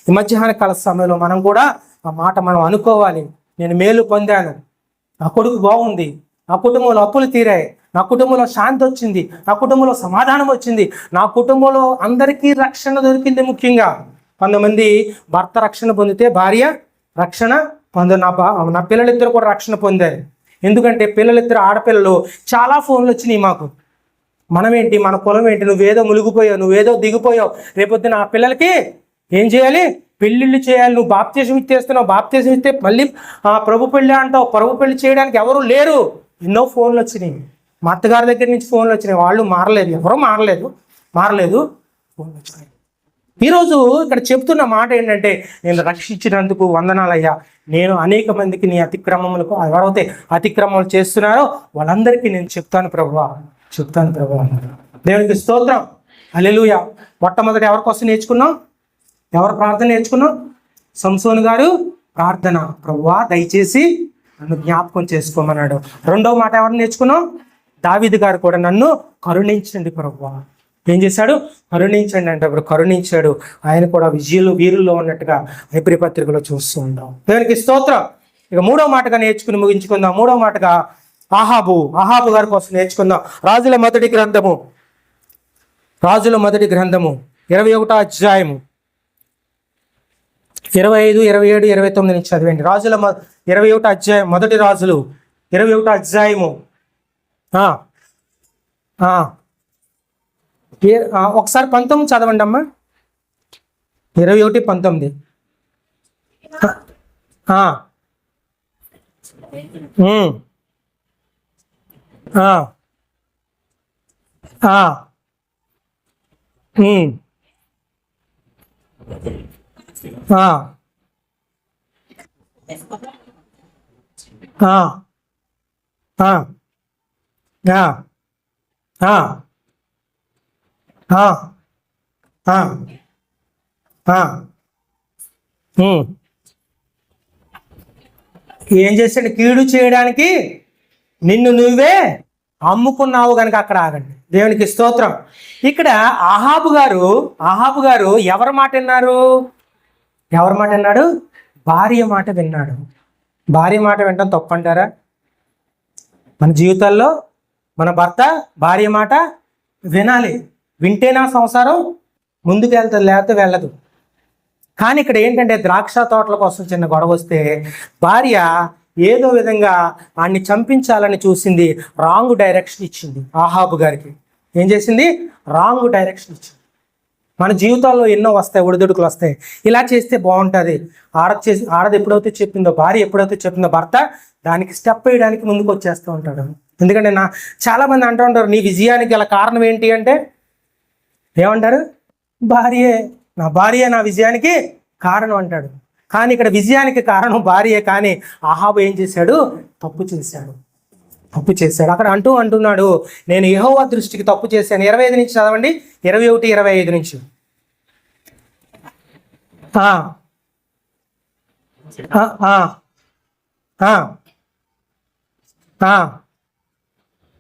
ఈ మధ్యాహ్న కాల సమయంలో మనం కూడా ఆ మాట మనం అనుకోవాలి. నేను మేలు పొందాను, నా కొడుకు బాగుంది, నా కుటుంబంలో అప్పులు తీరాయి, నా కుటుంబంలో శాంతి వచ్చింది, నా కుటుంబంలో సమాధానం వచ్చింది, నా కుటుంబంలో అందరికీ రక్షణ దొరికింది. ముఖ్యంగా కొంతమంది భర్త రక్షణ పొందితే భార్య రక్షణ పొంద నా పిల్లలిద్దరు కూడా రక్షణ పొందారు. ఎందుకంటే పిల్లలిద్దరు ఆడపిల్లలు, చాలా ఫోన్లు వచ్చినాయి మాకు. మనమేంటి, మన కులం ఏంటి, నువ్వేదో మునిగిపోయావు, నువ్వేదో దిగిపోయావు, రేపొద్దున ఆ పిల్లలకి ఏం చేయాలి, పెళ్ళిళ్ళు చేయాలి. నువ్వు బాప్తిజం ఇచ్చేస్తున్నావు, బాప్తిజం ఇస్తే మళ్ళీ ప్రభు పెళ్ళి అంటావు, ప్రభు పెళ్ళి చేయడానికి ఎవరు లేరు. ఎన్నో ఫోన్లు వచ్చినాయి, మా అత్తగారి దగ్గర నుంచి ఫోన్లు వచ్చినాయి. వాళ్ళు మారలేదు, ఎవరో మారలేదు ఫోన్లు వచ్చినాయి. ఈరోజు ఇక్కడ చెప్తున్న మాట ఏంటంటే, నేను రక్షించినందుకు వందనాలయ్యా. నేను అనేక మందికి నీ అతిక్రమములకు, ఎవరైతే అతిక్రమములు చేస్తున్నారో వాళ్ళందరికీ నేను చెప్తాను ప్రభువా. దేవునికి స్తోత్రం, హల్లెలూయా. మొట్టమొదటి ఎవరి కోసం నేర్చుకున్నాం, ఎవరు ప్రార్థన నేర్చుకున్నాం? సంసోను గారు ప్రార్థన, ప్రభువా దయచేసి నన్ను జ్ఞాపకం చేసుకోమన్నాడు. రెండవ మాట ఎవరు నేర్చుకున్నాం? దావీదు గారు కూడా నన్ను కరుణించండి ప్రభువా. ఏం చేశాడు? కరుణించండి అంటే కరుణించాడు. ఆయన కూడా వీరుల్లో ఉన్నట్టుగా హెబ్రీ పత్రికలో చూస్తూ ఉంటాం. దేవునికి స్తోత్రం. ఇక మూడో మాటగా నేర్చుకుని ముగించుకుందాం. మూడో మాటగా అహాబు గారి కోసం నేర్చుకుందాం. రాజుల మొదటి గ్రంథము 21వ అధ్యాయము 25, 27, 29 నుంచి చదివండి. రాజుల 21వ అధ్యాయం, మొదటి రాజులు 21వ అధ్యాయము. ఒకసారి 19 చదవండి అమ్మా. 21, 19. ఏం చేశాడు? కీడు చేయడానికి నిన్ను నువ్వే అమ్ముకున్నావు కనుక అక్కడ ఆగండి. దేవునికి స్తోత్రం. ఇక్కడ అహాబు గారు ఎవరి మాట విన్నారు? భార్య మాట విన్నాడు. భార్య మాట వినడం తప్పంటారా? మన జీవితాల్లో మన భర్త భార్య మాట వినాలి. వింటేనా సంసారం ముందుకు వెళ్తుంది, లేకపోతే వెళ్ళదు. కానీ ఇక్కడ ఏంటంటే, ద్రాక్ష తోటల కోసం చిన్న గొడవ వస్తే భార్య ఏదో విధంగా వాడిని చంపించాలని చూసింది. రాంగ్ డైరెక్షన్ ఇచ్చింది అహాబు గారికి. ఏం చేసింది? రాంగ్ డైరెక్షన్ ఇచ్చింది. మన జీవితాల్లో ఎన్నో వస్తాయి, ఒడిదుడుకులు వస్తాయి. ఇలా చేస్తే బాగుంటుంది. ఆడది ఎప్పుడైతే చెప్పిందో, భార్య ఎప్పుడైతే చెప్పిందో, భర్త దానికి స్టెప్ వేయడానికి ముందుకు వచ్చేస్తూ ఉంటాడు. ఎందుకంటే చాలామంది అంటూ ఉంటారు, నీ విజయానికి గల కారణం ఏంటి అంటే ఏమంటారు? నా భార్యే నా విజయానికి కారణం అంటాడు. కానీ ఇక్కడ విజయానికి కారణం భార్యే. కానీ అహాబు ఏం చేశాడు? తప్పు చేశాడు. అక్కడ అంటున్నాడు, నేను యెహోవా దృష్టికి తప్పు చేశాను. 25 నుంచి చదవండి. 21, 25 నుంచి.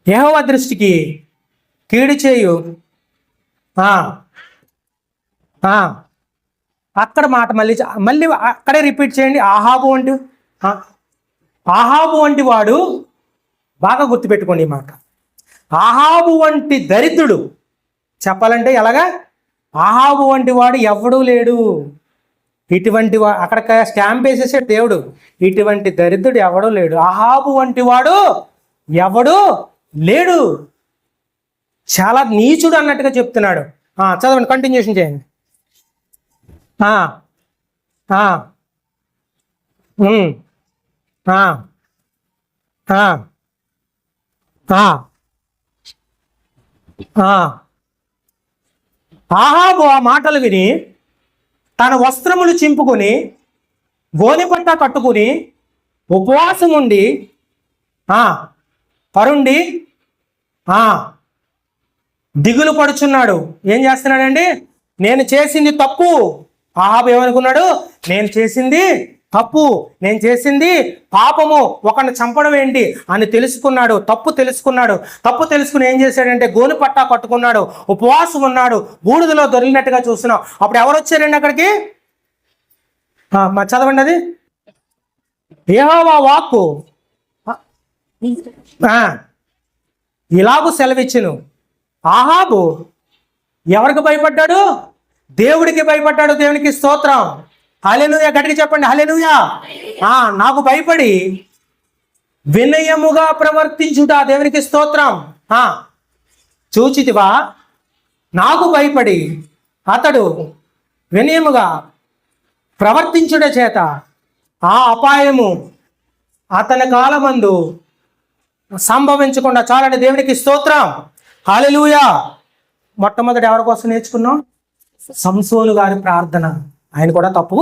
యెహోవా దృష్టికి కీడు చేయు. అక్కడ మాట మళ్ళీ అక్కడే రిపీట్ చేయండి. అహాబు వంటి వాడు, బాగా గుర్తుపెట్టుకోండి ఈ మాట. అహాబు వంటి దరిద్రుడు, చెప్పాలంటే ఎలాగా? అహాబు వంటి వాడు ఎవడూ లేడు. ఇటువంటి అక్కడ స్టాంప్ వేసేసాడు దేవుడు. ఇటువంటి దరిద్రుడు ఎవడూ లేడు. అహాబు వంటి వాడు ఎవడూ లేడు. చాలా నీచుడు అన్నట్టుగా చెప్తున్నాడు. చదవండి, కంటిన్యూషన్ చేయండి. ఆహాబు ఆ మాటలు విని తన వస్త్రములు చింపుకొని గోనెపట్ట కట్టుకుని ఉపవాసం ఉండి పరుండి దిగులు పడుచున్నాడు. ఏం చేస్తున్నాడండి? నేను చేసింది తప్పు. ఆహాబు ఏమనుకున్నాడు? నేను చేసింది తప్పు, నేను చేసింది పాపము, ఒకరిని చంపడం ఏంటి అని తెలుసుకున్నాడు. తప్పు తెలుసుకుని ఏం చేశాడంటే గోను పట్టా కట్టుకున్నాడు, ఉపవాసం ఉన్నాడు, బూడిదలో దొరికినట్టుగా చూస్తున్నాం. అప్పుడు ఎవరు వచ్చారండి అక్కడికి? చదవండి అది. యెహోవా వాక్కు ఇలాగూ సెలవిచ్చును. ఆహాబు ఎవరికి భయపడ్డాడు? దేవుడికి భయపడ్డాడు. దేవునికి స్తోత్రం. హల్లెలూయా. గట్టిగా చెప్పండి హల్లెలూయా. నాకు భయపడి వినయముగా ప్రవర్తించుట. దేవునికి స్తోత్రం. చూచితివా, నాకు భయపడి అతడు వినయముగా ప్రవర్తించుట చేత ఆ అపాయము అతని కాలమందు సంభవించకుండా చాలండి. దేవునికి స్తోత్రం. హల్లెలూయా. మొట్టమొదటి ఎవరి కోసం నేర్చుకున్నాం? సంసోను గారి ప్రార్థన. ఆయన కూడా తప్పు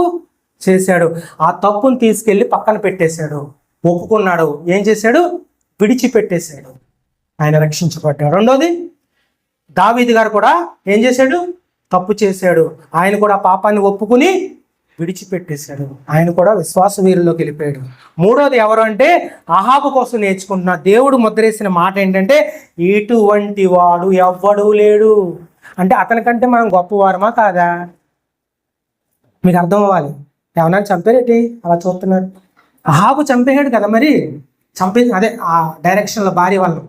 చేశాడు. ఆ తప్పును తీసుకెళ్ళి పక్కన పెట్టేశాడు, ఒప్పుకున్నాడు. ఏం చేశాడు? విడిచిపెట్టేశాడు. ఆయన రక్షించబడ్డాడు. రెండోది, దావీదు గారు కూడా ఏం చేశాడు? తప్పు చేశాడు. ఆయన కూడా పాపాన్ని ఒప్పుకుని విడిచిపెట్టేశాడు. ఆయన కూడా విశ్వాస వీరుల్లోకి వెళ్ళిపోయాడు. మూడోది ఎవరు అంటే అహాబు కోసం నేర్చుకుంటున్నా. దేవుడు ముద్రేసిన మాట ఏంటంటే ఇటువంటి వాడు ఎవ్వడూ లేడు. అంటే అతనికంటే మనం గొప్పవారమా కాదా? మీకు అర్థం అవ్వాలి. ఏమన్నా చంపేరేటి అలా చూస్తున్నారు? అహాబు చంపేయాడు కదా, మరి అదే ఆ డైరెక్షన్లో భార్య వాళ్ళు.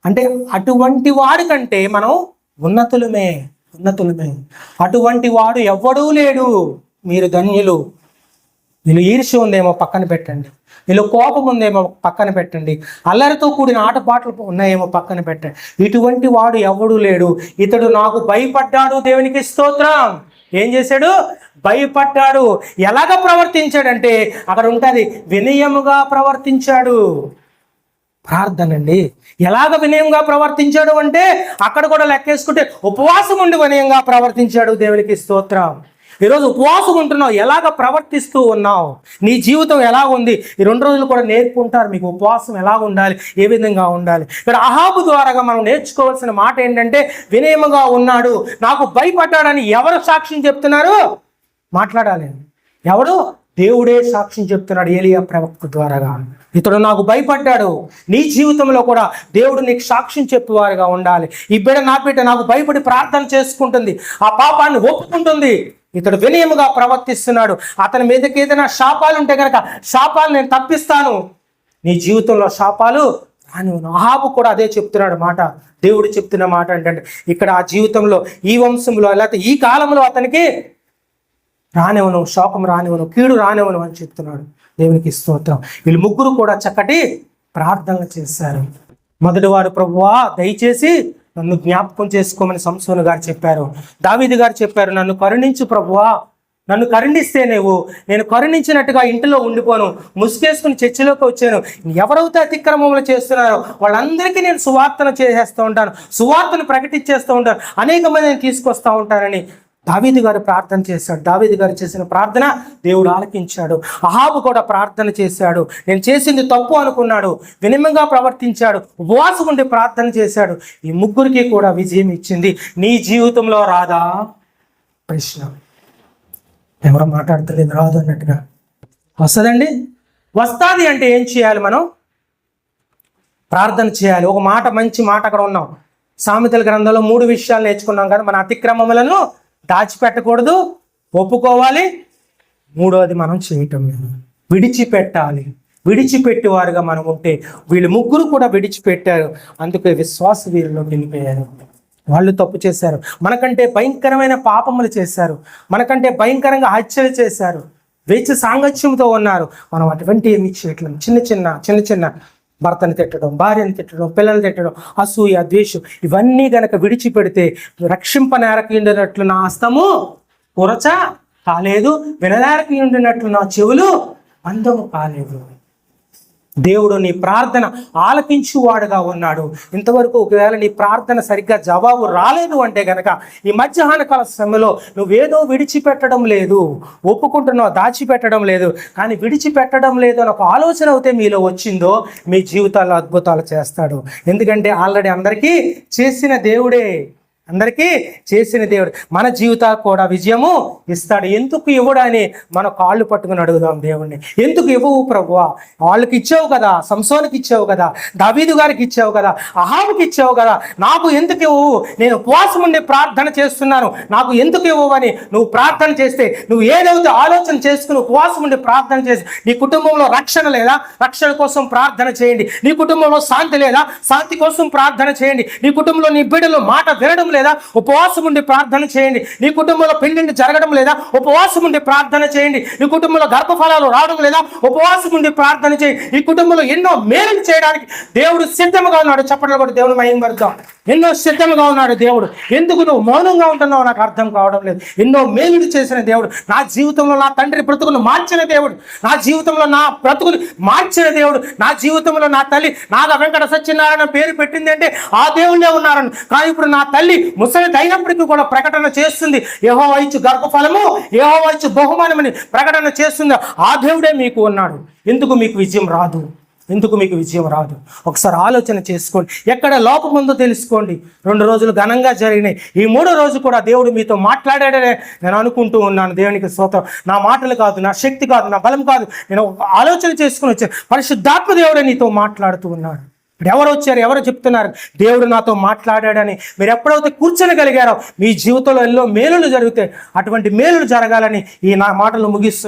అంటే అటువంటి వాడి కంటే మనం ఉన్నతులమే. అటువంటి వాడు ఎవ్వడూ లేడు. మీరు ధన్యులు. వీళ్ళు ఈర్ష్య ఉందేమో పక్కన పెట్టండి, వీళ్ళు కోపం ఉందేమో పక్కన పెట్టండి, అల్లరితో కూడిన ఆటపాటలు ఉన్నాయేమో పక్కన పెట్టండి. ఇటువంటి వాడు ఎవడూ లేడు. ఇతడు నాకు భయపడ్డాడు. దేవునికి స్తోత్రం. ఏం చేశాడు? భయపడ్డాడు. ఎలాగ ప్రవర్తించాడంటే అక్కడ ఉంటుంది, వినయముగా ప్రవర్తించాడు. ప్రార్థన అండి. ఎలాగ వినయంగా ప్రవర్తించాడు అంటే అక్కడ కూడా లెక్కేసుకుంటే ఉపవాసం ఉండి వినయంగా ప్రవర్తించాడు. దేవునికి స్తోత్రం. ఈరోజు ఉపవాసం ఉంటున్నావు, ఎలాగ ప్రవర్తిస్తూ ఉన్నావు, నీ జీవితం ఎలా ఉంది? ఈ 2 రోజులు కూడా నేర్పుకుంటారు మీకు ఉపవాసం ఎలా ఉండాలి, ఏ విధంగా ఉండాలి. ఇక్కడ అహాబు ద్వారాగా మనం నేర్చుకోవాల్సిన మాట ఏంటంటే వినయముగా ఉన్నాడు. నాకు భయపడ్డాడని ఎవరు సాక్ష్యం చెప్తున్నారు? మాట్లాడాలి. ఎవడు? దేవుడే సాక్ష్యం చెప్తున్నాడు ఏలియా ప్రవక్త ద్వారాగా. ఇతడు నాకు భయపడ్డాడు. నీ జీవితంలో కూడా దేవుడు నీకు సాక్ష్యం చెప్పేవారుగా ఉండాలి. ఈ బిడ్డ నా బిడ్డ నాకు భయపడి ప్రార్థన చేసుకుంటుంది, ఆ పాపాన్ని ఒప్పుకుంటుంది. ఇతడు వినయముగా ప్రవర్తిస్తున్నాడు. అతని మీదకి ఏదైనా శాపాలు ఉంటే కనుక శాపాలు నేను తప్పిస్తాను. నీ జీవితంలో శాపాలు రానివ్వను. అహాబు కూడా అదే చెప్తున్నాడు మాట. దేవుడు చెప్తున్న మాట ఏంటంటే ఇక్కడ ఆ జీవితంలో, ఈ వంశంలో, లేకపోతే ఈ కాలంలో అతనికి రానివ్వను, శోకం రానివ్వను, కీడు రానివ్వను అని చెప్తున్నాడు. దేవునికి స్తోత్రం. వీళ్ళు ముగ్గురు కూడా చక్కటి ప్రార్థనలు చేశారు. మొదటివారు, ప్రభువా దయచేసి నన్ను జ్ఞాపకం చేసుకోమని సంసోను గారు చెప్పారు. దావీదు గారు చెప్పారు, నన్ను కరుణించు ప్రభువా, నన్ను కరుణిస్తే నేను కరుణించినట్టుగా ఇంటిలో ఉండిపోను, ముసుగేసుకుని చర్చిలోకి వచ్చాను. ఎవరైతే అతిక్రమములు చేస్తున్నారో వాళ్ళందరికీ నేను సువార్తను చేసేస్తూ ఉంటాను, సువార్తను ప్రకటించేస్తూ ఉంటాను, అనేక మందిని తీసుకొస్తూ ఉంటానని దావీదు గారు ప్రార్థన చేశాడు. దావీదు గారు చేసిన ప్రార్థన దేవుడు ఆలకించాడు. అహాబు కూడా ప్రార్థన చేశాడు. నేను చేసింది తప్పు అనుకున్నాడు, వినయంగా ప్రవర్తించాడు, ఉపవాసం ఉండి ప్రార్థన చేశాడు. ఈ ముగ్గురికి కూడా విజయం ఇచ్చింది. నీ జీవితంలో రాదా? ప్రశ్న. ఎవరో మాట్లాడతలేదు, రాదు అన్నట్టుగా. వస్తుందండి. వస్తుంది అంటే ఏం చేయాలి? మనం ప్రార్థన చేయాలి. ఒక మాట, మంచి మాట అక్కడ ఉన్నాం. సామెతల గ్రంథంలో 3 విషయాలు నేర్చుకున్నాం కదా. మన అతిక్రమములను దాచిపెట్టకూడదు, ఒప్పుకోవాలి. 3వది మనం చేయటం లేదు, విడిచిపెట్టాలి. విడిచిపెట్టేవారుగా మనం ఉంటే వీళ్ళు ముగ్గురు కూడా విడిచిపెట్టారు. అందుకే విశ్వాస వీరులో వెళ్ళిపోయారు. వాళ్ళు తప్పు చేశారు, మనకంటే భయంకరమైన పాపములు చేశారు, మనకంటే భయంకరంగా హత్యలు చేశారు, వేచ సాంగత్యంతో ఉన్నారు. మనం అటువంటి ఏమి చేయట్లేదు. చిన్న చిన్న భర్తను తిట్టడం, భార్యను తిట్టడం, పిల్లలు తిట్టడం, అసూయ, ద్వేషం, ఇవన్నీ గనక విడిచిపెడితే రక్షింపనేరకి ఉండినట్లు నా హస్తము పొరచ కాలేదు, విననేరకి ఉండినట్లు నా చెవులు అందము కాలేదు. దేవుడు నీ ప్రార్థన ఆలకించువాడుగా ఉన్నాడు. ఇంతవరకు ఒకవేళ నీ ప్రార్థన సరిగ్గా జవాబు రాలేదు అంటే గనక ఈ మధ్యాహ్న కాల సమయంలో నువ్వేదో విడిచిపెట్టడం లేదు, ఒప్పుకుంటున్నావు, దాచిపెట్టడం లేదు, కానీ విడిచిపెట్టడం లేదు అని ఒక ఆలోచన అయితే మీలో వచ్చిందో మీ జీవితాల్లో అద్భుతాలు చేస్తాడు. ఎందుకంటే ఆల్రెడీ అందరికీ చేసిన దేవుడే, అందరికీ చేసిన దేవుడు మన జీవితాలు కూడా విజయము ఇస్తాడు. ఎందుకు ఇవ్వడని మన కాళ్ళు పట్టుకుని అడుగుదాం దేవుణ్ణి. ఎందుకు ఇవ్వవు ప్రభువా? వాళ్ళకి ఇచ్చావు కదా, సంసోనికి ఇచ్చావు కదా, దావీదు గారికి ఇచ్చావు కదా, అహాబుకి ఇచ్చావు కదా, నాకు ఎందుకు ఇవ్వవు? నేను ఉపవాసం ఉండి ప్రార్థన చేస్తున్నాను, నాకు ఎందుకు ఇవ్వవు అని నువ్వు ప్రార్థన చేస్తే, నువ్వు ఏదైతే ఆలోచన చేసుకుని ఉపవాసం ఉండి ప్రార్థన చేసి, నీ కుటుంబంలో రక్షణ లేదా, రక్షణ కోసం ప్రార్థన చేయండి. నీ కుటుంబంలో శాంతి లేదా, శాంతి కోసం ప్రార్థన చేయండి. నీ కుటుంబంలో నీ బిడ్డలు మాట వినడం లేదా, ఉపవాసం ఉండి ప్రార్థన చేయండి. నీ కుటుంబంలో పెళ్లిండి జరగడం లేదా, ఉపవాసం ఉండి ప్రార్థన చేయండి. నీ కుటుంబంలో గర్భఫలాలు రావడం లేదా, ఉపవాసం ఉండి ప్రార్థన చేయండి. ఈ కుటుంబంలో ఎన్నో మేలు చేయడానికి దేవుడు సిద్ధంగా ఉన్నాడు. చెప్పడం కూడా దేవుడు మహిమపడతాం. ఎన్నో సిద్ధంగా ఉన్నాడు దేవుడు. ఎందుకు నువ్వు మౌనంగా ఉంటున్నావు నాకు అర్థం కావడం లేదు. ఎన్నో మేలుడు చేసిన దేవుడు, నా జీవితంలో నా తండ్రి బ్రతుకును మార్చిన దేవుడు, నా జీవితంలో నా బ్రతుకుని మార్చిన దేవుడు, నా జీవితంలో నా తల్లి నాగ వెంకట సత్యనారాయణ పేరు పెట్టింది అంటే ఆ దేవుళ్ళే ఉన్నారని. కానీ ఇప్పుడు నా తల్లి ముసలిది అయినప్పటికీ కూడా ప్రకటన చేస్తుంది, యెహోవా ఇచ్చు గర్భఫలము, యెహోవా ఇచ్చు బహుమానమని ప్రకటన చేస్తుంది. ఆ దేవుడే మీకు ఉన్నాడు. ఎందుకు మీకు విజయం రాదు? ఎందుకు మీకు విజయం రాదు? ఒకసారి ఆలోచన చేసుకోండి. ఎక్కడ లోపం ఉందో తెలుసుకోండి. 2 రోజులు ఘనంగా జరిగినాయి. ఈ 3వ రోజు కూడా దేవుడు మీతో మాట్లాడాడనే నేను అనుకుంటూ ఉన్నాను. దేవునికి స్తోత్రం. నా మాటలు కాదు, నా శక్తి కాదు, నా బలం కాదు, నేను ఆలోచన చేసుకుని వచ్చాను. పరిశుద్ధాత్మ దేవుడే నీతో మాట్లాడుతూ ఉన్నాడు. ఇప్పుడు ఎవరు వచ్చారు, ఎవరు చెప్తున్నారు దేవుడు నాతో మాట్లాడాడని? మీరు ఎప్పుడైతే కూర్చొనగలిగారో మీ జీవితంలో ఎన్నో మేలులు జరుగుతాయి. అటువంటి మేలులు జరగాలని ఈ నా మాటలు ముగిస్తూ